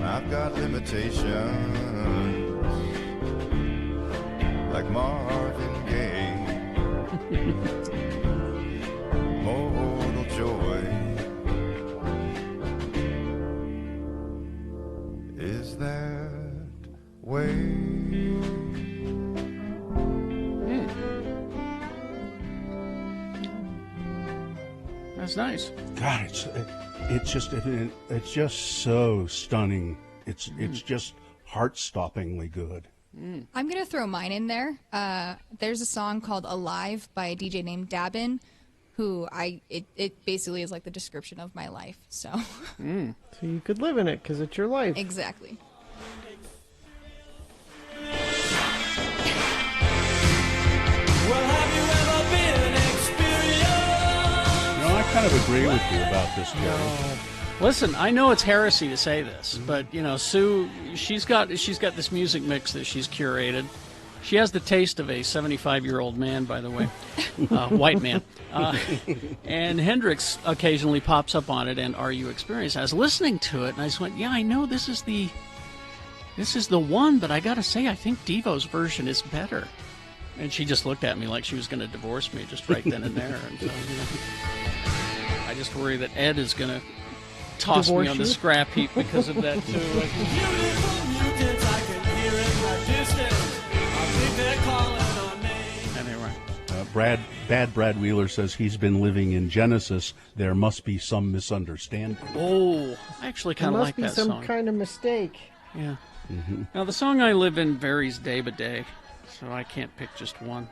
I've got limitations like Marvin Gaye. Mortal joy is that way. That's nice. God, it's just so stunning. It's just heart-stoppingly good. I'm going to throw mine in there. There's a song called Alive by a DJ named Dabin, who it basically is like the description of my life. So, So you could live in it because it's your life. Exactly. I kind of agree with you about this, Gary. Listen, I know it's heresy to say this, but Sue, she's got this music mix that she's curated. She has the taste of a 75-year-old man, by the way, white man. And Hendrix occasionally pops up on it, and Are You Experienced? I was listening to it, and I just went, yeah, I know this is the one, but I got to say, I think Devo's version is better. And she just looked at me like she was going to divorce me just right then and there. And so, I just worry that Ed is going to toss me on the scrap heap because of that, too. Anyway. Brad Wheeler says he's been living in Genesis. There must be some misunderstanding. Oh, I actually kind of like that There must be some song. kind of mistake. Yeah. Now, the song I live in varies day by day, so I can't pick just one.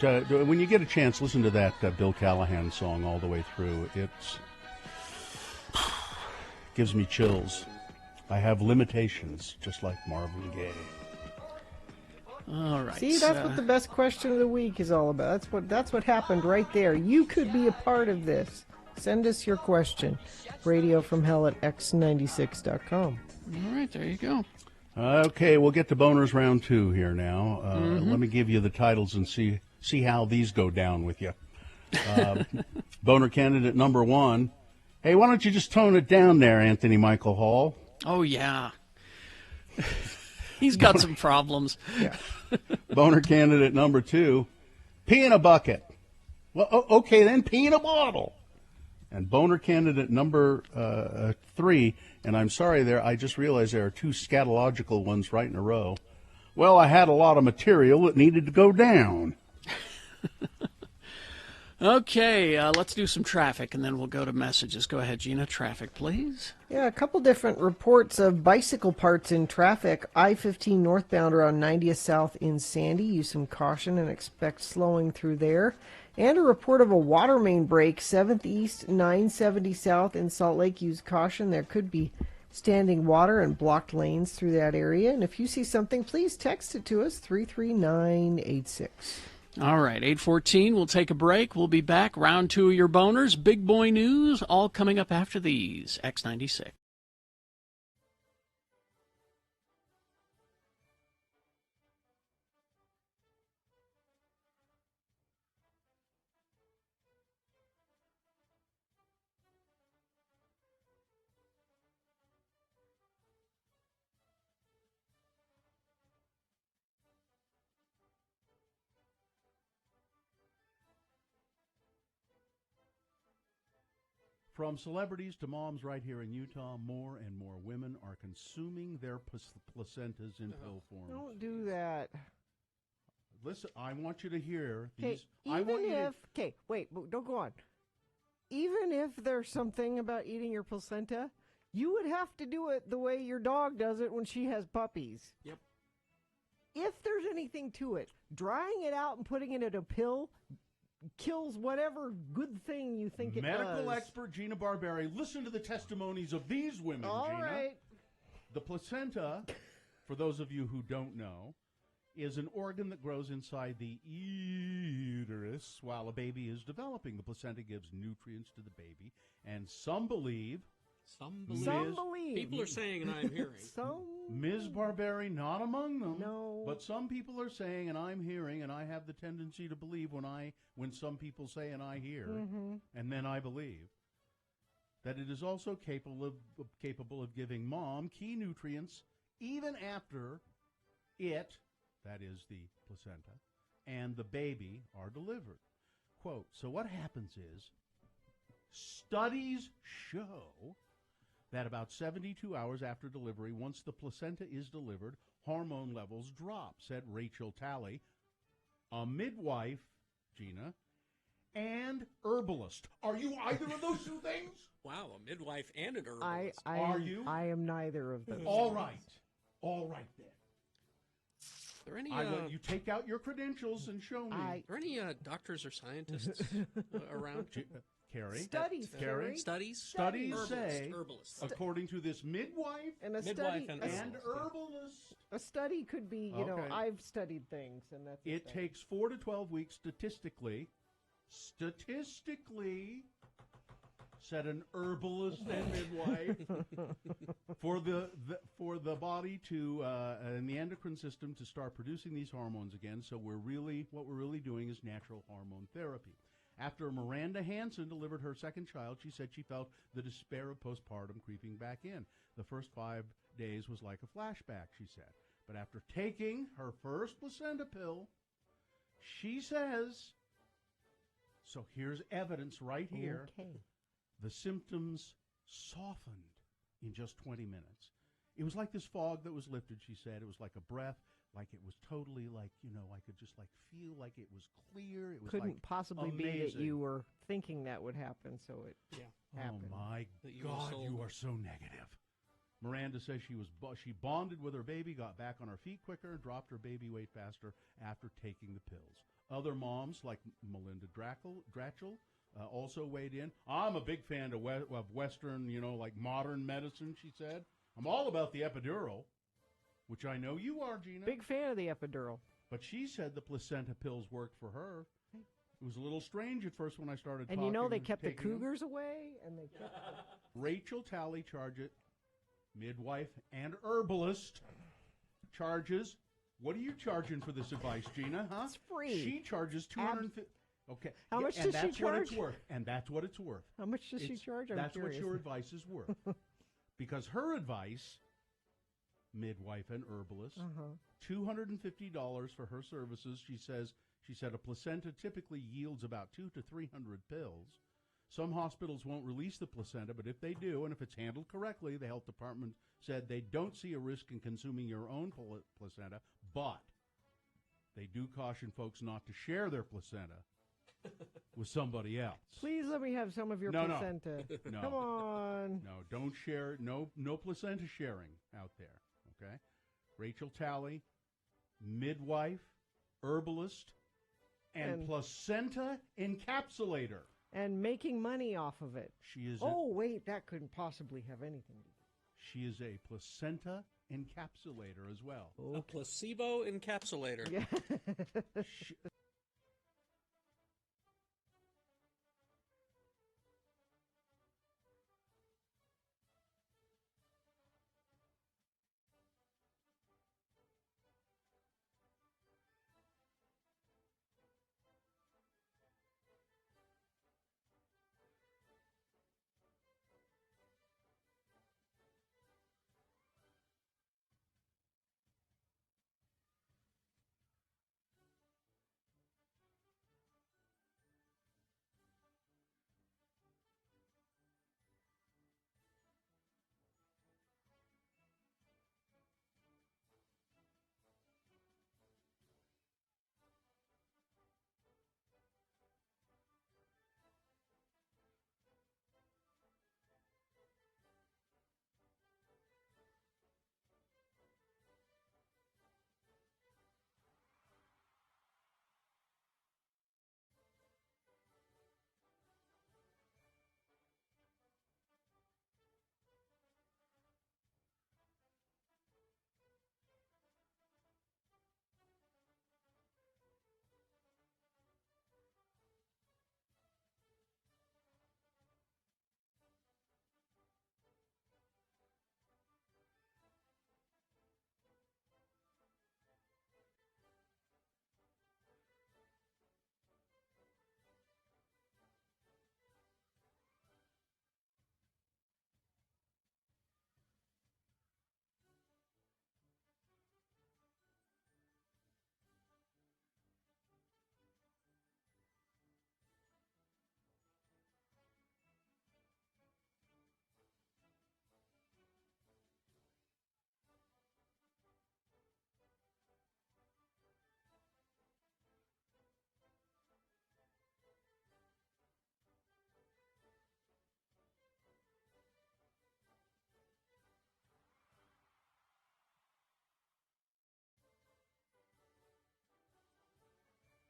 When you get a chance, listen to that Bill Callahan song all the way through. It's gives me chills. I have limitations, just like Marvin Gaye. All right. See, that's what the best question of the week is all about. That's what happened right there. You could be a part of this. Send us your question. radiofromhell@x96.com. All right, there you go. Okay, we'll get to boners round 2 here now. Let me give you the titles and see how these go down with you. Boner candidate number 1. Hey, why don't you just tone it down there, Anthony Michael Hall? Oh, yeah. He's got some problems. Yeah. Boner candidate number 2. Pee in a bucket. Well, okay, then pee in a bottle. And boner candidate number 3, and I'm sorry there, I just realized there are 2 scatological ones right in a row. Well, I had a lot of material that needed to go down. Okay, let's do some traffic, and then we'll go to messages. Go ahead, Gina. Traffic, please. Yeah, a couple different reports of bicycle parts in traffic. I-15 northbound around 90th South in Sandy. Use some caution and expect slowing through there. And a report of a water main break, 7th East, 970 South in Salt Lake. Use caution. There could be standing water and blocked lanes through that area. And if you see something, please text it to us, 33986. All right, 8:14. We'll take a break. We'll be back. Round 2 of your boners. Big boy news, all coming up after these. X96. From celebrities to moms right here in Utah, more and more women are consuming their placentas in pill form. Don't do that. Listen, I want you to hear Okay, these. wait, don't go on. Even if there's something about eating your placenta, you would have to do it the way your dog does it when she has puppies. Yep. If there's anything to it, drying it out and putting it in a pill kills whatever good thing you think it does. Medical expert Gina Barberi, listen to the testimonies of these women, All Gina. right. The placenta, for those of you who don't know, is an organ that grows inside the uterus while a baby is developing. The placenta gives nutrients to the baby, and some believe... Some believe. People are saying, and I'm hearing. Ms. Barberi, not among them. No. But some people are saying, and I'm hearing, and I have the tendency to believe when some people say and I hear, and then I believe, that it is also capable of giving mom key nutrients even after it, that is the placenta, and the baby are delivered. Quote, so what happens is, studies show that about 72 hours after delivery, once the placenta is delivered, hormone levels drop, said Rachel Talley, a midwife, Gina, and herbalist. Are you either of those 2 things? Wow, a midwife and an herbalist. Are you? I am neither of those. All right then. Are there any, I want you take out your credentials and show me. Are there any doctors or scientists around? Carrie? Studies, Carrie? Studies? Studies Herbalists, say, herbalists. according to this midwife and herbalist, a study could be, I've studied things, and that's it takes 4 to 12 weeks statistically, said an herbalist and midwife, for the body to and the endocrine system to start producing these hormones again. So what we're really doing is natural hormone therapy. After Miranda Hansen delivered her second child, she said she felt the despair of postpartum creeping back in. The first 5 days was like a flashback, she said. But after taking her first placenta pill, she says, so here's evidence right here, the symptoms softened in just 20 minutes. It was like this fog that was lifted, she said. It was like a breath. Like it was totally like, I could just like feel like it was clear. It was couldn't possibly amazing. be that you were thinking that would happen, so it happened. Oh my God, you are so negative. Miranda says she bonded with her baby, got back on her feet quicker, dropped her baby weight faster after taking the pills. Other moms like Melinda Dratchell also weighed in. I'm a big fan of Western, like modern medicine, she said. I'm all about the epidural, which I know you are, Gina. Big fan of the epidural. But she said the placenta pills worked for her. It was a little strange at first when I started And talking. they kept the taking them. cougars away, and they kept. Rachel Talley charges, midwife and herbalist charges. What are you charging for this advice, Gina? Huh? It's free. She charges $250. Okay. How much and does she that's what it's charge? worth. And that's what it's worth. How much does she charge? I'm That's curious. what your advice is worth. Because her advice, midwife and herbalist, $250 for her services. She said a placenta typically yields about 200 to 300 pills. Some hospitals won't release the placenta, but if they do, and if it's handled correctly, the health department said they don't see a risk in consuming your own placenta, but they do caution folks not to share their placenta with somebody else. Please let me have some of your No. placenta. No. Come on. No, don't share. No placenta sharing out there. Okay. Rachel Talley, midwife, herbalist, and placenta encapsulator. And making money off of it. She is. Oh, wait, that couldn't possibly have anything to do. She is a placenta encapsulator as well. A placebo encapsulator. Yeah.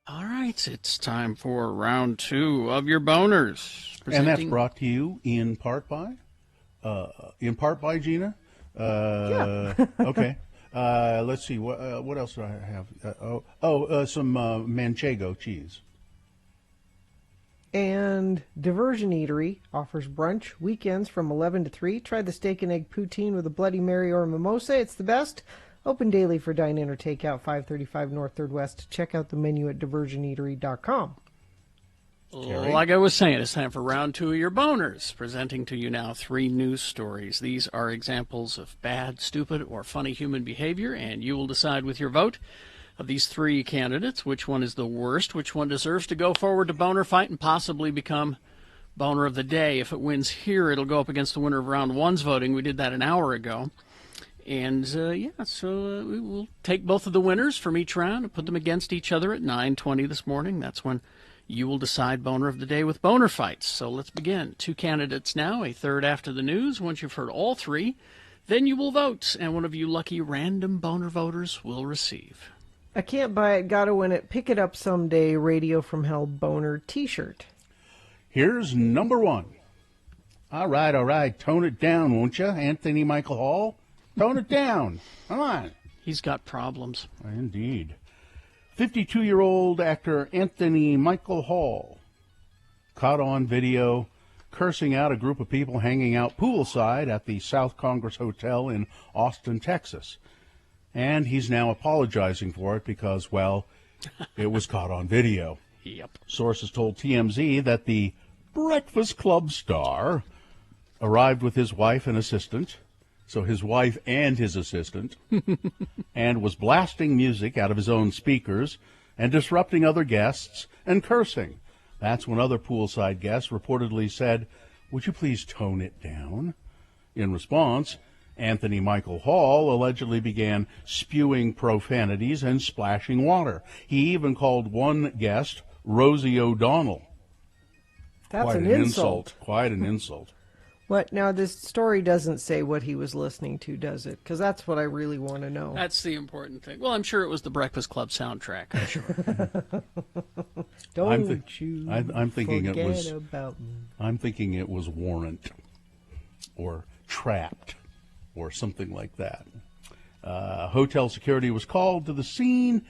All right, it's time for round two of your boners. And that's brought to you in part by Gina. Yeah. Okay. Let's see. What else do I have? Some Manchego cheese. And Diversion Eatery offers brunch weekends from 11 to 3. Try the steak and egg poutine with a Bloody Mary or a mimosa. It's the best. Open daily for dine-in or takeout, 535 North 3rd West. Check out the menu at diversioneatery.com. Like I was saying, it's time for round two of your boners. Presenting to you now 3 news stories. These are examples of bad, stupid, or funny human behavior, and you will decide with your vote of these 3 candidates which one is the worst, which one deserves to go forward to boner fight and possibly become boner of the day. If it wins here, it'll go up against the winner of round one's voting. We did that an hour ago. And, we will take both of the winners from each round and put them against each other at 9:20 this morning. That's when you will decide boner of the day with boner fights. So let's begin. 2 candidates now, a third after the news. Once you've heard all 3, then you will vote, and one of you lucky random boner voters will receive. I can't buy it, gotta win it. Pick it up someday. Radio from Hell Boner T-shirt. Here's number one. All right. Tone it down, won't you, Anthony Michael Hall? Tone it down. Come on. He's got problems. Indeed. 52-year-old actor Anthony Michael Hall caught on video cursing out a group of people hanging out poolside at the South Congress Hotel in Austin, Texas. And he's now apologizing for it because, well, it was caught on video. Yep. Sources told TMZ that the Breakfast Club star arrived with his wife and assistant, so his wife and his assistant, and was blasting music out of his own speakers and disrupting other guests and cursing. That's when other poolside guests reportedly said, "Would you please tone it down?" In response, Anthony Michael Hall allegedly began spewing profanities and splashing water. He even called one guest Rosie O'Donnell. That's Quite an insult. Quite an insult. What? Now, this story doesn't say what he was listening to, does it? Because that's what I really want to know. That's the important thing. Well, I'm sure it was the Breakfast Club soundtrack. I'm sure. I'm thinking it was. About me. I'm thinking it was Warrant, or Trapped, or something like that. Hotel security was called to the scene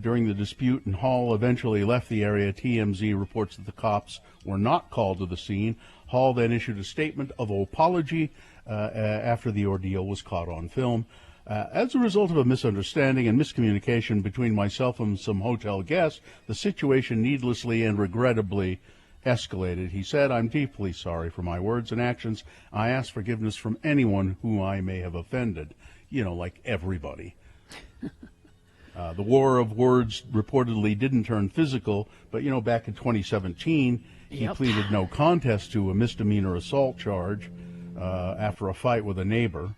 during the dispute, and Hall eventually left the area. TMZ reports that the cops were not called to the scene. Hall then issued a statement of apology after the ordeal was caught on film. As a result of a misunderstanding and miscommunication between myself and some hotel guests, the situation needlessly and regrettably escalated. He said, "I'm deeply sorry for my words and actions. I ask forgiveness from anyone who I may have offended." You know, like everybody. The war of words reportedly didn't turn physical, but, back in 2017, he pleaded no contest to a misdemeanor assault charge after a fight with a neighbor.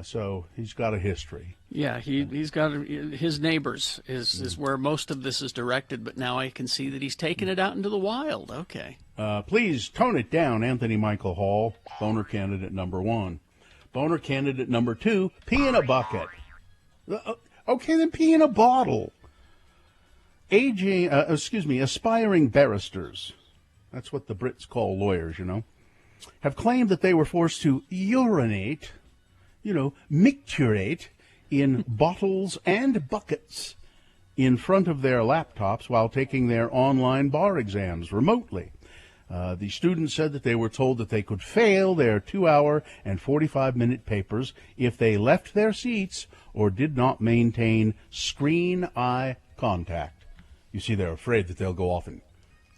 So he's got a history. Yeah, he's got his neighbors is where most of this is directed, but now I can see that he's taken it out into the wild. Okay. Please tone it down, Anthony Michael Hall, boner candidate number one. Boner candidate number two, pee in a bucket. Okay, then pee in a bottle. Aspiring barristers, that's what the Brits call lawyers, have claimed that they were forced to urinate, micturate in bottles and buckets in front of their laptops while taking their online bar exams remotely. The students said that they were told that they could fail their 2-hour and 45-minute papers if they left their seats or did not maintain screen-eye contact. You see, they're afraid that they'll go off and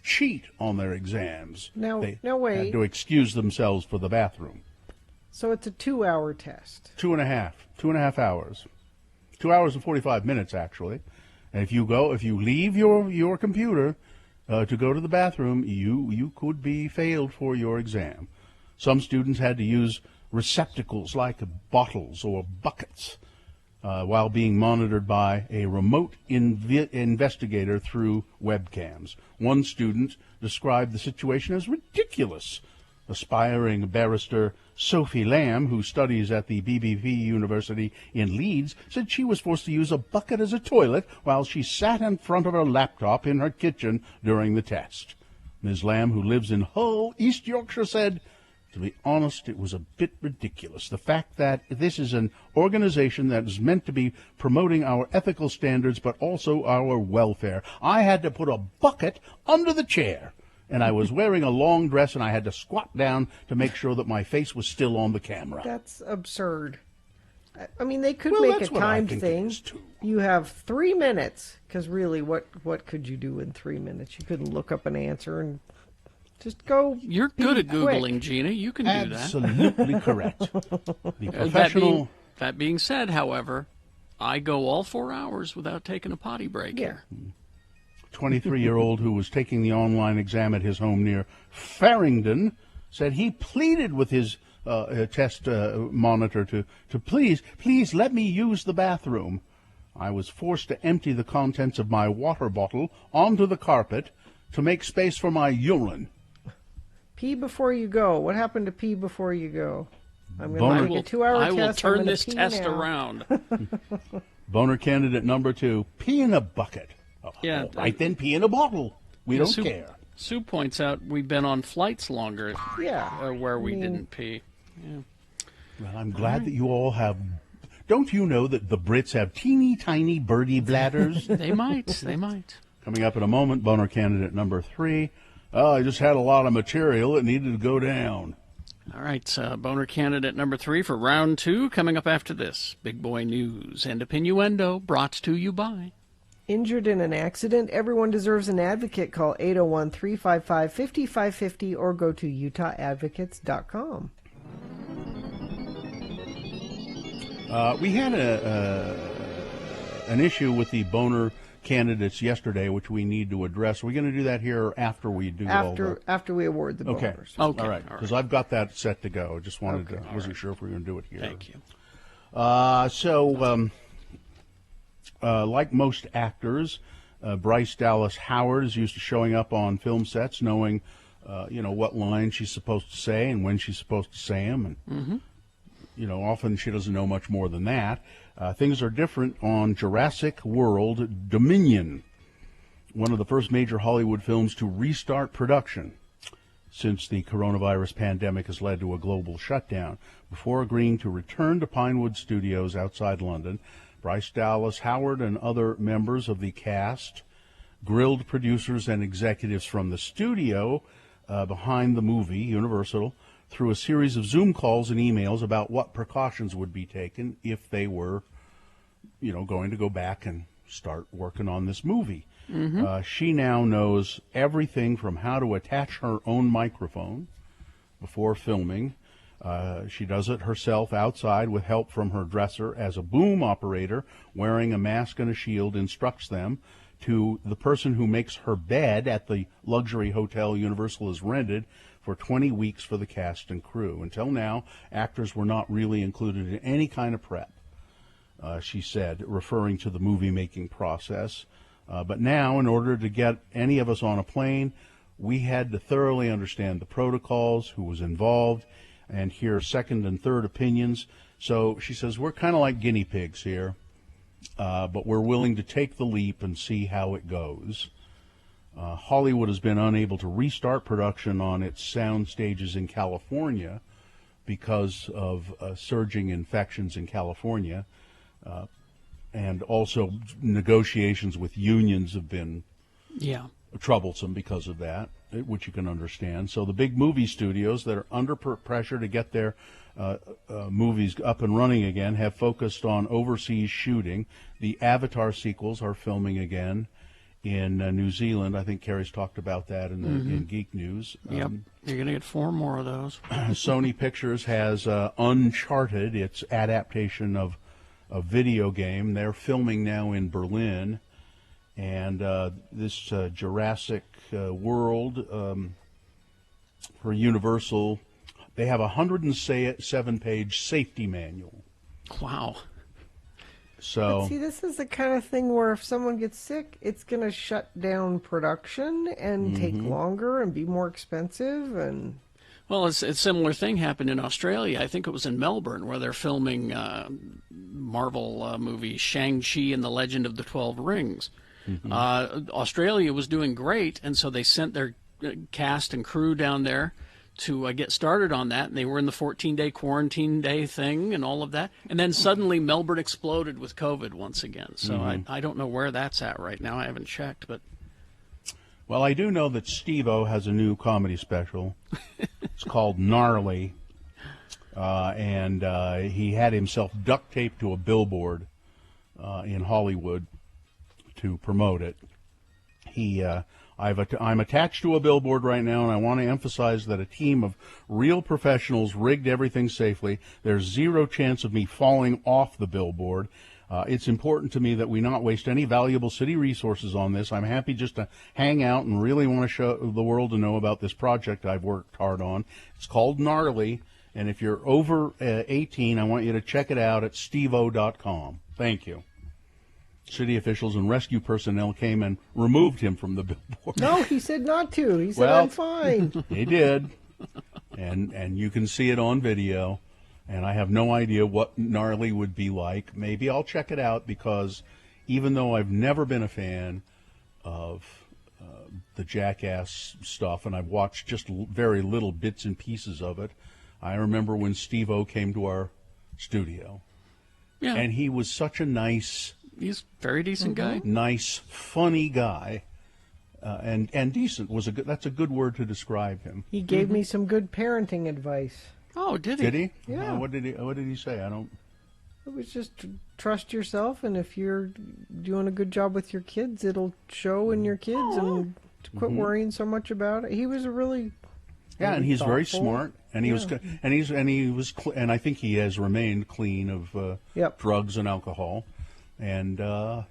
cheat on their exams. They wait. had to excuse themselves for the bathroom. So it's a 2-hour test. 2.5 hours. 2 hours and 45 minutes, actually. And if you leave your computer to go to the bathroom, you could be failed for your exam. Some students had to use receptacles like bottles or buckets while being monitored by a remote investigator through webcams. One student described the situation as ridiculous. Aspiring barrister Sophie Lamb, who studies at the BBV University in Leeds, said she was forced to use a bucket as a toilet while she sat in front of her laptop in her kitchen during the test. Ms. Lamb, who lives in Hull, East Yorkshire, said, "To be honest, it was a bit ridiculous. The fact that this is an organization that is meant to be promoting our ethical standards but also our welfare. I had to put a bucket under the chair. And I was wearing a long dress, and I had to squat down to make sure that my face was still on the camera." That's absurd. I mean, they could make a timed thing. You have 3 minutes, because really, what could you do in 3 minutes? You couldn't look up an answer and just go. You're good at Googling, Gina. You can do that. Absolutely correct. The professional. That being said, however, I go all 4 hours without taking a potty break here. 23-year-old who was taking the online exam at his home near Farringdon said he pleaded with his test monitor to please let me use the bathroom. "I was forced to empty the contents of my water bottle onto the carpet to make space for my urine." Pee before you go. What happened to pee before you go? I'm going to take a 2-hour test. I will I'm turn gonna this pee test now. around. Boner candidate number 2, pee in a bucket. Oh, Yeah. all right, then pee in a bottle. We don't Sue, care. Sue points out we've been on flights longer where we didn't pee. Yeah. Well, I'm glad that you all have... Don't you know that the Brits have teeny tiny birdie bladders? They might. They might. Coming up in a moment, boner candidate number 3. Oh, I just had a lot of material that needed to go down. All right, boner candidate number 3 for round 2 coming up after this. Big Boy News and Innuendo brought to you by... Injured in an accident? Everyone deserves an advocate. Call 801-355-5550 or go to utahadvocates.com. We had an issue with the boner candidates yesterday, which we need to address. Are we going to do that here after we do all the... After we award the Okay. boners. All right. Because I've got that set to go. Just wanted to... wasn't sure if we were going to do it here. Thank you. Like most actors, Bryce Dallas Howard is used to showing up on film sets, knowing, what lines she's supposed to say and when she's supposed to say them. And, often she doesn't know much more than that. Things are different on Jurassic World Dominion, one of the first major Hollywood films to restart production since the coronavirus pandemic has led to a global shutdown. Before agreeing to return to Pinewood Studios outside London, Bryce Dallas Howard and other members of the cast grilled producers and executives from the studio behind the movie, Universal, through a series of Zoom calls and emails about what precautions would be taken if they were, going to go back and start working on this movie. She now knows everything from how to attach her own microphone before filming. She does it herself outside with help from her dresser as a boom operator wearing a mask and a shield instructs them, to the person who makes her bed at the luxury hotel Universal has rented for 20 weeks for the cast and crew. Until now, actors were not really included in any kind of prep, she said, referring to the movie-making process. But now, in order to get any of us on a plane, we had to thoroughly understand the protocols, who was involved, and hear second and third opinions. So she says, we're kind of like guinea pigs here, but we're willing to take the leap and see how it goes. Hollywood has been unable to restart production on its sound stages in California because of surging infections in California, and also negotiations with unions have been troublesome because of that, which you can understand. So the big movie studios that are under pressure to get their movies up and running again have focused on overseas shooting. The Avatar sequels are filming again in New Zealand. I think Carrie's talked about that in Geek News. Yep, you're going to get 4 more of those. Sony Pictures has Uncharted, its adaptation of a video game. They're filming now in Berlin. And this Jurassic World for Universal, they have a 107-page safety manual. Wow. So But see, this is the kind of thing where if someone gets sick, it's going to shut down production and take longer and be more expensive. And Well, a similar thing happened in Australia. I think it was in Melbourne, where they're filming Marvel movie Shang-Chi and the Legend of the 12 Rings. Australia was doing great, and so they sent their cast and crew down there to get started on that, and they were in the 14-day quarantine day thing and all of that. And then suddenly Melbourne exploded with COVID once again. So I don't know where that's at right now. I haven't checked, but... Well, I do know that Steve-O has a new comedy special. It's called Gnarly, and he had himself duct taped to a billboard in Hollywood to promote it. I'm attached to a billboard right now, and I want to emphasize that a team of real professionals rigged everything safely. There's zero chance of me falling off the billboard. It's important to me that we not waste any valuable city resources on this. I'm happy just to hang out and really want to show the world to know about this project I've worked hard on. It's called Gnarly, and if you're over 18, I want you to check it out at steveo.com. Thank you. City officials and rescue personnel came and removed him from the billboard. no, he said not to. He said, Well, I'm fine. He did, and you can see it on video. and I have no idea what Gnarly would be like. Maybe I'll check it out, because even though I've never been a fan of the Jackass stuff, and I've watched just very little bits and pieces of it, I remember when Steve-O came to our studio. Yeah. And he was such a nice... He's a very decent guy. Nice, funny guy. And decent was that's a good word to describe him. He gave me some good parenting advice. Oh, did he? Did he? Yeah. What did he say? I don't... It was just trust yourself, and if you're doing a good job with your kids, it'll show in your kids, and to quit worrying so much about it. He was a really... Yeah, and he's very thoughtful. smart, and he was, and I think he has remained clean of drugs and alcohol, and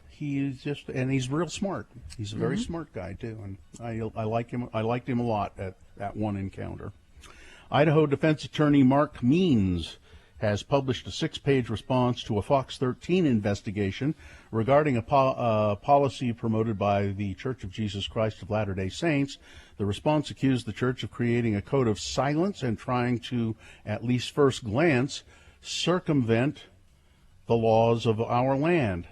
he's real smart. He's a very smart guy too, and I like him. I liked him a lot at that one encounter. Idaho defense attorney Mark Means has published a 6-page response to a Fox 13 investigation regarding a policy promoted by the Church of Jesus Christ of Latter-day Saints. The response accused the church of creating a code of silence and trying to, at least first glance, circumvent the laws of our land.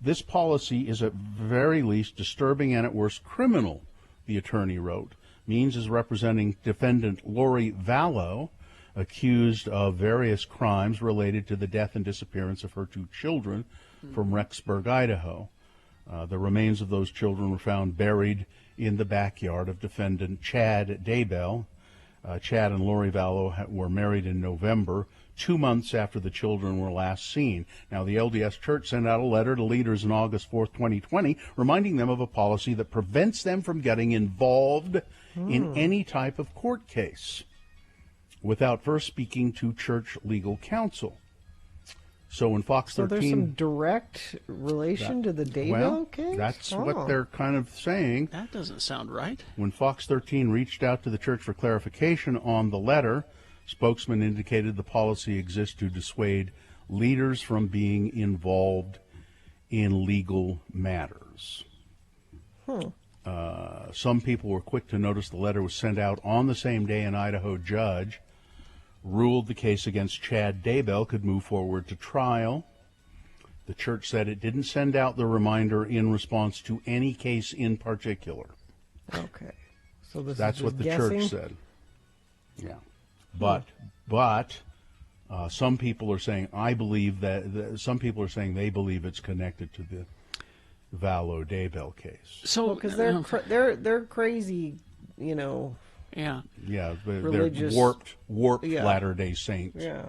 This policy is at very least disturbing and at worst criminal, the attorney wrote. Means is representing defendant Lori Vallow, accused of various crimes related to the death and disappearance of her 2 children from Rexburg, Idaho. The remains of those children were found buried in the backyard of defendant Chad Daybell. Chad and Lori Vallow were married in November, 2 months after the children were last seen. Now, the LDS Church sent out a letter to leaders on August 4th, 2020, reminding them of a policy that prevents them from getting involved in any type of court case without first speaking to church legal counsel. So when Fox 13... So there's some direct relation to the Daybell case? That's what they're kind of saying. That doesn't sound right. When Fox 13 reached out to the church for clarification on the letter, spokesman indicated the policy exists to dissuade leaders from being involved in legal matters. Some people were quick to notice the letter was sent out on the same day an Idaho judge ruled the case against Chad Daybell could move forward to trial. The church said it didn't send out the reminder in response to any case in particular. Okay. So that's what the guessing? Church said. Yeah. But some people are saying, I believe that, some people are saying they believe it's connected to the Vallow Daybell case. So, because they're crazy, you know. Yeah. Yeah, religious, they're warped Latter-day Saints. Yeah.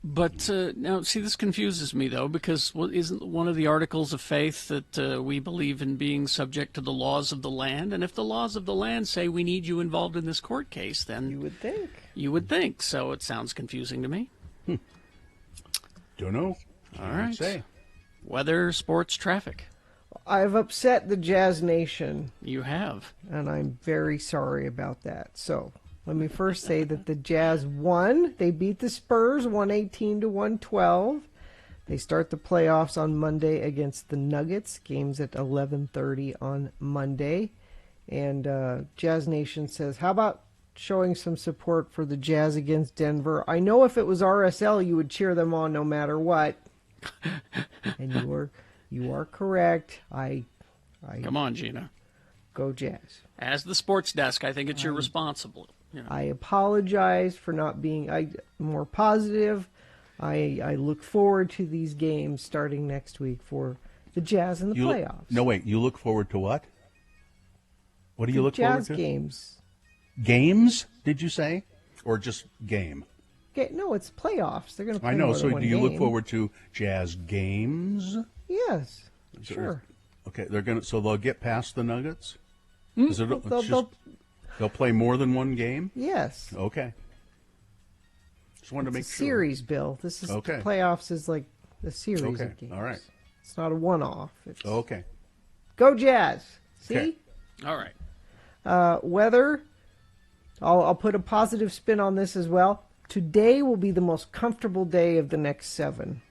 But now, see, this confuses me, though, because isn't one of the articles of faith that we believe in being subject to the laws of the land? And if the laws of the land say we need you involved in this court case, then... You would think. You would think. So it sounds confusing to me. Don't know. All right. Say. Weather, sports, traffic. I've upset the Jazz Nation. You have. And I'm very sorry about that. So let me first say that the Jazz won. They beat the Spurs 118-112. They start the playoffs on Monday against the Nuggets. Games at 11:30 on Monday. And Jazz Nation says, how about showing some support for the Jazz against Denver? I know if it was RSL, you would cheer them on no matter what. And you are correct. I Come on, Gina. Go Jazz. As the sports desk, I think it's your responsibility. You know. I apologize for not being more positive. I look forward to these games starting next week for the Jazz in the playoffs. No, wait. You look forward to what? What do you look forward to? Jazz games. Games, did you say? Or just game? No, it's playoffs. They're going to play I know. more So than do you one look game. forward to Jazz games? Yes. Sure. Okay, they'll get past the Nuggets? They'll play more than one game? Yes. Okay. Just wanted to make sure. Series, Bill. This is okay. Playoffs is like a series okay. of games. All right. It's not a one-off. It's... Okay. Go Jazz. See? Okay. All right. Weather. I'll put a positive spin on this as well. Today will be the most comfortable day of the next 7.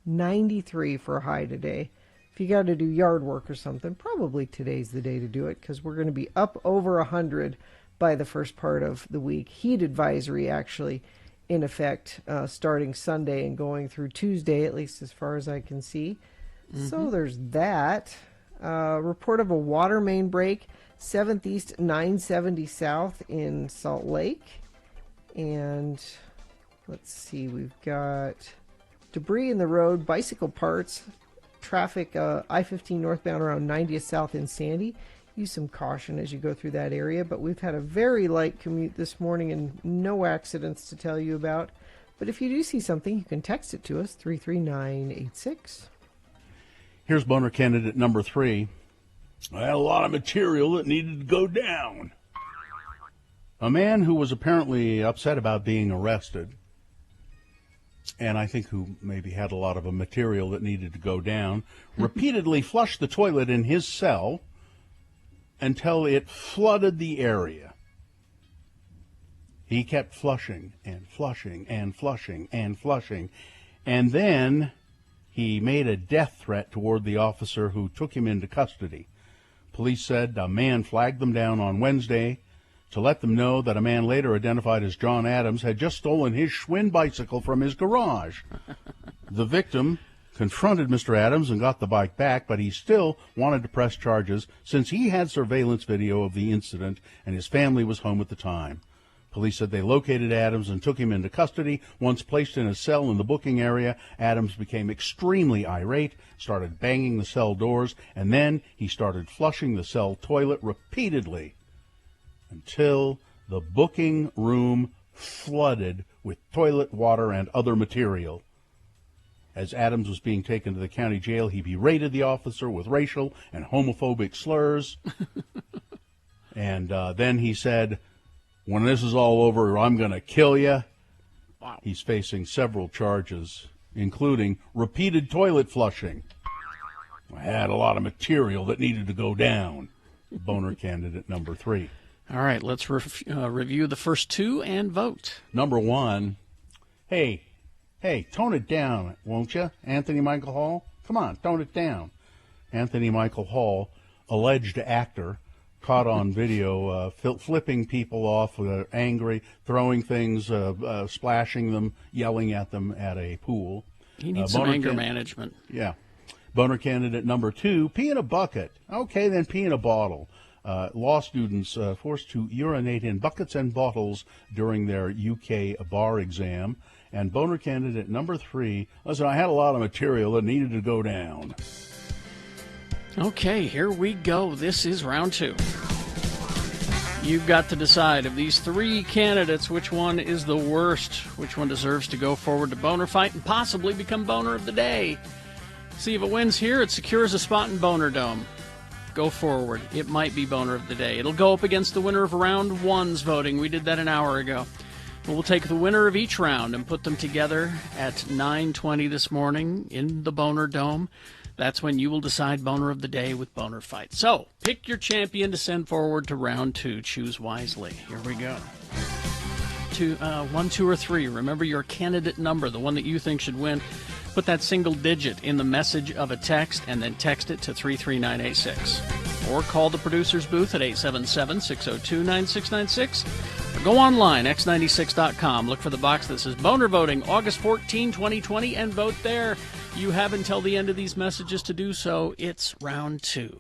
93 for a high today. If you got to do yard work or something, probably today's the day to do it because we're going to be up over 100 by the first part of the week. Heat advisory actually in effect starting Sunday and going through Tuesday, at least as far as I can see. So there's that. Report of a water main break, 7th East 970 South in Salt Lake. And let's see, we've got debris in the road, bicycle parts, traffic, I-15 northbound around 90th South in Sandy. Use some caution as you go through that area, but we've had a very light commute this morning and no accidents to tell you about. But if you do see something, you can text it to us, 33986. Here's boner candidate number 3. I had a lot of material that needed to go down. A man who was apparently upset about being arrested, and I think who maybe had a lot of a material that needed to go down, repeatedly flushed the toilet in his cell until it flooded the area. He kept flushing and flushing and flushing and flushing, and then he made a death threat toward the officer who took him into custody. Police said a man flagged them down on Wednesday to let them know that a man later identified as John Adams had just stolen his Schwinn bicycle from his garage. The victim confronted Mr. Adams and got the bike back, but he still wanted to press charges since he had surveillance video of the incident and his family was home at the time. Police said they located Adams and took him into custody. Once placed in a cell in the booking area, Adams became extremely irate, started banging the cell doors, and then he started flushing the cell toilet repeatedly until the booking room flooded with toilet water and other material. As Adams was being taken to the county jail, he berated the officer with racial and homophobic slurs. And then he said, "When this is all over, I'm going to kill you." Wow. He's facing several charges, including repeated toilet flushing. I had a lot of material that needed to go down. Boner candidate number 3. All right, let's review the first 2 and vote. Number 1, hey, tone it down, won't you, Anthony Michael Hall? Come on, tone it down. Anthony Michael Hall, alleged actor, caught on video flipping people off, angry, throwing things, splashing them, yelling at them at a pool. He needs some anger management. Yeah. Boner candidate number 2, pee in a bucket. Okay, then pee in a bottle. Law students forced to urinate in buckets and bottles during their UK bar exam. And boner candidate number 3, listen, I had a lot of material that needed to go down. Okay, here we go. This is round 2. You've got to decide of these 3 candidates which one is the worst, which one deserves to go forward to Boner Fight and possibly become Boner of the Day. See, if it wins here, it secures a spot in Boner Dome. Go forward. It might be Boner of the Day. It'll go up against the winner of round 1's voting. We did that an hour ago. We'll take the winner of each round and put them together at 9:20 this morning in the Boner Dome. That's when you will decide Boner of the Day with Boner Fight. So, pick your champion to send forward to round 2. Choose wisely. Here we go. 1, 2, or 3. Remember your candidate number, the one that you think should win. Put that single digit in the message of a text and then text it to 33986. Or call the producer's booth at 877-602-9696. Or go online, x96.com. Look for the box that says Boner Voting, August 14, 2020, and vote there. You have until the end of these messages to do so. It's round 2.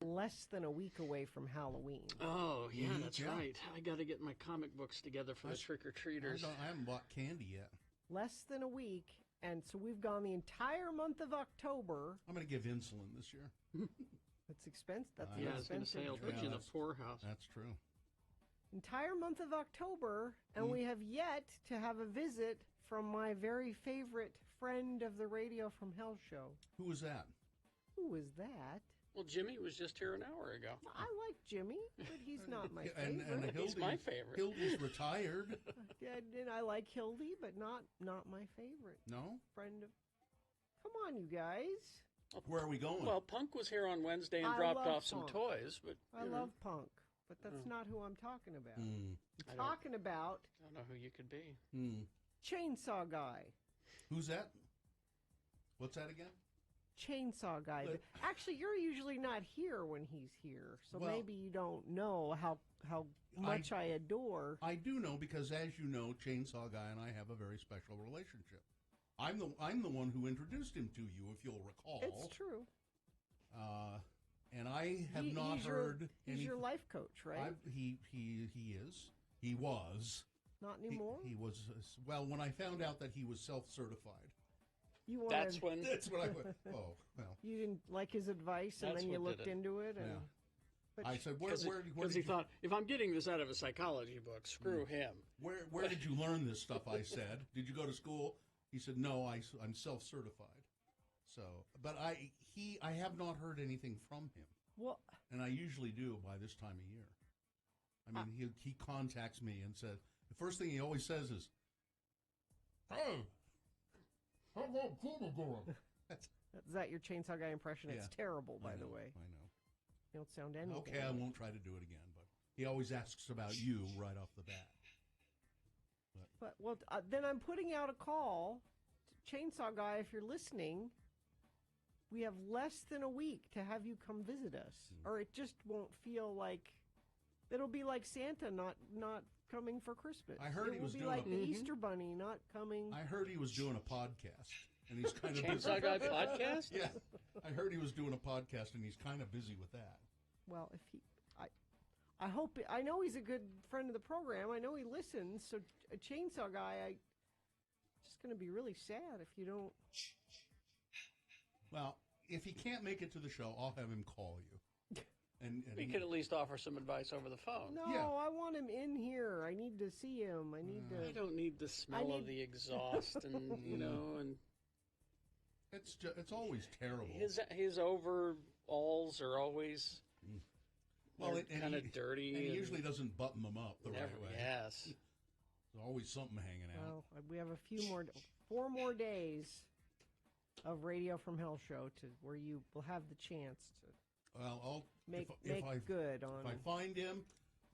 Less than a week away from Halloween. Oh, yeah, that's right. I got to get my comic books together for the trick-or-treaters. I haven't bought candy yet. Less than a week, and so we've gone the entire month of October. I'm going to give insulin this year. That's expensive. That's I was going to say, I'll put you in the poorhouse. That's true. Entire month of October, and we have yet to have a visit from my very favorite friend of the Radio from Hell show. Who was that? Who is that? Well, Jimmy was just here an hour ago. I like Jimmy, but he's not my favorite. And Hildy, he's my favorite. Hildy's retired. And I like Hildy, but not my favorite. No? Friend of... Come on, you guys. Where are we going? Well, Punk was here on Wednesday and dropped off some toys, but I love Punk, but that's not who I'm talking about. I'm talking about... I don't know who you could be. Chainsaw Guy. Who's that? What's that again? Chainsaw Guy. But actually, you're usually not here when he's here, so Well, maybe you don't know how much I adore. I do know because, as you know, Chainsaw Guy and I have a very special relationship. I'm the one who introduced him to you, if you'll recall. It's true. And I have not heard. He's your life coach, right? He is. He was. Not anymore. He was. Well, when I found out that he was self-certified. That's when I went. Oh well. You didn't like his advice, and That's then you what did looked it. into it, and. Yeah. But I said, where because did he you, thought, if I'm getting this out of a psychology book, screw him. where did you learn this stuff? I said, did you go to school? He said, no, I'm self-certified. So, but I have not heard anything from him. Well, and I usually do by this time of year. I mean, he contacts me and says, the first thing he always says is, "Hey, how about Cuba going?" Is that your Chainsaw Guy impression? It's Yeah. terrible, by the way. I know. You don't sound anything. Okay, I won't try to do it again, but he always asks about you right off the bat. But then I'm putting out a call to Chainsaw Guy. If you're listening, we have less than a week to have you come visit us, or it just won't feel like it'll be like Santa not coming for Christmas. I heard it he was will be doing like the Easter Bunny not coming. I heard he was doing a podcast, and he's kind of Chainsaw Guy podcast? Yeah, I heard he was doing a podcast, and he's kind of busy with that. Well, I hope I know he's a good friend of the program. I know he listens. So a Chainsaw Guy, just going to be really sad if you don't. Well, if he can't make it to the show, I'll have him call you. And We could at least offer some advice over the phone. No, I want him in here. I need to see him. I need to. I don't need the smell of the exhaust, and and it's always terrible. His overalls are always kind of dirty. And he usually doesn't button them up the right way. Yes, there's always something hanging out. Well, we have four more days of Radio from Hell show where you will have the chance to. Well, I'll make If good on. I find him,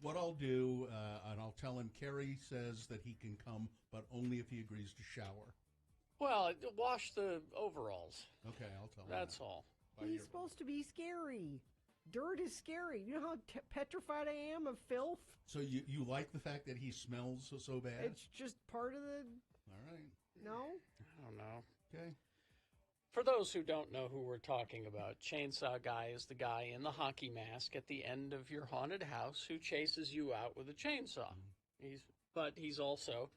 what I'll do, and I'll tell him, Kerry says that he can come, but only if he agrees to shower. Well, wash the overalls. Okay, I'll tell him. That's all. He's supposed to be scary. Dirt is scary. You know how petrified I am of filth? So you like the fact that he smells so bad? It's just part of the. All right. No? I don't know. Okay. For those who don't know who we're talking about, Chainsaw Guy is the guy in the hockey mask at the end of your haunted house who chases you out with a chainsaw. But he's also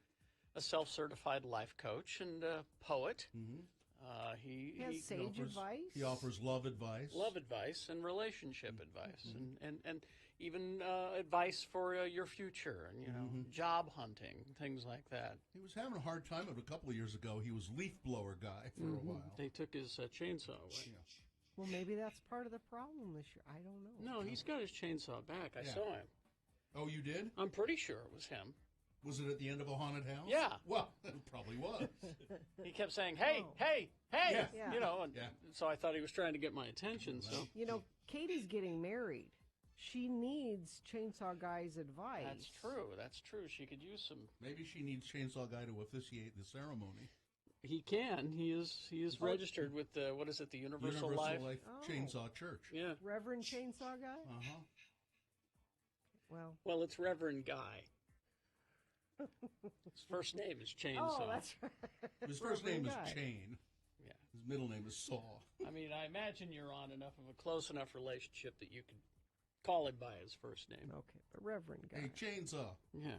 a self-certified life coach and a poet. He has sage advice. He offers love advice. Love advice and relationship advice, and even advice for your future, and job hunting, things like that. He was having a hard time of it a couple of years ago. He was leaf blower guy for a while. They took his chainsaw away. Yeah. Well, maybe that's part of the problem this year. I don't know. No, he's got his chainsaw back. I saw him. Oh, you did? I'm pretty sure it was him. Was it at the end of a haunted house? Yeah. Well, it probably was. He kept saying, "Hey, hey, hey," Yeah. and so I thought he was trying to get my attention. So Katie's getting married. She needs Chainsaw Guy's advice. That's true. She could use some. Maybe she needs Chainsaw Guy to officiate the ceremony. He can. He is registered with the what is it? The Universal Life Chainsaw Church. Yeah. Reverend Chainsaw Guy. Uh-huh. Well, it's Reverend Guy. His first name is Chainsaw. Oh, that's right. His first name is Guy. Chain. Yeah. His middle name is Saw. I mean, I imagine you're on enough of a close enough relationship that you could call him by his first name. Okay, but Reverend Guy. Hey, Chainsaw. Yeah,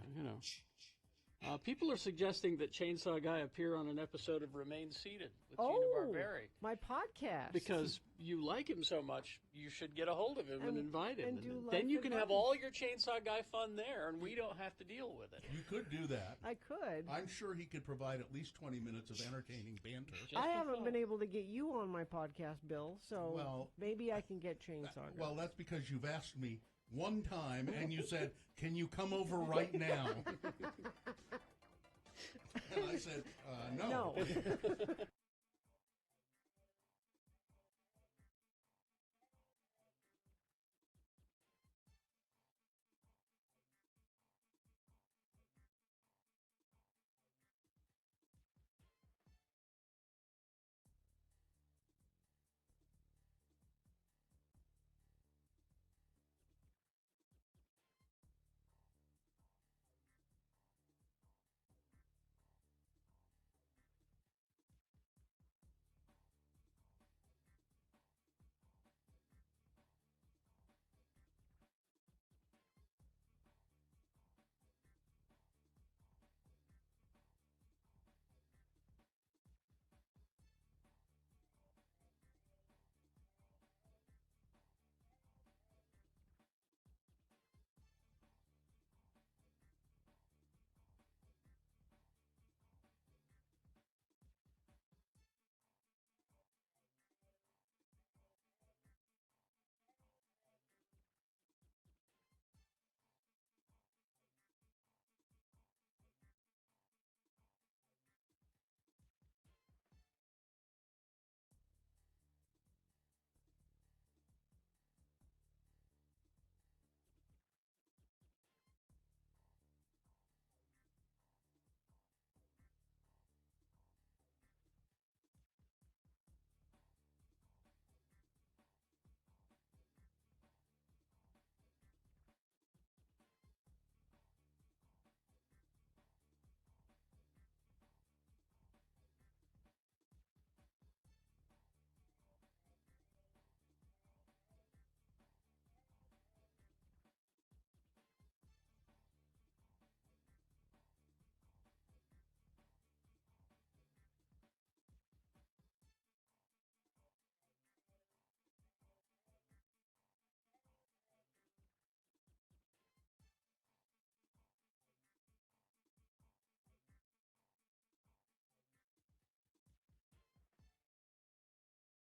people are suggesting that Chainsaw Guy appear on an episode of Remain Seated with Gina Barberi. My podcast. Because you like him so much, you should get a hold of him and invite him. and do then you life can have advice. all your Chainsaw Guy fun there, and we don't have to deal with it. You could do that. I could. I'm sure he could provide at least 20 minutes of entertaining banter. I haven't been able to get you on my podcast, Bill, so maybe I can get Chainsaw Guy. Well, that's because you've asked me one time, and you said, "Can you come over right now?" And I said, no. No.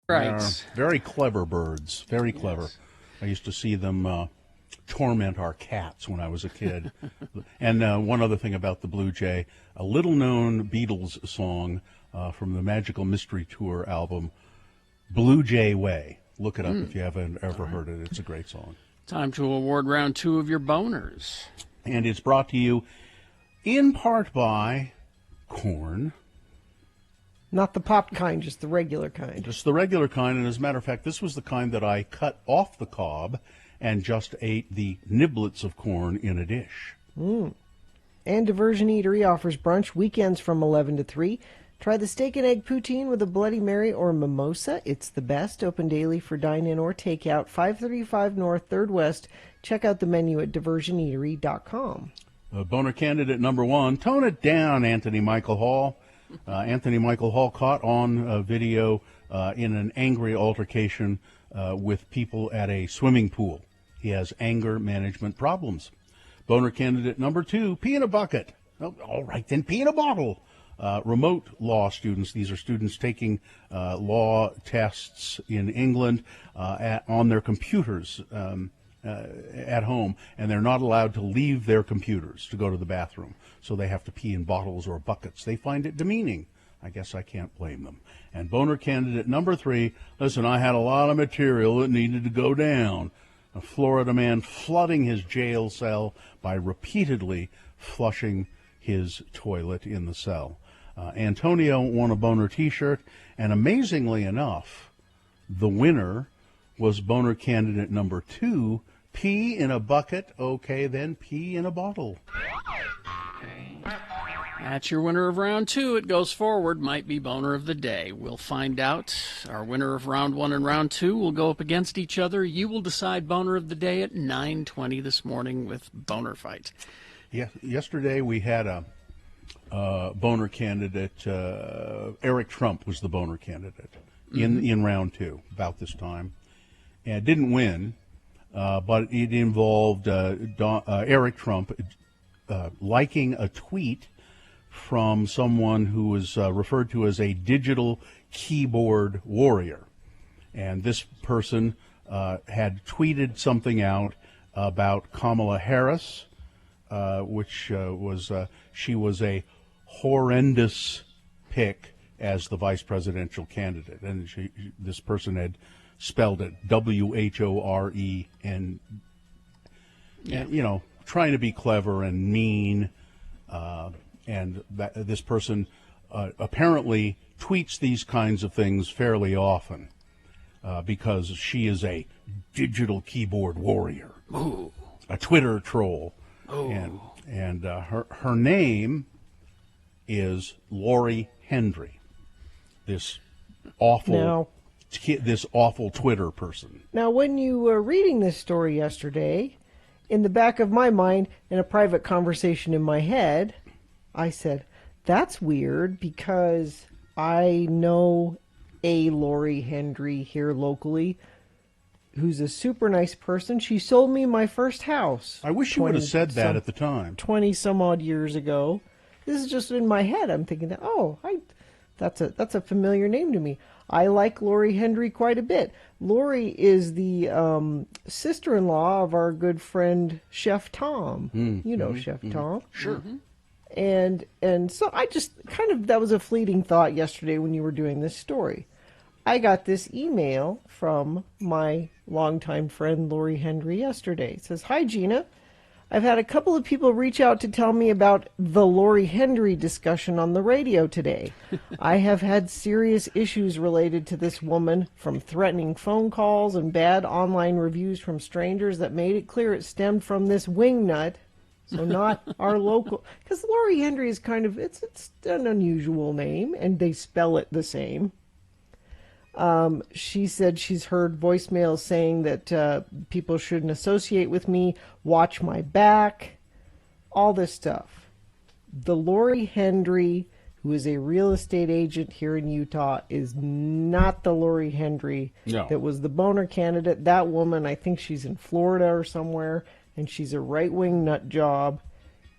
Right. They're very clever birds. Very clever. I used to see them torment our cats when I was a kid. And one other thing about the blue jay, a little-known Beatles song from the Magical Mystery Tour album, Blue Jay Way. Look it up if you haven't ever heard it. It's a great song. Time to award round 2 of your boners. And it's brought to you in part by corn. Not the popped kind, just the regular kind. Just the regular kind, and as a matter of fact, this was the kind that I cut off the cob and just ate the niblets of corn in a dish. And Diversion Eatery offers brunch weekends from 11 to 3. Try the steak and egg poutine with a Bloody Mary or mimosa. It's the best. Open daily for dine-in or takeout. 535 North, 3rd West. Check out the menu at diversioneatery.com. Boner candidate number 1. Tone it down, Anthony Michael Hall. Anthony Michael Hall caught on video in an angry altercation with people at a swimming pool. He has anger management problems. Boner candidate number 2, pee in a bucket. Oh, all right, then pee in a bottle. Remote law students, these are students taking law tests in England on their computers at home, and they're not allowed to leave their computers to go to the bathroom, so they have to pee in bottles or buckets. They find it demeaning. I guess I can't blame them. And boner candidate number 3, listen, I had a lot of material that needed to go down. A Florida man flooding his jail cell by repeatedly flushing his toilet in the cell. Antonio won a boner t-shirt, and amazingly enough, the winner was boner candidate number 2, pee in a bucket, okay, then pee in a bottle. That's your winner of round 2. It goes forward, might be boner of the day. We'll find out. Our winner of round 1 and round 2 will go up against each other. You will decide boner of the day at 9:20 this morning with Boner Fight. Yeah, yesterday we had a boner candidate. Eric Trump was the boner candidate in round 2 about this time, and didn't win, but it involved Eric Trump liking a tweet from someone who was referred to as a digital keyboard warrior, and this person had tweeted something out about Kamala Harris, which was she was a horrendous pick as the vice presidential candidate, and this person had spelled it WHORE, and you know, trying to be clever and mean, and this person apparently tweets these kinds of things fairly often because she is a digital keyboard warrior, a Twitter troll. And her name is Lori Hendry, this awful Twitter person. Now, when you were reading this story yesterday, in the back of my mind, in a private conversation in my head, I said, that's weird because I know a Lori Hendry here locally who's a super nice person. She sold me my first house. I wish you would have said that at the time. 20 some odd years ago. This is just in my head. I'm thinking that, that's a familiar name to me. I like Lori Hendry quite a bit. Lori is the sister-in-law of our good friend Chef Tom. You know Chef Tom. Sure. And so I just that was a fleeting thought yesterday when you were doing this story. I got this email from my longtime friend Lori Hendry yesterday. It says, "Hi Gina, I've had a couple of people reach out to tell me about the Lori Hendry discussion on the radio today. I have had serious issues related to this woman, from threatening phone calls and bad online reviews from strangers that made it clear it stemmed from this wingnut." So not our local, because Lori Hendry is it's an unusual name, and they spell it the same. She said she's heard voicemails saying that people shouldn't associate with me, watch my back, all this stuff. The Lori Hendry, who is a real estate agent here in Utah, is not the Lori Hendry that was the boner candidate. That woman, I think she's in Florida or somewhere, and she's a right-wing nut job.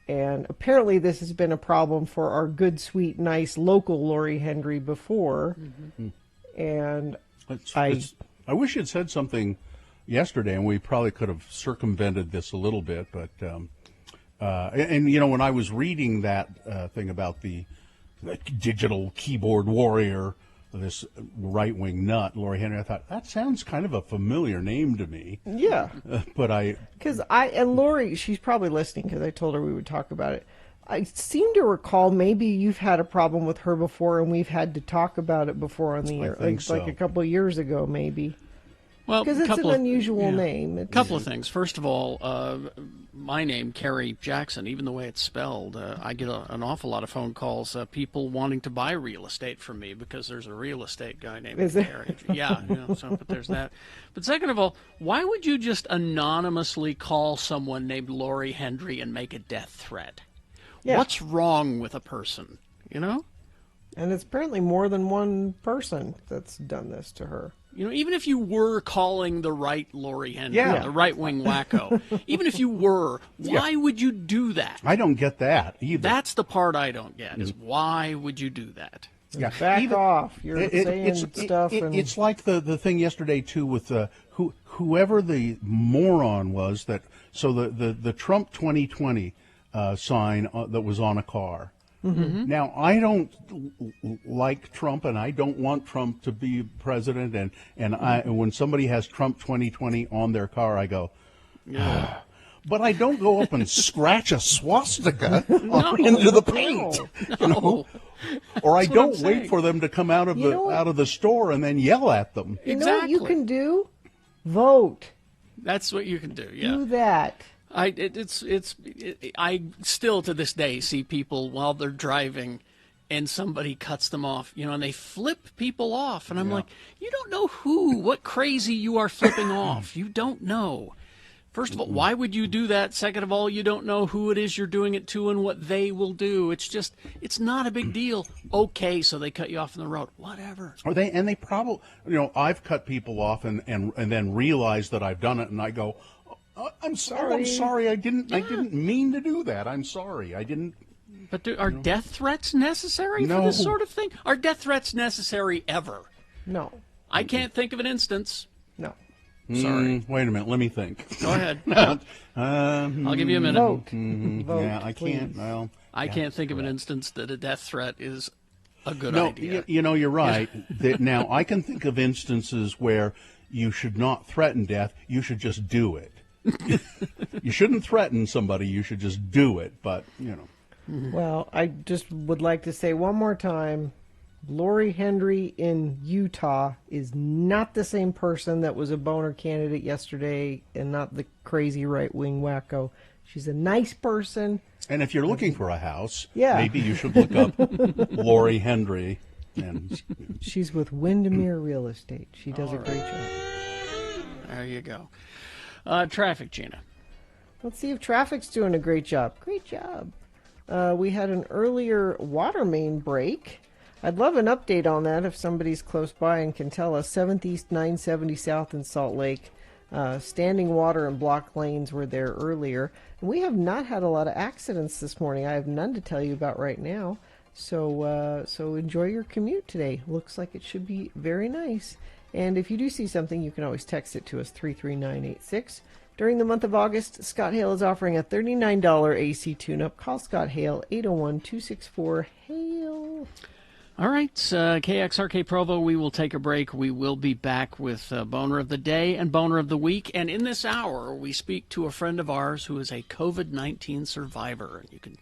And apparently this has been a problem for our good, sweet, nice local Lori Hendry before. And I wish you'd said something yesterday, and we probably could have circumvented this a little bit. But and you know, when I was reading that thing about the digital keyboard warrior, this right-wing nut, Lori Henry, I thought that sounds kind of a familiar name to me. Yeah, but and Lori, she's probably listening because I told her we would talk about it. I seem to recall maybe you've had a problem with her before, and we've had to talk about it before on the air, like a couple of years ago, maybe. Well, because it's an unusual name. A couple of things. First of all, my name, Kerry Jackson, even the way it's spelled, I get an awful lot of phone calls, people wanting to buy real estate from me because there's a real estate guy named Kerry. Yeah, but there's that. But second of all, why would you just anonymously call someone named Lori Hendry and make a death threat? Yeah. What's wrong with a person, you know? And it's apparently more than one person that's done this to her. You know, even if you were calling the right Lori Henry, the right-wing wacko, even if you were, why would you do that? I don't get that either. That's the part I don't get, is why would you do that? Yeah. Back off. You're saying stuff. It's like the thing yesterday, too, with whoever the moron was that, so the Trump 2020 sign that was on a car. Mm-hmm. Now, I don't like Trump, and I don't want Trump to be president. And when somebody has Trump 2020 on their car, I go, but I don't go up and scratch a swastika into the paint, you know? Or I don't wait for them to come out of the store and then yell at them. You know what you can do? Vote. That's what you can do. Yeah. Do that. I still to this day see people while they're driving and somebody cuts them off, and they flip people off. And I'm like, you don't know what crazy you are flipping off. You don't know. First of all, why would you do that? Second of all, you don't know who it is you're doing it to and what they will do. It's not a big deal. Okay, so they cut you off on the road. Whatever. They probably, I've cut people off and then realized that I've done it, and I go, I'm sorry. I didn't mean to do that. I'm sorry. I didn't. But are death threats necessary for this sort of thing? Are death threats necessary ever? No. I can't think of an instance. No. Sorry. Wait a minute. Let me think. Go ahead. I'll give you a minute. Vote. Vote, yeah, I can't. Well, I can't think of an instance that a death threat is a good idea. You're right. Now, I can think of instances where you should not threaten death. You should just do it. You shouldn't threaten somebody. You should just do it. But, Well, I just would like to say one more time, Lori Hendry in Utah is not the same person that was a boner candidate yesterday and not the crazy right-wing wacko. She's a nice person. And if you're looking for a house, maybe you should look up Lori Hendry. And she's with Windermere Real Estate. She does a great job. There you go. Traffic, Gina. Let's see if traffic's doing a great job. Great job. We had an earlier water main break. I'd love an update on that if somebody's close by and can tell us. 7th East 970 South in Salt Lake. Standing water and blocked lanes were there earlier. And we have not had a lot of accidents this morning. I have none to tell you about right now. So enjoy your commute today. Looks like it should be very nice. And if you do see something, you can always text it to us, 33986. During the month of August, Scott Hale is offering a $39 AC tune-up. Call Scott Hale, 801-264-HALE. All right, KXRK Provo, we will take a break. We will be back with Boner of the Day and Boner of the Week. And in this hour, we speak to a friend of ours who is a COVID-19 survivor. You can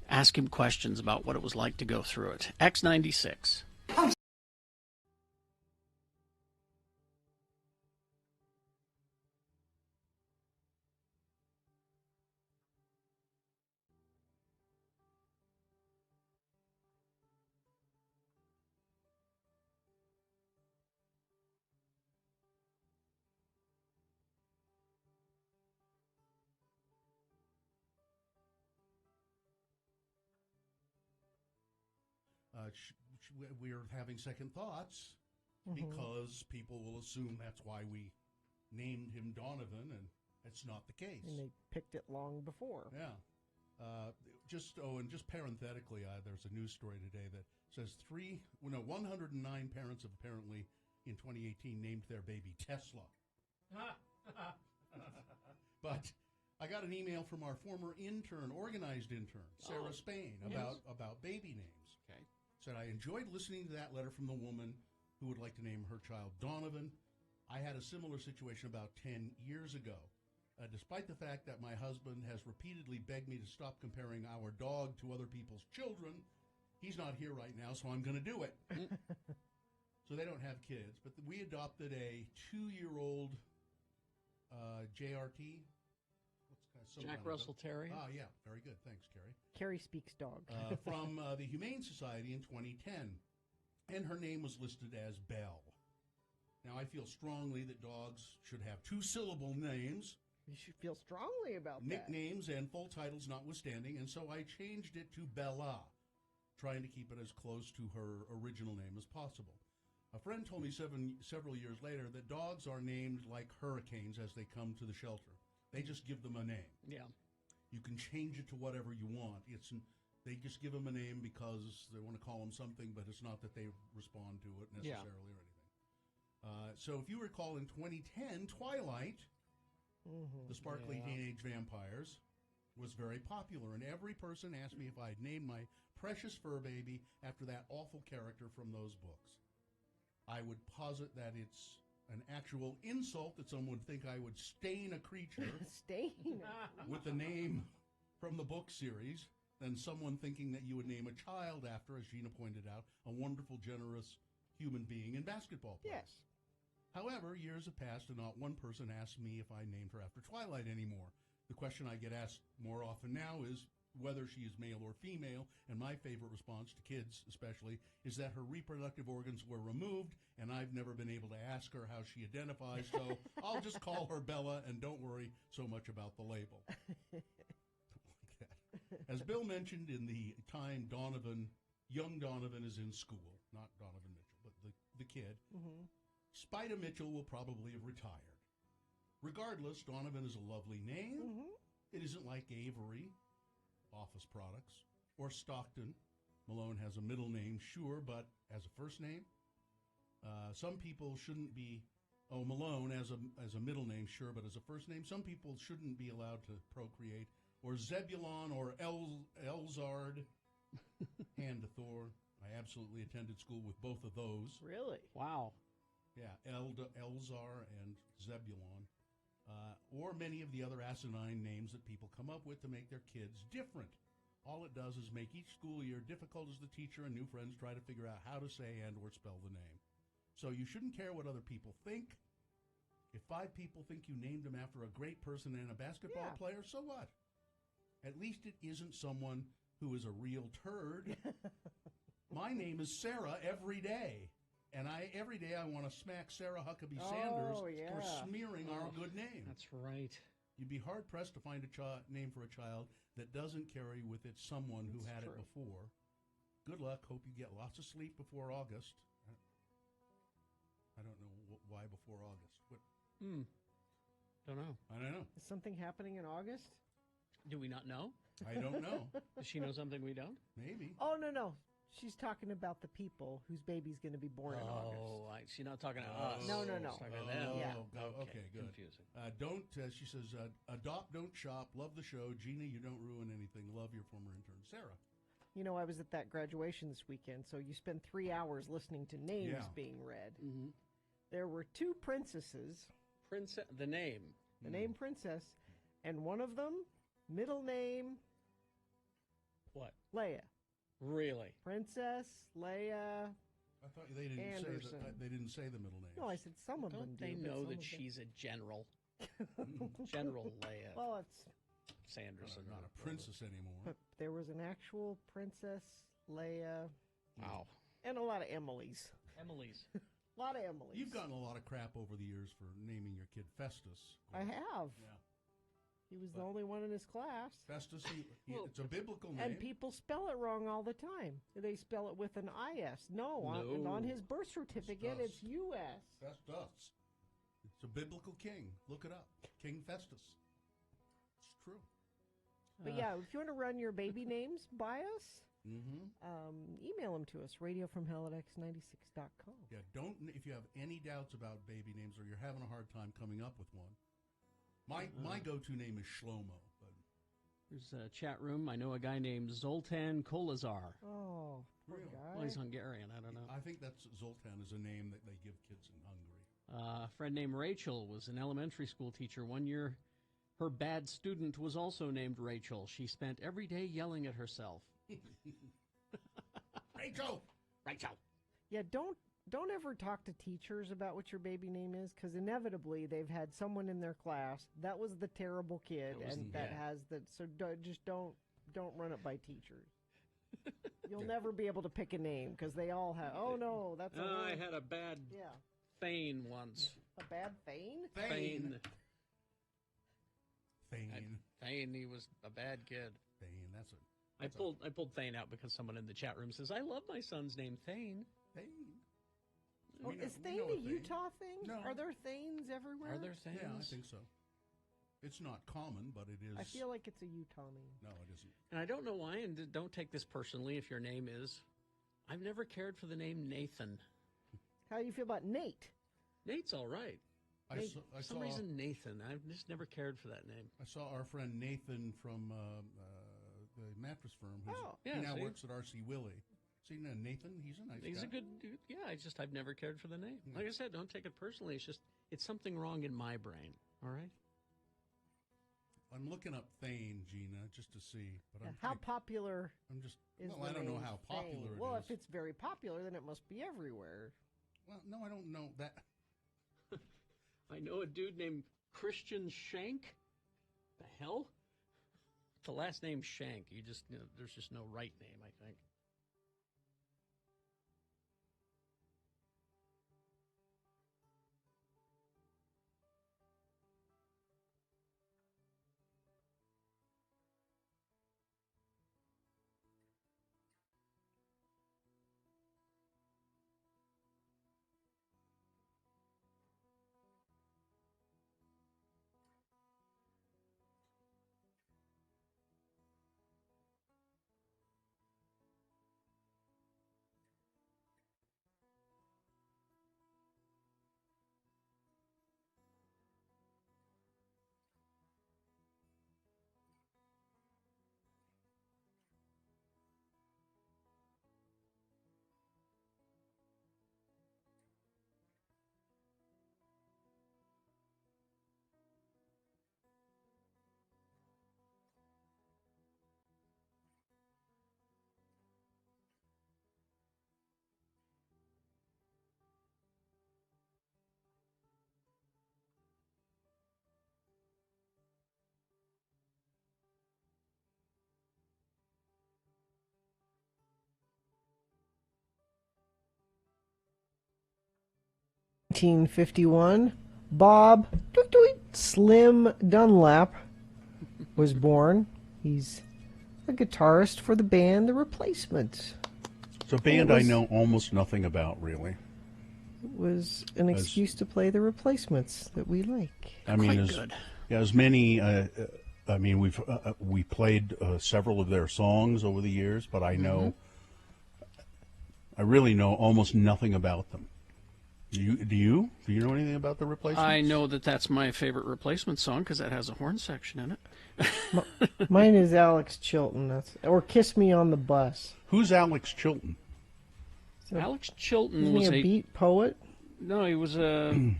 ask him questions about what it was like to go through it. X96. We're having second thoughts because people will assume that's why we named him Donovan, and that's not the case. And they picked it long before. Yeah. Just parenthetically, there's a news story today that says 109 parents have apparently in 2018 named their baby Tesla. But I got an email from our former intern, organized intern, Sarah Spain, about baby names. Okay. Said, I enjoyed listening to that letter from the woman who would like to name her child Donovan. I had a similar situation about 10 years ago. Despite the fact that my husband has repeatedly begged me to stop comparing our dog to other people's children, he's not here right now, so I'm going to do it. So they don't have kids, but we adopted a 2-year-old JRT. Jack Russell Terrier. Oh, yeah. Very good. Thanks, Carrie. Carrie speaks dog. From the Humane Society in 2010. And her name was listed as Belle. Now, I feel strongly that dogs should have 2-syllable names. You should feel strongly about that. Nicknames and full titles notwithstanding, and so I changed it to Bella, trying to keep it as close to her original name as possible. A friend told me several years later that dogs are named like hurricanes as they come to the shelter. They just give them a name. Yeah. You can change it to whatever you want. They just give them a name because they want to call them something, but it's not that they respond to it necessarily or anything. So if you recall, in 2010, Twilight, the sparkly teenage vampires, was very popular, and every person asked me if I'd named my precious fur baby after that awful character from those books. I would posit that it's an actual insult that someone would think I would stain a creature Stain. with the name from the book series than someone thinking that you would name a child after, as Gina pointed out, a wonderful, generous human being and basketball player. Yes. However, years have passed and not one person asked me if I named her after Twilight anymore. The question I get asked more often now is whether she is male or female, and my favorite response to kids especially is that her reproductive organs were removed, and I've never been able to ask her how she identifies, so I'll just call her Bella and don't worry so much about the label. Like that. As Bill mentioned, in the time young Donovan is in school, not Donovan Mitchell, but the kid, Spida Mitchell will probably have retired. Regardless, Donovan is a lovely name. It isn't like Avery, Office Products, or Stockton. Malone has a middle name, sure, but as a first name, some people shouldn't be. Malone as a middle name, sure, but as a first name, some people shouldn't be allowed to procreate. Or Zebulon or Elzard, hand to Thor. I absolutely attended school with both of those. Really? Wow. Yeah, Elzar and Zebulon. Or many of the other asinine names that people come up with to make their kids different. All it does is make each school year difficult as the teacher and new friends try to figure out how to say and or spell the name. So you shouldn't care what other people think. If 5 people think you named them after a great person and a basketball player, so what? At least it isn't someone who is a real turd. My name is Sarah every day. And every day I want to smack Sarah Huckabee Sanders for smearing our good name. That's right. You'd be hard-pressed to find a name for a child that doesn't carry with it someone who had it before. Good luck. Hope you get lots of sleep before August. I don't know why before August. What? Don't know. I don't know. Is something happening in August? Do we not know? I don't know. Does she know something we don't? Maybe. Oh, no. She's talking about the people whose baby's going to be born in August. She's not talking to us. No. She's talking to them. Yeah. Okay, good. Confusing. She says, adopt, don't shop. Love the show. Gina, you don't ruin anything. Love your former intern. Sarah. You know, I was at that graduation this weekend, so you spend 3 hours listening to names being read. Mm-hmm. There were 2 princesses. The name. The name Princess. And one of them, middle name... What? Leia. Really? Princess Leia. I thought they didn't Anderson. say they didn't say the middle name. No, I said some of them do. They but know some that of she's a general. General Leia. Well, it's Sanderson. Not a princess anymore. But there was an actual Princess Leia. Wow. And a lot of Emilys. Emilys. A lot of Emilys. You've gotten a lot of crap over the years for naming your kid Festus. I have. Yeah. He was the only one in his class. Festus, it's a biblical name. And people spell it wrong all the time. They spell it with an IS. No. On his birth certificate, it's US. Festus. It's a biblical king. Look it up. King Festus. It's true. But yeah, if you want to run your baby names by us, email them to us, radiofromhell@x96.com. Yeah, don't, if you have any doubts about baby names or you're having a hard time coming up with one, my go-to name is Shlomo. But There's a chat room. I know a guy named Zoltan Kolazar. Oh, poor Really? guy. Well, he's Hungarian. I don't know. I think that's Zoltan is a name that they give kids in Hungary. A friend named Rachel was an elementary school teacher. One year, her bad student was also named Rachel. She spent every day yelling at herself. Rachel! Rachel! Yeah, don't ever talk to teachers about what your baby name is, because inevitably they've had someone in their class that was the terrible kid, that has that. So don't run it by teachers. You'll never be able to pick a name because they all have. Oh no, that's. I had a bad Thane once. A bad Thane? Thane. Thane. He was a bad kid. Thane. That's it. I pulled Thane out because someone in the chat room says, I love my son's name, Thane. Thane. Oh, is Thane a Utah thing? No. Are there Thanes everywhere? Are there Thanes? Yeah, I think so. It's not common, but it is. I feel like it's a Utah name. No, it isn't. And I don't know why, and don't take this personally if your name is. I've never cared for the name Nathan. How do you feel about Nate? Nate's all right. For some reason, Nathan. I've just never cared for that name. I saw our friend Nathan from the mattress firm. He now works at R.C. Willey. See, Nathan, he's a nice guy. He's a good dude. Yeah, I've never cared for the name. Like I said, don't take it personally. It's something wrong in my brain. All right? I'm looking up Thane, Gina, just to see. But how popular is I don't know how popular it is. Well, if it's very popular, then it must be everywhere. Well, no, I don't know that. I know a dude named Christian Shank. The hell? The last name Shank. There's just no right name, I think. In 1951, Bob Slim Dunlap was born. He's a guitarist for the band The Replacements. It's a band I know almost nothing about, really. It was an excuse to play The Replacements that we like. I mean, as many. I mean, we played several of their songs over the years, but I know, I really know almost nothing about them. Do you know anything about The Replacements? I know that's my favorite Replacement song because that has a horn section in it. Mine is Alex Chilton, or "Kiss Me on the Bus." Who's Alex Chilton? Alex Chilton Isn't was he a beat poet. No, he was a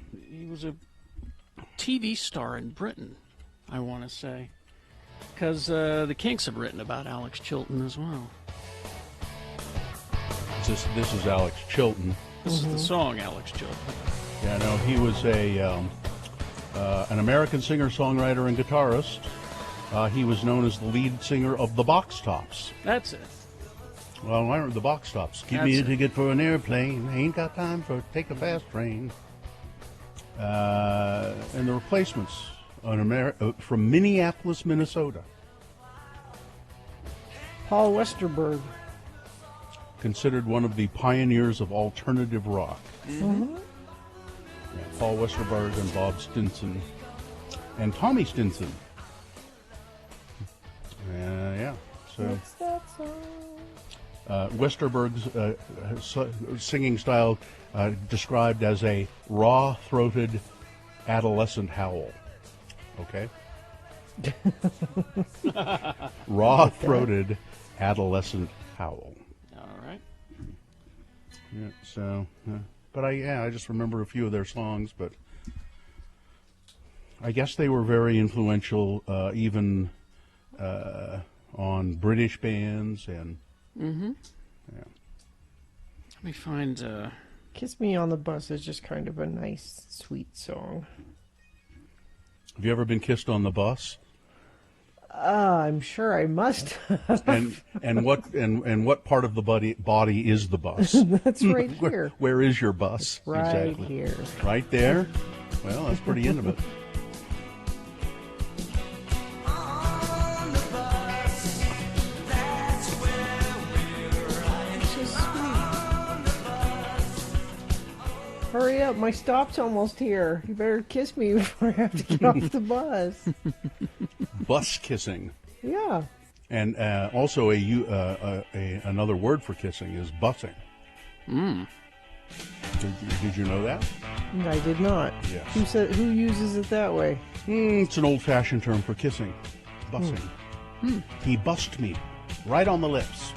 TV star in Britain, I want to say, because the Kinks have written about Alex Chilton as well. This is Alex Chilton. This is the song, Alex Chilton. Yeah, no, he was an American singer-songwriter and guitarist. He was known as the lead singer of the Box Tops. That's it. Well, I remember the Box Tops. Give me a ticket for an airplane. Ain't got time for take a fast train. And the Replacements from Minneapolis, Minnesota. Paul Westerberg. Considered one of the pioneers of alternative rock. Mm-hmm. Yeah, Paul Westerberg and Bob Stinson. And Tommy Stinson. Yeah, so... What's that song? Westerberg's singing style described as a raw-throated adolescent howl. Okay? Raw-throated adolescent howl. All right. Yeah, so, but I just remember a few of their songs, but I guess they were very influential, even on British bands and. Mm-hmm. Yeah. Let me find. "Kiss Me on the Bus" is just kind of a nice, sweet song. Have you ever been kissed on the bus? I'm sure I must have. And what part of the body is the bus? That's right here. Where is your bus? It's right exactly? here. Right there? Well, that's pretty intimate. Hurry up, my stop's almost here. You better kiss me before I have to get off the bus. Bus kissing. Yeah. And also another word for kissing is bussing. Mm. Did you know that? I did not. Yes. Who uses it that way? It's an old-fashioned term for kissing. Bussing. He bussed me right on the lips.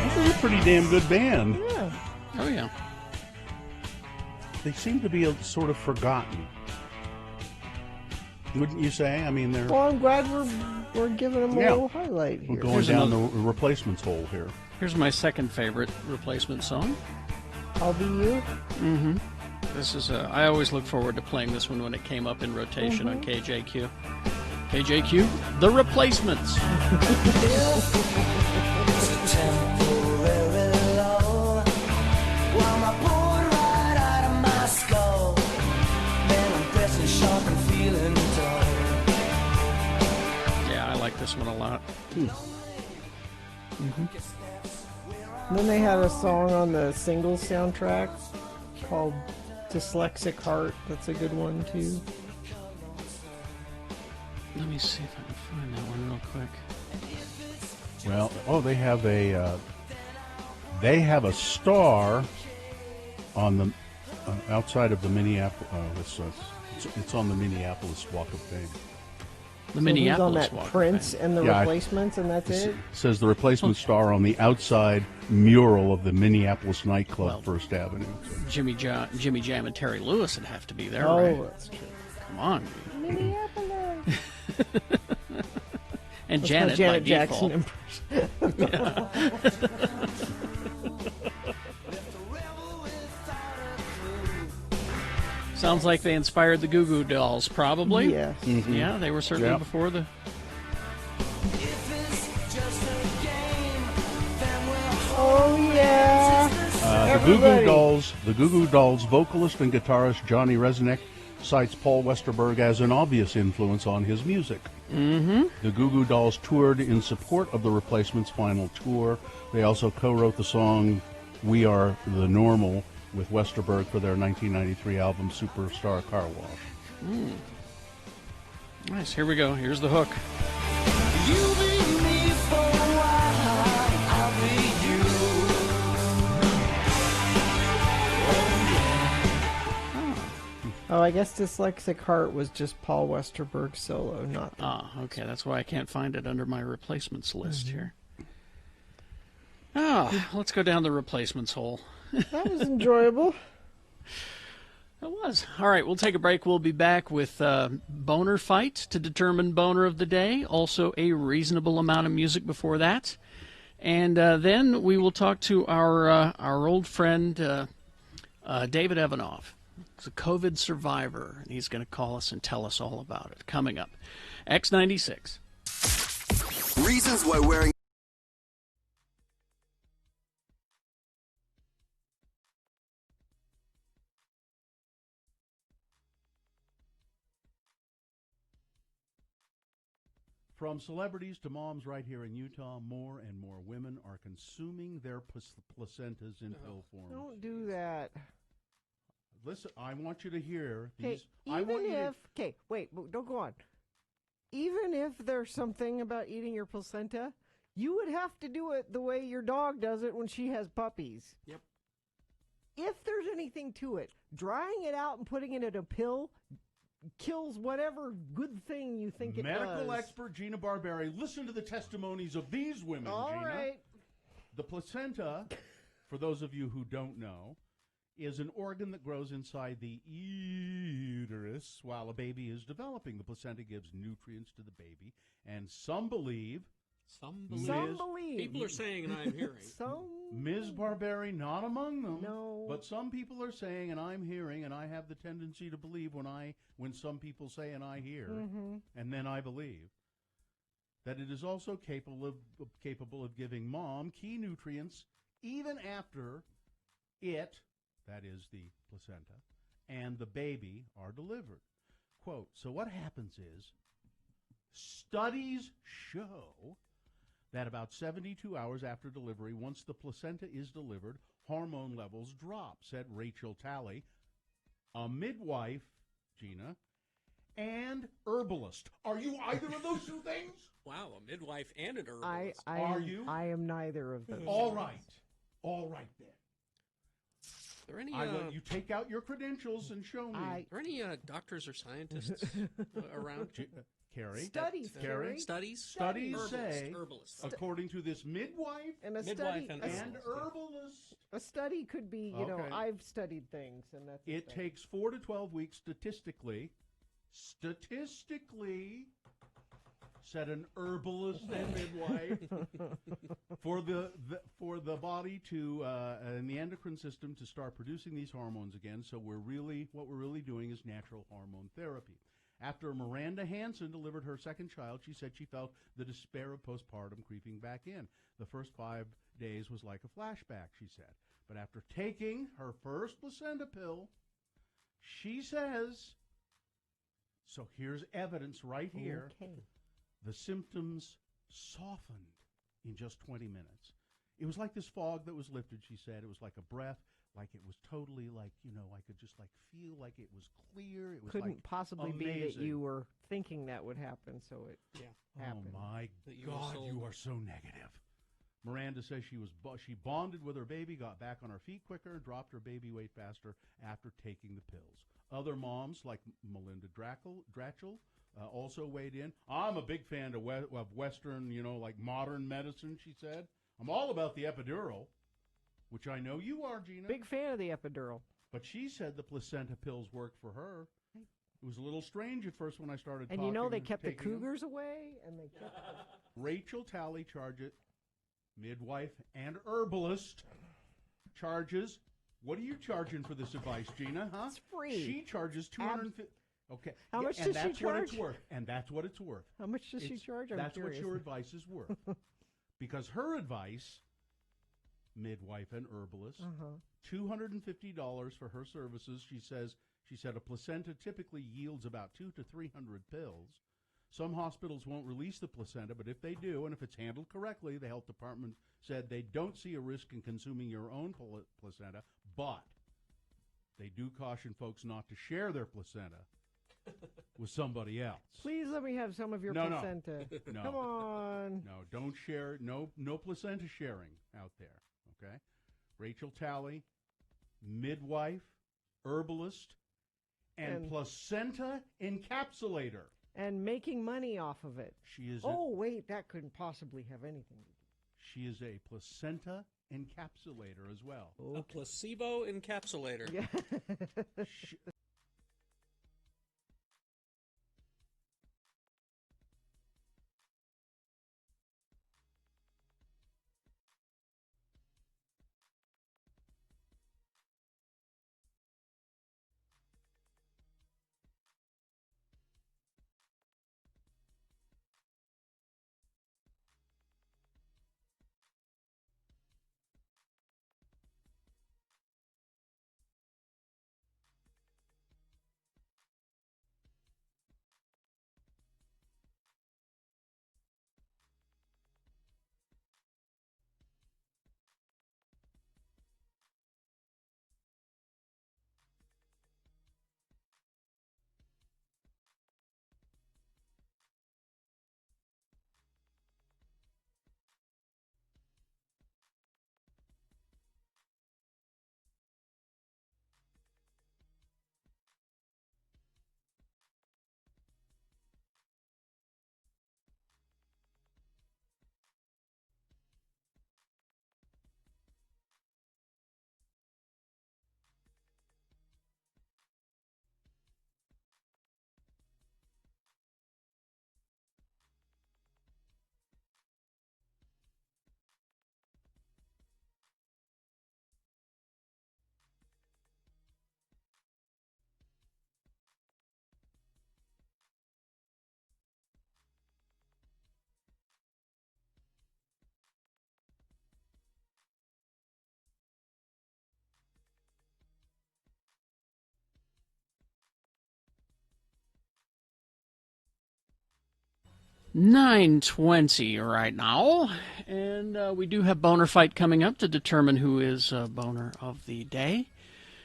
This is a pretty damn good band. Yeah. Oh, yeah. They seem to be sort of forgotten. Wouldn't you say? I mean, they're... Well, I'm glad we're giving them a little highlight here. We're going down the Replacements hole here. Here's my second favorite Replacement song. "I'll Be You." Mm-hmm. This is I always look forward to playing this one when it came up in rotation on KJQ. KJQ, The Replacements. Yeah, I like this one a lot. And then they had a song on the Singles soundtrack called "Dyslexic Heart." That's a good one too. Let me see if I can find that one real quick. Well, they have a star on the outside of the Minneapolis. It's on the Minneapolis Walk of Fame. The Minneapolis Who's on Walk that? of Prince Fame. and the Replacements, and that's it. Says the Replacement star on the outside mural of the Minneapolis nightclub First Avenue. Jimmy Jam and Terry Lewis would have to be there, Oh, right? that's true. Come on. Minneapolis. And That's Janet, my Janet by Jackson default. Sounds like they inspired the Goo Goo Dolls, probably. Yes. Mm-hmm. Yeah, they were certainly before the... Oh, yeah. The Goo Goo Dolls vocalist and guitarist Johnny Resnick cites Paul Westerberg as an obvious influence on his music. Mm-hmm. The Goo Goo Dolls toured in support of the Replacements' final tour. They also co-wrote the song "We Are the Normal" with Westerberg for their 1993 album Superstar Car Wash. Mm. Nice. Here we go. Here's the hook. Oh, I guess "Dyslexic Heart" was just Paul Westerberg's solo, not. Okay. That's why I can't find it under my Replacements list here. Let's go down the Replacements hole. That was enjoyable. It was. All right, we'll take a break. We'll be back with Boner Fight to determine Boner of the Day. Also, a reasonable amount of music before that. And then we will talk to our old friend, David Evanoff. He's a COVID survivor, and he's going to call us and tell us all about it. Coming up. X96. Reasons why wearing... From celebrities to moms right here in Utah, more and more women are consuming their placentas in pill form. Don't do that. listen. I want you to hear Okay, these. I want even you to- if okay, wait, don't go on. Even if there's something about eating your placenta, you would have to do it the way your dog does it when she has puppies. Yep. If there's anything to it, drying it out and putting it in a pill kills whatever good thing you think it does. Medical expert Gina Barberi, listen to the testimonies of these women, All Gina. right. The placenta, for those of you who don't know, is an organ that grows inside the uterus while a baby is developing. The placenta gives nutrients to the baby, and some believe... Some believe. People are saying, and I'm hearing. Ms. Barberi, not among them. No. But some people are saying, and I'm hearing, and I have the tendency to believe when some people say and I hear, Mhm. and then I believe, that it is also capable of giving mom key nutrients even after it, that is the placenta, and the baby are delivered. Quote, so what happens is, studies show that about 72 hours after delivery, once the placenta is delivered, hormone levels drop, said Rachel Talley, a midwife, Gina, and herbalist. Are you either of those two things? Wow, a midwife and an herbalist. Are you? I am neither of those. All right. All right, then. Are there any, I let you take out your credentials and show me. Are there any doctors or scientists around? Carrie? Studies, Carrie? Studies? Studies Herbalist, say, herbalist. according to this midwife And a Midwife study, and herbalist, a study could be, you know, Okay. I've studied things, and that's a it study. takes 4 to 12 weeks statistically, said an herbalist and midwife, for the body to and the endocrine system to start producing these hormones again. So what we're really doing is natural hormone therapy. After Miranda Hansen delivered her second child, she said she felt the despair of postpartum creeping back in. The first 5 days was like a flashback, she said. But after taking her first placenta pill, she says, so here's evidence right here, Okay. the symptoms softened in just 20 minutes. It was like this fog that was lifted, she said. It was like a breath, like it was totally like, you know, I could just like feel like it was clear. It was Couldn't like possibly be that amazing. you were thinking that would happen, so it happened. Oh my That you were God, sold. you are so negative. Miranda says she bonded with her baby, got back on her feet quicker, and dropped her baby weight faster after taking the pills. Other moms, like Melinda Dratchell, also weighed in. I'm a big fan of Western, you know, like modern medicine, she said. I'm all about the epidural, which I know you are, Gina. Big fan of the epidural. But she said the placenta pills worked for her. It was a little strange at first when I started And talking. you know they and kept the taking them. cougars away, and they kept... Rachel Talley midwife and herbalist, charges. What are you charging for this advice, Gina? Huh? It's free. She charges $250. Okay. How much and does she that's what it's charge? worth. And that's what it's worth. How much does she charge? I'm That's curious. what your advice is worth. Because her advice, midwife and herbalist, $250 for her services. She said a placenta typically yields about 200 to 300 pills. Some hospitals won't release the placenta, but if they do, and if it's handled correctly, the health department said they don't see a risk in consuming your own placenta, but they do caution folks not to share their placenta with somebody else. Please let me have some of your No. placenta. No. Come on. No, don't share. No placenta sharing out there. Okay, Rachel Talley, midwife, herbalist, and placenta encapsulator. And making money off of it. She is. Oh, wait, that couldn't possibly have anything to do. She is a placenta encapsulator as well. A placebo encapsulator. Yeah. 9:20 right now, and we do have Boner Fight coming up to determine who is Boner of the Day.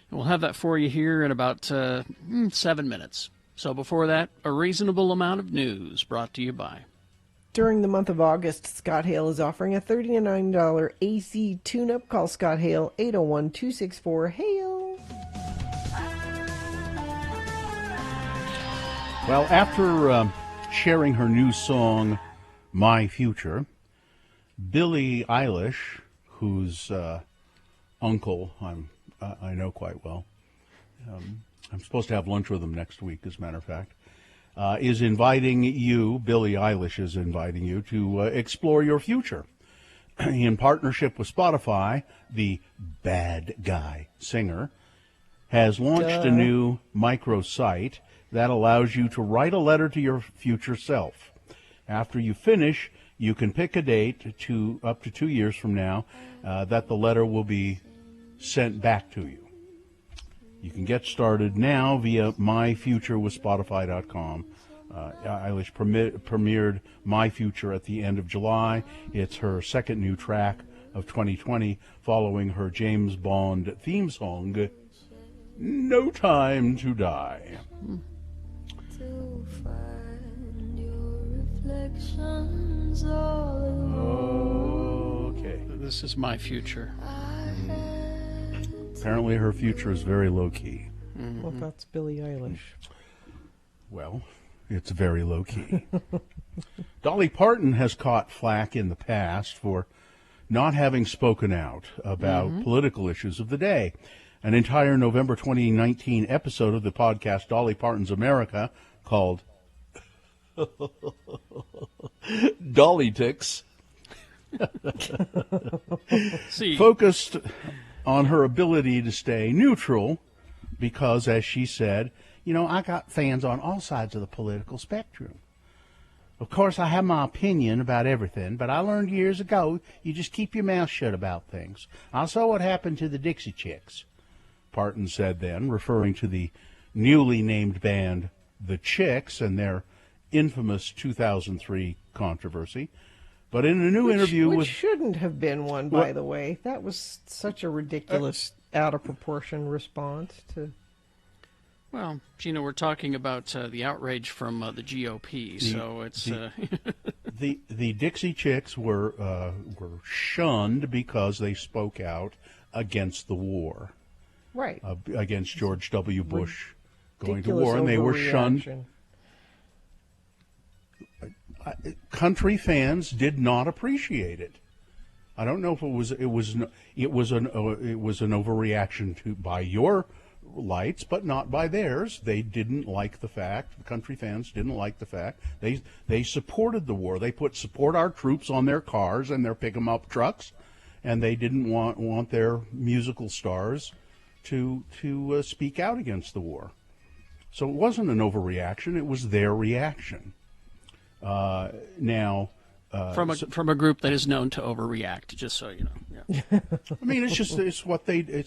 And we'll have that for you here in about 7 minutes. So before that, a reasonable amount of news brought to you by. During the month of August, Scott Hale is offering a $39 AC tune-up. Call Scott Hale, 801-264-HALE. Well, after sharing her new song, My Future, Billie Eilish, whose uncle I know quite well, I'm supposed to have lunch with him next week, as a matter of fact, is inviting you, Billie Eilish is inviting you to explore your future. In partnership with Spotify, the bad guy singer has launched a new microsite that allows you to write a letter to your future self. After you finish, you can pick a date to up to 2 years from now that the letter will be sent back to you. You can get started now via myfuturewithspotify.com. Eilish premiered My Future at the end of July. It's her second new track of 2020, following her James Bond theme song, No Time to Die. Okay. This is My Future. Apparently her future is very low-key. Mm-hmm. Well, that's Billie Eilish. Well, it's very low-key. Dolly Parton has caught flack in the past for not having spoken out about political issues of the day. An entire November 2019 episode of the podcast Dolly Parton's America, called Dolly Ticks, focused on her ability to stay neutral because, as she said, you know, I got fans on all sides of the political spectrum. Of course, I have my opinion about everything, but I learned years ago you just keep your mouth shut about things. I saw what happened to the Dixie Chicks, Parton said then, referring to the newly named band The Chicks and their infamous 2003 controversy. But in a new interview which with... shouldn't have been one, by the way. That was such a ridiculous, out-of-proportion response to... Well, Gina, we're talking about the outrage from the GOP, so it's... The Dixie Chicks were shunned because they spoke out against the war. Right. Against George W. Bush going to war, and they were shunned. Country fans did not appreciate it. I don't know if it was an overreaction by your lights, but not by theirs. They didn't like the fact. The country fans didn't like the fact. They supported the war. They support our troops on their cars and their pick-em-up trucks, and they didn't want their musical stars to speak out against the war. So it wasn't an overreaction. It was their reaction. Now, from a group that is known to overreact, just so you know. Yeah. I mean, it's what they do.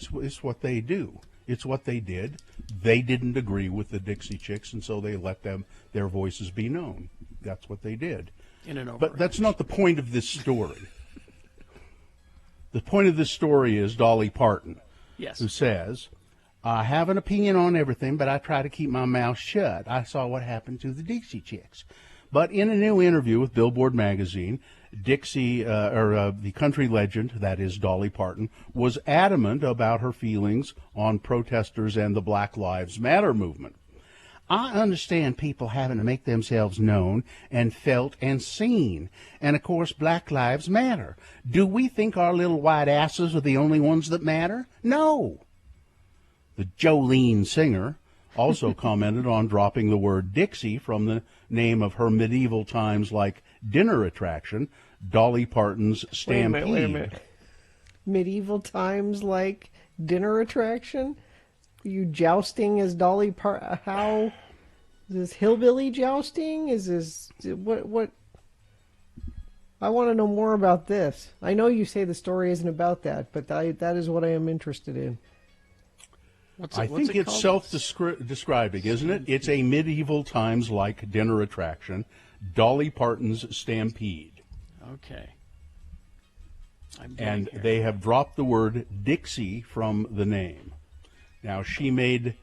It's what they did. They didn't agree with the Dixie Chicks, and so they let their voices be known. That's what they did. But that's not the point of this story. The point of this story is Dolly Parton, who says, I have an opinion on everything, but I try to keep my mouth shut. I saw what happened to the Dixie Chicks. But in a new interview with Billboard magazine, the country legend, that is Dolly Parton, was adamant about her feelings on protesters and the Black Lives Matter movement. I understand people having to make themselves known and felt and seen. And, of course, Black Lives Matter. Do we think our little white asses are the only ones that matter? No. The Jolene singer also commented on dropping the word Dixie from the name of her medieval times-like dinner attraction, Dolly Parton's Stampede. Wait a minute. Medieval times-like dinner attraction? Are you jousting as Dolly Parton? How? Is this hillbilly jousting? Is this... What? I want to know more about this. I know you say the story isn't about that, but that is what I am interested in. I think it's self-describing, isn't it? It's a medieval times-like dinner attraction. Dolly Parton's Stampede. Okay. And they have dropped the word Dixie from the name. Now, she made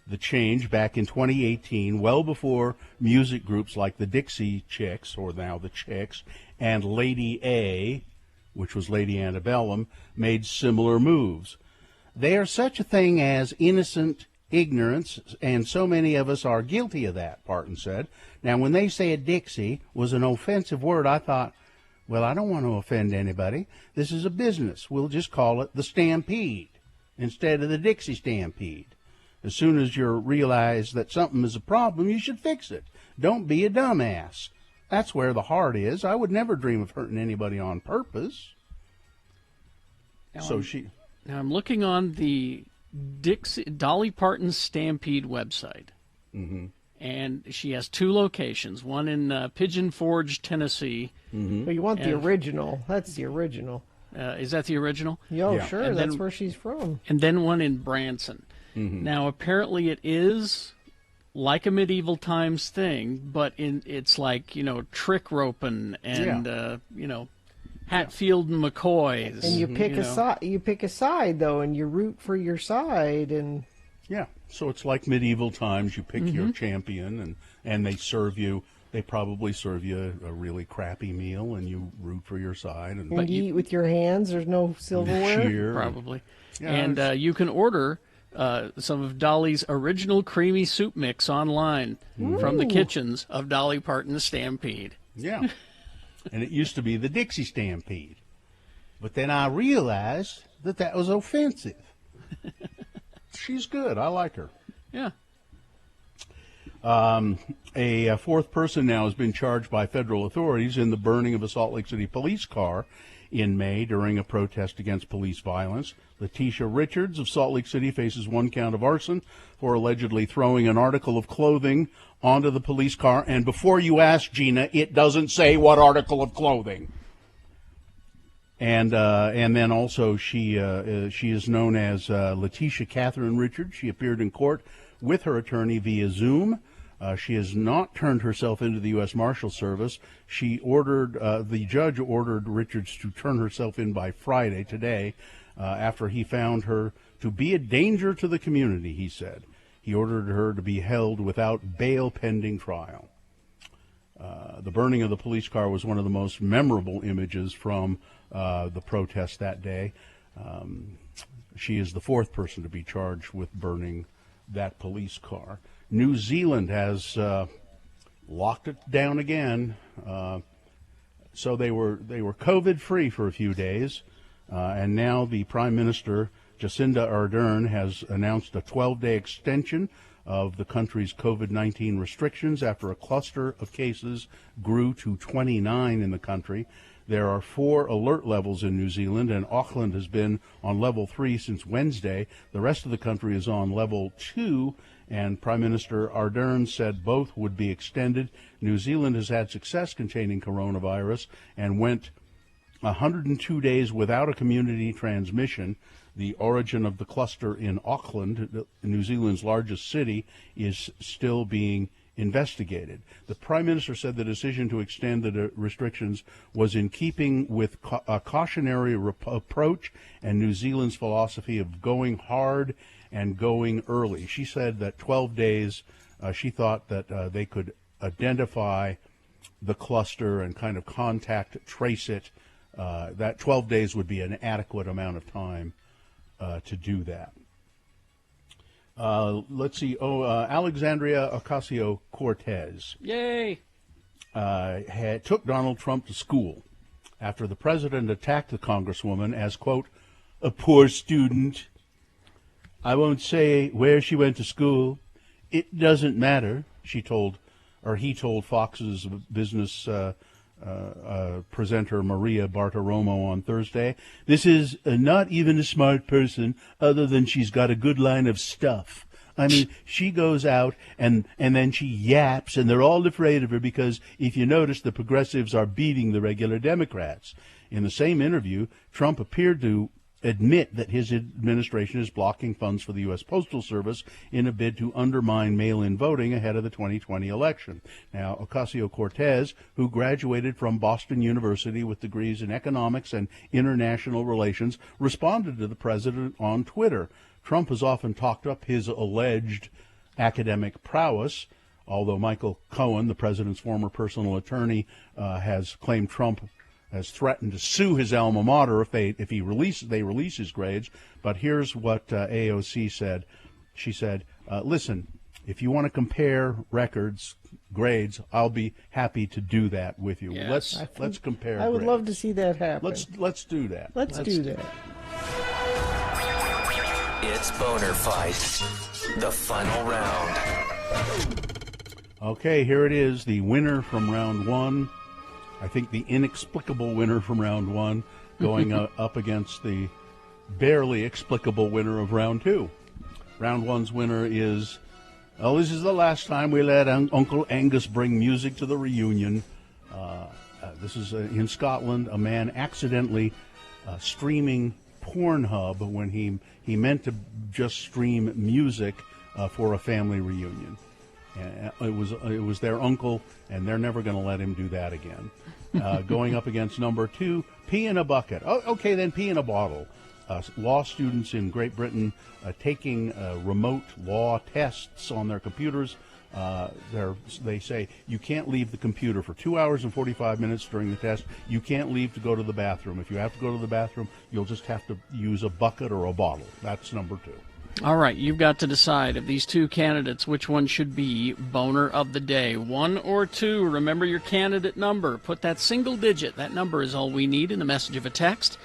the change back in 2018, well before music groups like the Dixie Chicks, or now the Chicks, and Lady A, which was Lady Antebellum, made similar moves. They are such a thing as innocent ignorance, and so many of us are guilty of that, Parton said. Now, when they say a Dixie was an offensive word, I thought, well, I don't want to offend anybody. This is a business. We'll just call it the Stampede instead of the Dixie Stampede. As soon as you realize that something is a problem, you should fix it. Don't be a dumbass. That's where the heart is. I would never dream of hurting anybody on purpose. Now I'm looking on the Dolly Parton Stampede website. Mm-hmm. And she has two locations, one in Pigeon Forge, Tennessee. Mm-hmm. But you want the original. That's the original. Is that the original? Yeah, sure. And That's then, where she's from. And then one in Branson. Mm-hmm. Now, apparently it is like a medieval times thing, but it's like, trick roping and, Hatfield and McCoys. And you pick a side. You pick a side, though, and you root for your side. And yeah, so it's like medieval times. You pick your champion, and they serve you. They probably serve you a really crappy meal, and you root for your side. And you eat with your hands. There's no silverware. Probably. Yeah, and you can order some of Dolly's original creamy soup mix online from the kitchens of Dolly Parton Stampede. Yeah. And it used to be the Dixie Stampede. But then I realized that was offensive. She's good. I like her. Yeah. A fourth person now has been charged by federal authorities in the burning of a Salt Lake City police car in May during a protest against police violence. Letitia Richards of Salt Lake City faces one count of arson for allegedly throwing an article of clothing onto the police car. And before you ask, Gina, it doesn't say what article of clothing. And then also she is known as Letitia Catherine Richards. She appeared in court with her attorney via Zoom. She has not turned herself into the U.S. Marshal Service. The judge ordered Richards to turn herself in by Friday, today, after he found her to be a danger to the community, he said. He ordered her to be held without bail pending trial. The burning of the police car was one of the most memorable images from the protest that day. She is the fourth person to be charged with burning that police car. New Zealand has locked it down again. So they were COVID-free for a few days, and now the Prime Minister, Jacinda Ardern, has announced a 12-day extension of the country's COVID-19 restrictions after a cluster of cases grew to 29 in the country. There are 4 alert levels in New Zealand, and Auckland has been on level 3 since Wednesday. The rest of the country is on level 2, and Prime Minister Ardern said both would be extended. New Zealand has had success containing coronavirus and went 102 days without a community transmission. The origin of the cluster in Auckland, New Zealand's largest city, is still being investigated. The Prime Minister said the decision to extend the restrictions was in keeping with a cautionary approach and New Zealand's philosophy of going hard and going early. She said that 12 days, she thought that they could identify the cluster and kind of contact trace it. That 12 days would be an adequate amount of time to do that. Let's see. Alexandria Ocasio-Cortez. Yay! Took Donald Trump to school after the president attacked the congresswoman as, quote, a poor student. I won't say where she went to school. It doesn't matter, he told Fox's business presenter Maria Bartiromo on Thursday. This is not even a smart person, other than she's got a good line of stuff. I mean, she goes out and then she yaps, and they're all afraid of her because, if you notice, the progressives are beating the regular Democrats. In the same interview, Trump appeared to admit that his administration is blocking funds for the U.S. Postal Service in a bid to undermine mail-in voting ahead of the 2020 election. Now, Ocasio-Cortez, who graduated from Boston University with degrees in economics and international relations, responded to the president on Twitter. Trump has often talked up his alleged academic prowess, although Michael Cohen, the president's former personal attorney, has claimed Trump has threatened to sue his alma mater if they release his grades. But here's what AOC said. She said, listen, if you want to compare grades, I'll be happy to do that with you. Yes. Let's compare. I would grades. love to see that happen. Let's do that. Let's do that. It's Boner Fight, the final round. Okay, here it is, the winner from round one. I think the inexplicable winner from round one going up against the barely explicable winner of round two. Round one's winner is, this is the last time we let Uncle Angus bring music to the reunion. This is in Scotland, a man accidentally streaming Pornhub when he meant to just stream music for a family reunion. It was their uncle, and they're never going to let him do that again. Going up against number two, pee in a bucket. Oh, okay, then pee in a bottle. Law students in Great Britain taking remote law tests on their computers. They say you can't leave the computer for 2 hours and 45 minutes during the test. You can't leave to go to the bathroom. If you have to go to the bathroom, you'll just have to use a bucket or a bottle. That's number two. All right, you've got to decide of these two candidates which one should be Boner of the Day, 1 or 2. Remember your candidate number. Put that single digit. That number is all we need in the message of a text.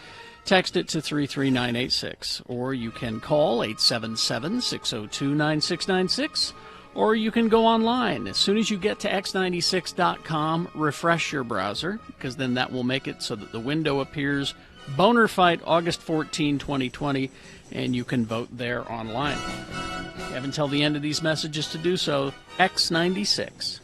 Text it to 33986, or you can call 877-602-9696, or you can go online. As soon as you get to x96.com, refresh your browser, because then that will make it so that the window appears Boner Fight August 14, 2020, and you can vote there online. You have until the end of these messages to do so. X96.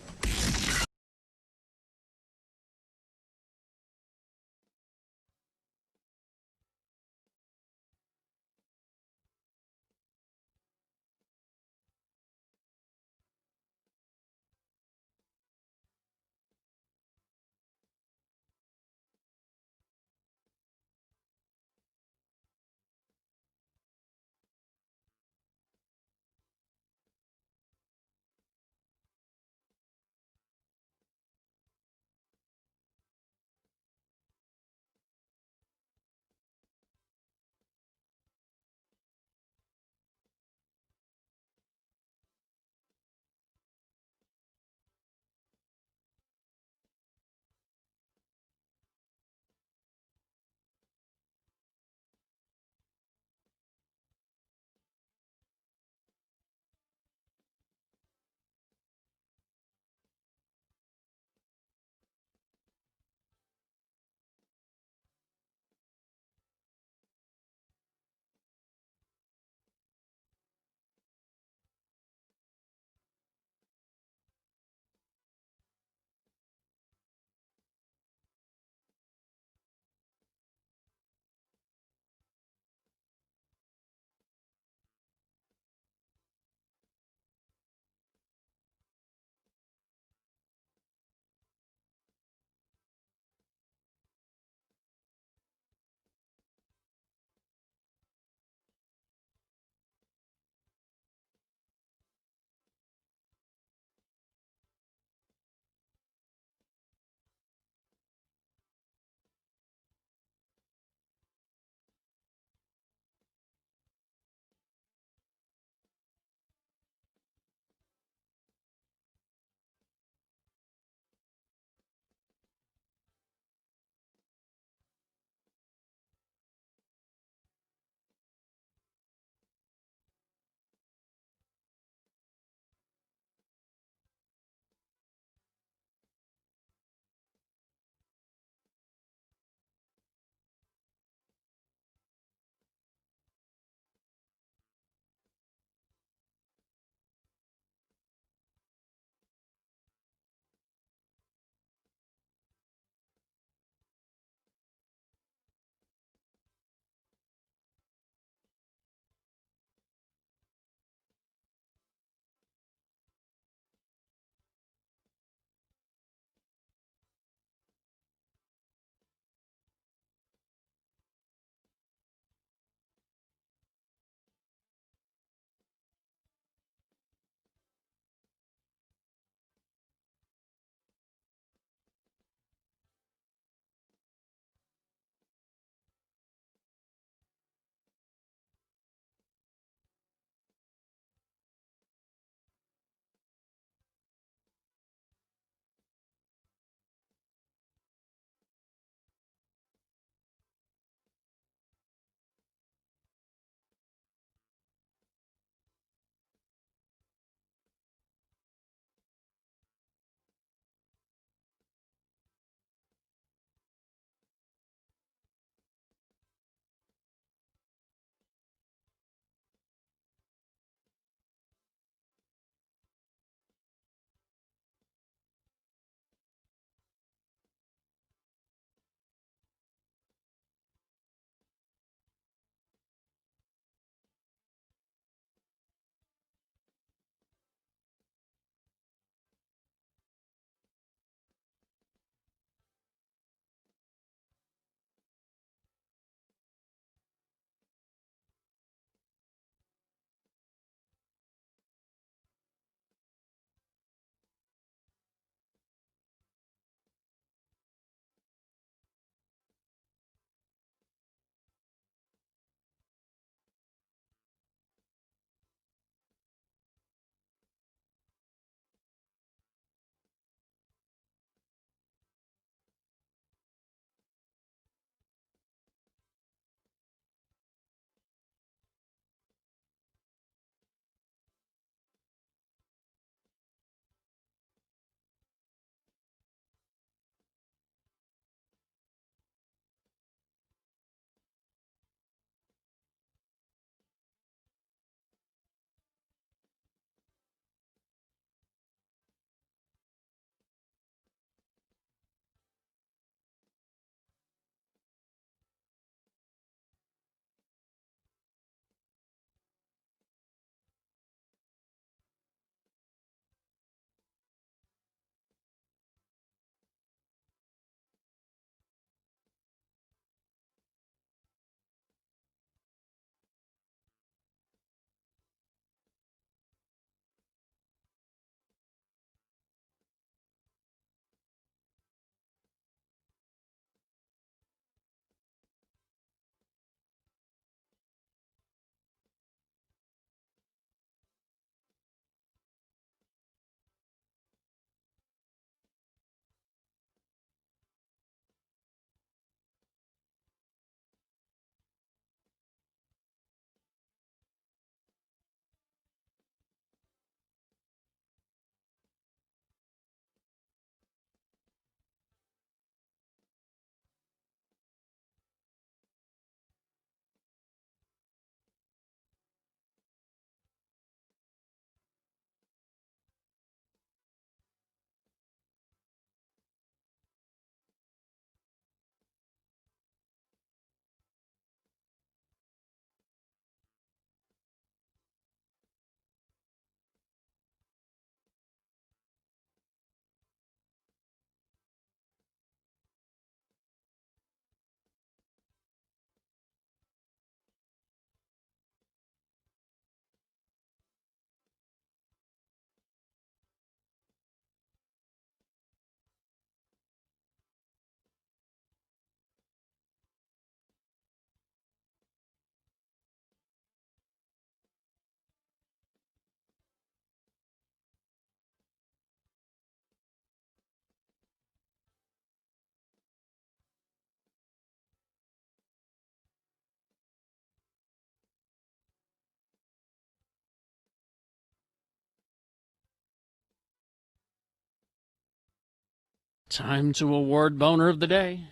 Time to award Boner of the Day.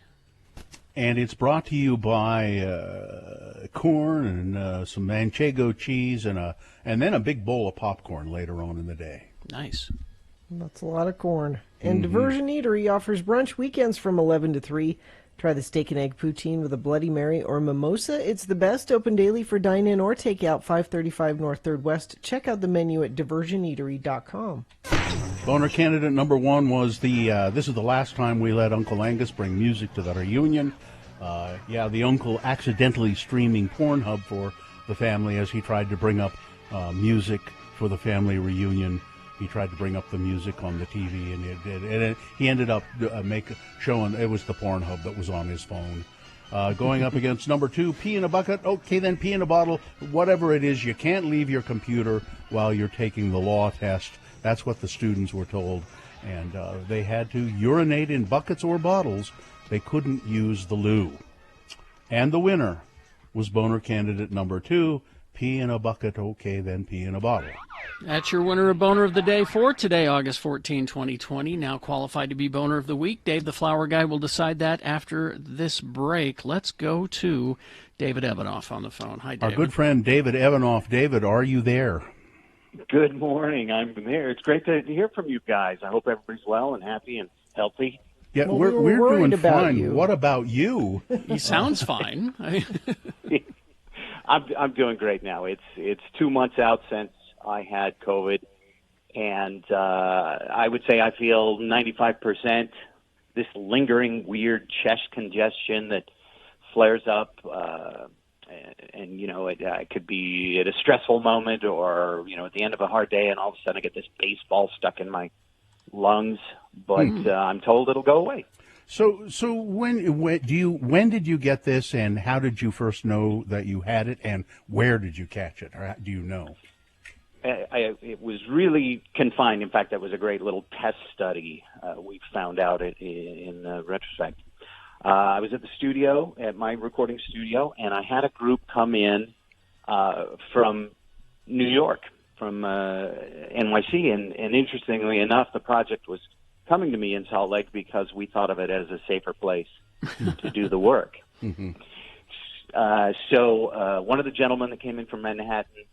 And it's brought to you by corn and some manchego cheese and then a big bowl of popcorn later on in the day. Nice. That's a lot of corn. And Diversion Eatery offers brunch weekends from 11 to 3. Try the steak and egg poutine with a Bloody Mary or mimosa. It's the best, open daily for dine-in or takeout, 535 North 3rd West. Check out the menu at diversioneatery.com. Boner candidate number 1 was this is the last time we let Uncle Angus bring music to the reunion. The uncle accidentally streaming Pornhub for the family as he tried to bring up music for the family reunion. He tried to bring up the music on the TV, and he ended up showing it was the Pornhub that was on his phone. Going up against number 2, pee in a bucket. Okay, then pee in a bottle. Whatever it is, you can't leave your computer while you're taking the law test. That's what the students were told, and they had to urinate in buckets or bottles. They couldn't use the loo. And the winner was Boner candidate number 2, pee in a bucket. Okay, then pee in a bottle. That's your winner of Boner of the Day for today, August 14, 2020. Now qualified to be Boner of the Week. Dave the Flower Guy will decide that after this break. Let's go to David Evanoff on the phone. Hi, David. Our good friend David Evanoff. David, are you there? Good morning. I'm there. It's great to hear from you guys. I hope everybody's well and happy and healthy. Yeah, Well, we're doing fine. you. What about you? He sounds fine. I'm doing great now. It's 2 months out since I had COVID, and I would say I feel 95% this lingering weird chest congestion that flares up, and it could be at a stressful moment or at the end of a hard day, and all of a sudden I get this baseball stuck in my lungs. But I'm told it'll go away. So when did you get this, and how did you first know that you had it, and where did you catch it, or do you know? It was really confined. In fact, that was a great little test study. We found out in retrospect. I was at the studio, at my recording studio, and I had a group come in from New York, from NYC, and interestingly enough, the project was coming to me in Salt Lake because we thought of it as a safer place to do the work. So one of the gentlemen that came in from Manhattan,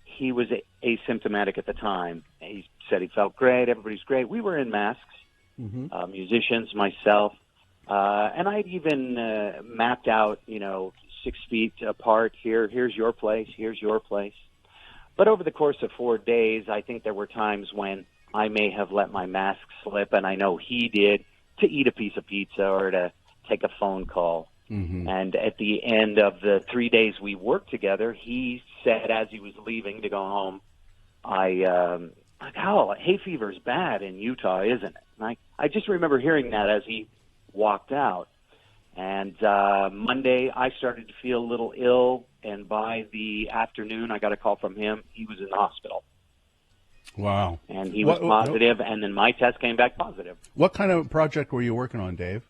he was asymptomatic at the time. He said he felt great, everybody's great. We were in masks, musicians, myself, and I'd even mapped out, 6 feet apart. Here's your place, here's your place. But over the course of 4 days, I think there were times when I may have let my mask slip, and I know he did, to eat a piece of pizza or to take a phone call. And at the end of the 3 days we worked together, he said as he was leaving to go home, hay fever is bad in Utah, isn't it? And I just remember hearing that as he walked out. And Monday I started to feel a little ill, and by the afternoon I got a call from him. He was in the hospital. Wow. And he was positive, and then my test came back positive. What kind of project were you working on, Dave?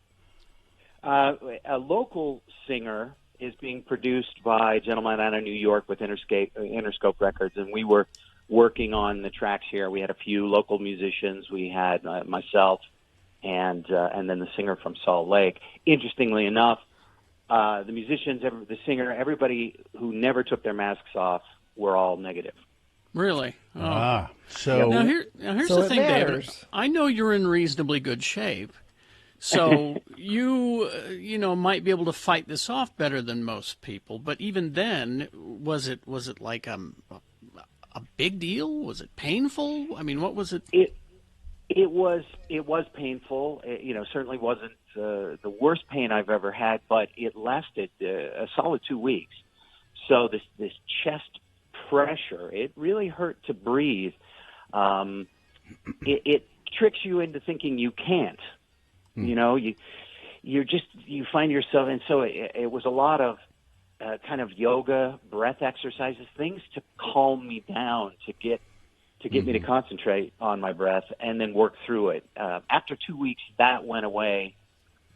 A local singer is being produced by a gentleman out of New York with Interscope Records, and we were working on the tracks here. We had a few local musicians. We had myself and then the singer from Salt Lake. Interestingly enough, the musicians, the singer, everybody who never took their masks off were all negative. Really? Oh. So now here's So the it thing, David. matters. I know you're in reasonably good shape, so you might be able to fight this off better than most people. But even then, was it like a big deal? Was it painful? I mean, what was it? It was painful. It, certainly wasn't the worst pain I've ever had, but it lasted a solid 2 weeks. So this chest pressure, it really hurt to breathe. It tricks you into thinking you can't. You find yourself, and so it was a lot of kind of yoga, breath exercises, things to calm me down, to get me to concentrate on my breath and then work through it. After 2 weeks, that went away,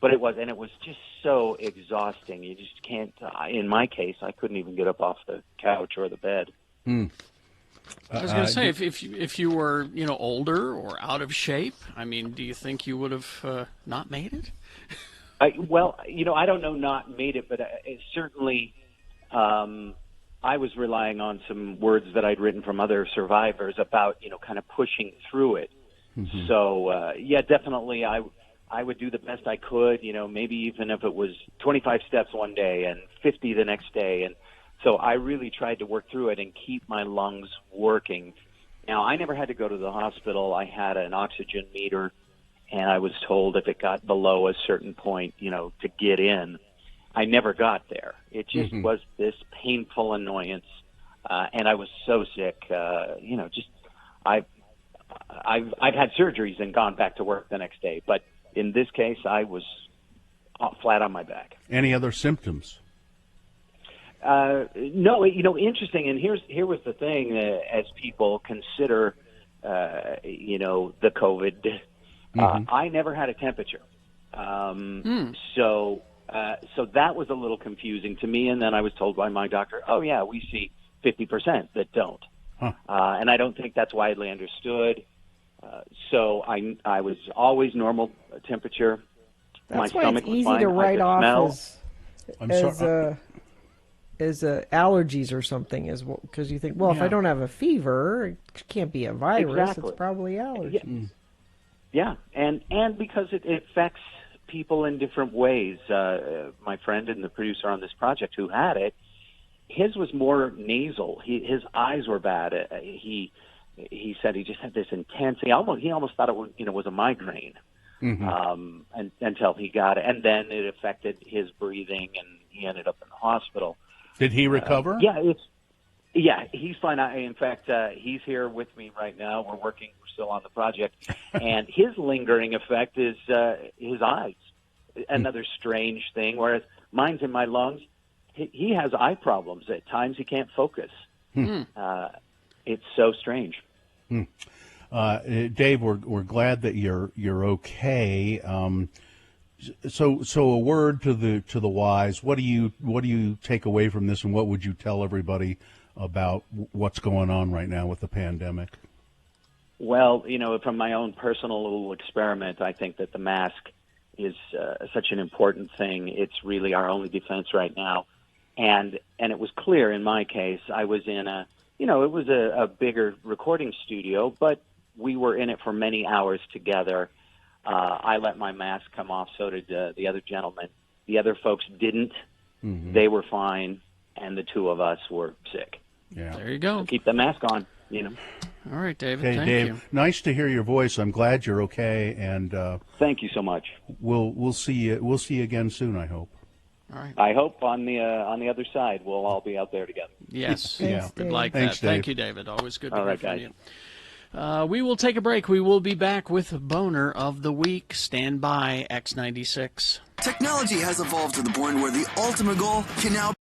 but it was just so exhausting. You just can't. In my case, I couldn't even get up off the couch or the bed. I was going to say, if you were older or out of shape, I mean, do you think you would have not made it? Well, I don't know not made it, but it certainly I was relying on some words that I'd written from other survivors about, kind of pushing through it. Mm-hmm. So, yeah, definitely I would do the best I could, maybe even if it was 25 steps one day and 50 the next day. And so I really tried to work through it and keep my lungs working. Now, I never had to go to the hospital. I had an oxygen meter, and I was told if it got below a certain point, to get in. I never got there. It just was this painful annoyance, and I was so sick. I've had surgeries and gone back to work the next day, but in this case, I was flat on my back. Any other symptoms? No, interesting. And here was the thing: as people consider, the COVID, I never had a temperature. So that was a little confusing to me. And then I was told by my doctor, "Oh yeah, we see 50% that don't," and I don't think that's widely understood. So I was always normal temperature. That's my why stomach it's was easy fine. to I write could off smell. as allergies or something, because you think, well, if I don't have a fever, it can't be a virus. Exactly. It's probably allergies. Yeah, and because it affects people in different ways. My friend and the producer on this project who had it, his was more nasal. His eyes were bad. He said he just had this intense. He almost thought it was a migraine. Until he got it, and then it affected his breathing, and he ended up in the hospital. Did he recover? He's fine. In fact, he's here with me right now. We're still on the project, and his lingering effect is his eyes. Another strange thing. Whereas mine's in my lungs, he has eye problems. At times, he can't focus. It's so strange. Dave, we're glad that you're okay. So a word to the wise. What do you take away from this, and what would you tell everybody about what's going on right now with the pandemic? Well, from my own personal little experiment, I think that the mask is such an important thing. It's really our only defense right now, and it was clear in my case. I was in it was a bigger recording studio, but we were in it for many hours together. I let my mask come off, so did the other gentleman. The other folks didn't. They were fine, and the two of us were sick. Yeah. There you go. So keep the mask on, All right, David. Okay, Thank Dave, you. nice to hear your voice. I'm glad you're okay, and thank you so much. We'll see you. We'll see you again soon, I hope. All right. I hope on the other side we'll all be out there together. Yes. Yeah. We'd like Thanks, that. Thank Dave. you, David. Always good to All hear right, from guys. you. We will take a break. We will be back with Boner of the Week. Stand by, X96. Technology has evolved to the point where the ultimate goal can now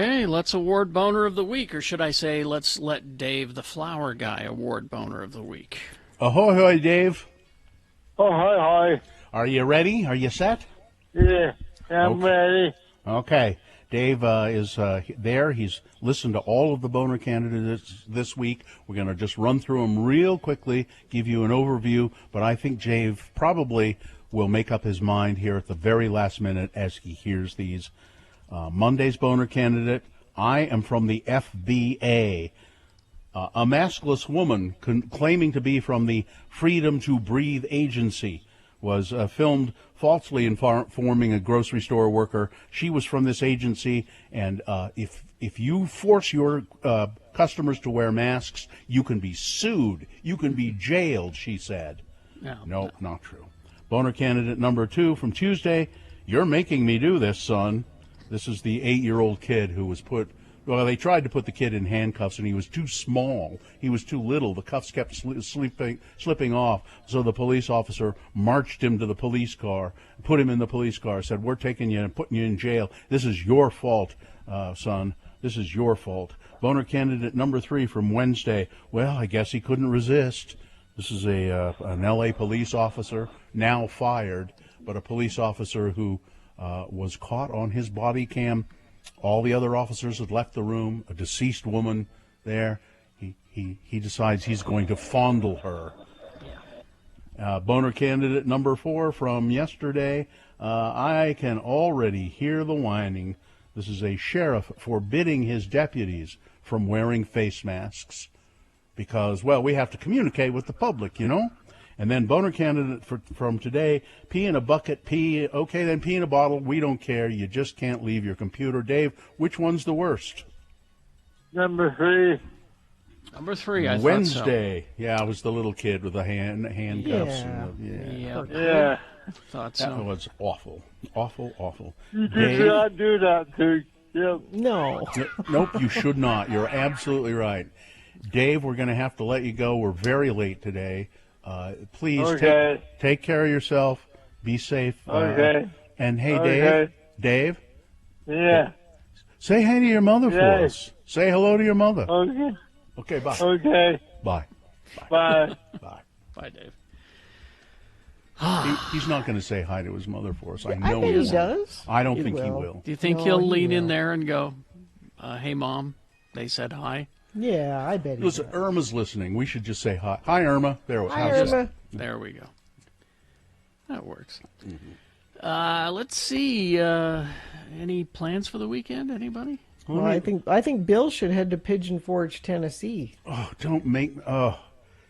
Okay, let's award Boner of the Week, or should I say let's let Dave the Flower Guy award Boner of the Week. Ahoy, hoy, Dave. Oh, hi. Are you ready? Are you set? Yeah, I'm ready. Okay. Dave is there. He's listened to all of the Boner candidates this week. We're going to just run through them real quickly, give you an overview, but I think Dave probably will make up his mind here at the very last minute as he hears these. Monday's Boner candidate, I am from the FBA. A maskless woman claiming to be from the Freedom to Breathe Agency was filmed falsely informing a grocery store worker she was from this agency, and if you force your customers to wear masks, you can be sued. You can be jailed, she said. No, not true. Boner candidate number 2 from Tuesday, you're making me do this, son. This is the 8-year-old kid who was put, well, they tried to put the kid in handcuffs, and he was too small. He was too little. The cuffs kept slipping off, so the police officer marched him to the police car, put him in the police car, said, we're taking you and putting you in jail. This is your fault, son. This is your fault. Boner candidate number 3 from Wednesday, well, I guess he couldn't resist. This is an L.A. police officer, now fired, but a police officer who was caught on his body cam. All the other officers had left the room, a deceased woman there. He decides he's going to fondle her. Boner candidate number 4 from yesterday, I can already hear the whining. This is a sheriff forbidding his deputies from wearing face masks because, well, we have to communicate with the public, you know? And then Boner candidate from today, pee in a bucket, okay, then pee in a bottle. We don't care. You just can't leave your computer. Dave, which one's the worst? Number 3. Number 3, I Wednesday. thought so. Yeah, it was the little kid with the handcuffs. Yeah. Thought so. That was awful. Awful. You did not do that, too. Yep. No. Nope, you should not. You're absolutely right. Dave, we're going to have to let you go. We're very late today. Please take care of yourself. Be safe. Okay. And hey, Dave. Yeah. Say hey to your mother for us. Say hello to your mother. Okay. Okay, bye. Okay. Bye. Bye. Bye, Dave. He's not going to say hi to his mother for us. I I know bet he he does. I don't He think he will. will. Do you think No, he'll he lean in will. there and go, hey, Mom, they said hi? Yeah, I bet he Listen, does. Irma's listening. We should just say hi. Hi, Irma. There. Hi, how's that? Irma. There we go. That works. Let's see. Any plans for the weekend? Anybody? Well, I think Bill should head to Pigeon Forge, Tennessee. Oh, don't make. Oh,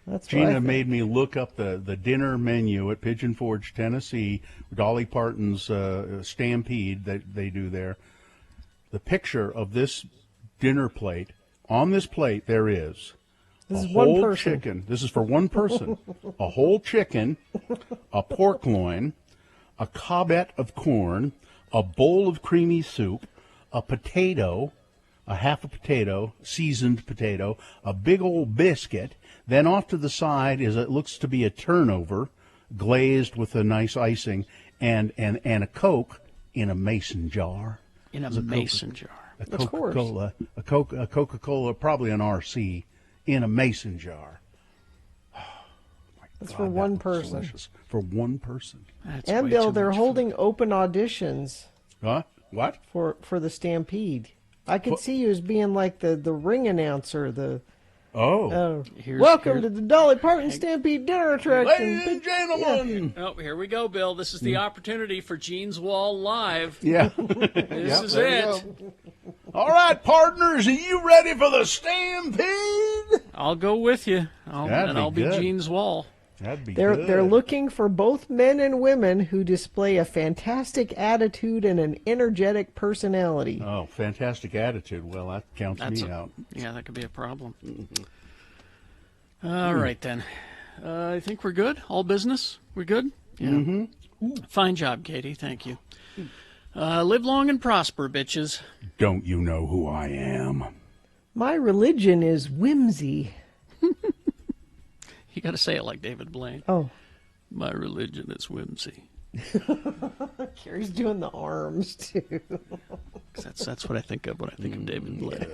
That's what I Gina think. made me look up the dinner menu at Pigeon Forge, Tennessee. Dolly Parton's Stampede that they do there. The picture of this dinner plate. On this plate, there is This a is one whole person. chicken. This is for one person. A whole chicken, a pork loin, a cobbett of corn, a bowl of creamy soup, a potato, a half a potato, seasoned potato, a big old biscuit. Then off to the side is it looks to be a turnover, glazed with a nice icing, and a Coke in a mason jar. In a There's mason jar. A Of course. Coca-Cola, a Coca-Cola, probably an RC, in a mason jar. That's God, for that one looks person. delicious. For one person. That's And way Bill, too they're much holding open auditions Huh? What? for the Stampede. I could see you as being like the ring announcer. Oh. Welcome to the Dolly Parton Stampede dinner attraction. Ladies and gentlemen. Oh, here we go, Bill. This is the opportunity for Gene's Wall Live. Yeah. This is it. All right, partners, are you ready for the Stampede? I'll go with you. That'd be I'll be good. Gene's Wall. That'd be They're good. looking for both men and women who display a fantastic attitude and an energetic personality. Oh, fantastic attitude. Well, that counts me out. Yeah, that could be a problem. All right, then. I think we're good. All business? We're good? Yeah. Mm-hmm. Fine job, Katie. Thank you. Live long and prosper, bitches. Don't you know who I am? My religion is whimsy. You got to say it like David Blaine. Oh. My religion is whimsy. Carrie's doing the arms too. That's what I think of when I think of David Blaine.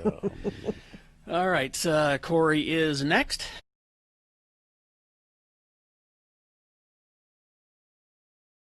All right, Corey is next.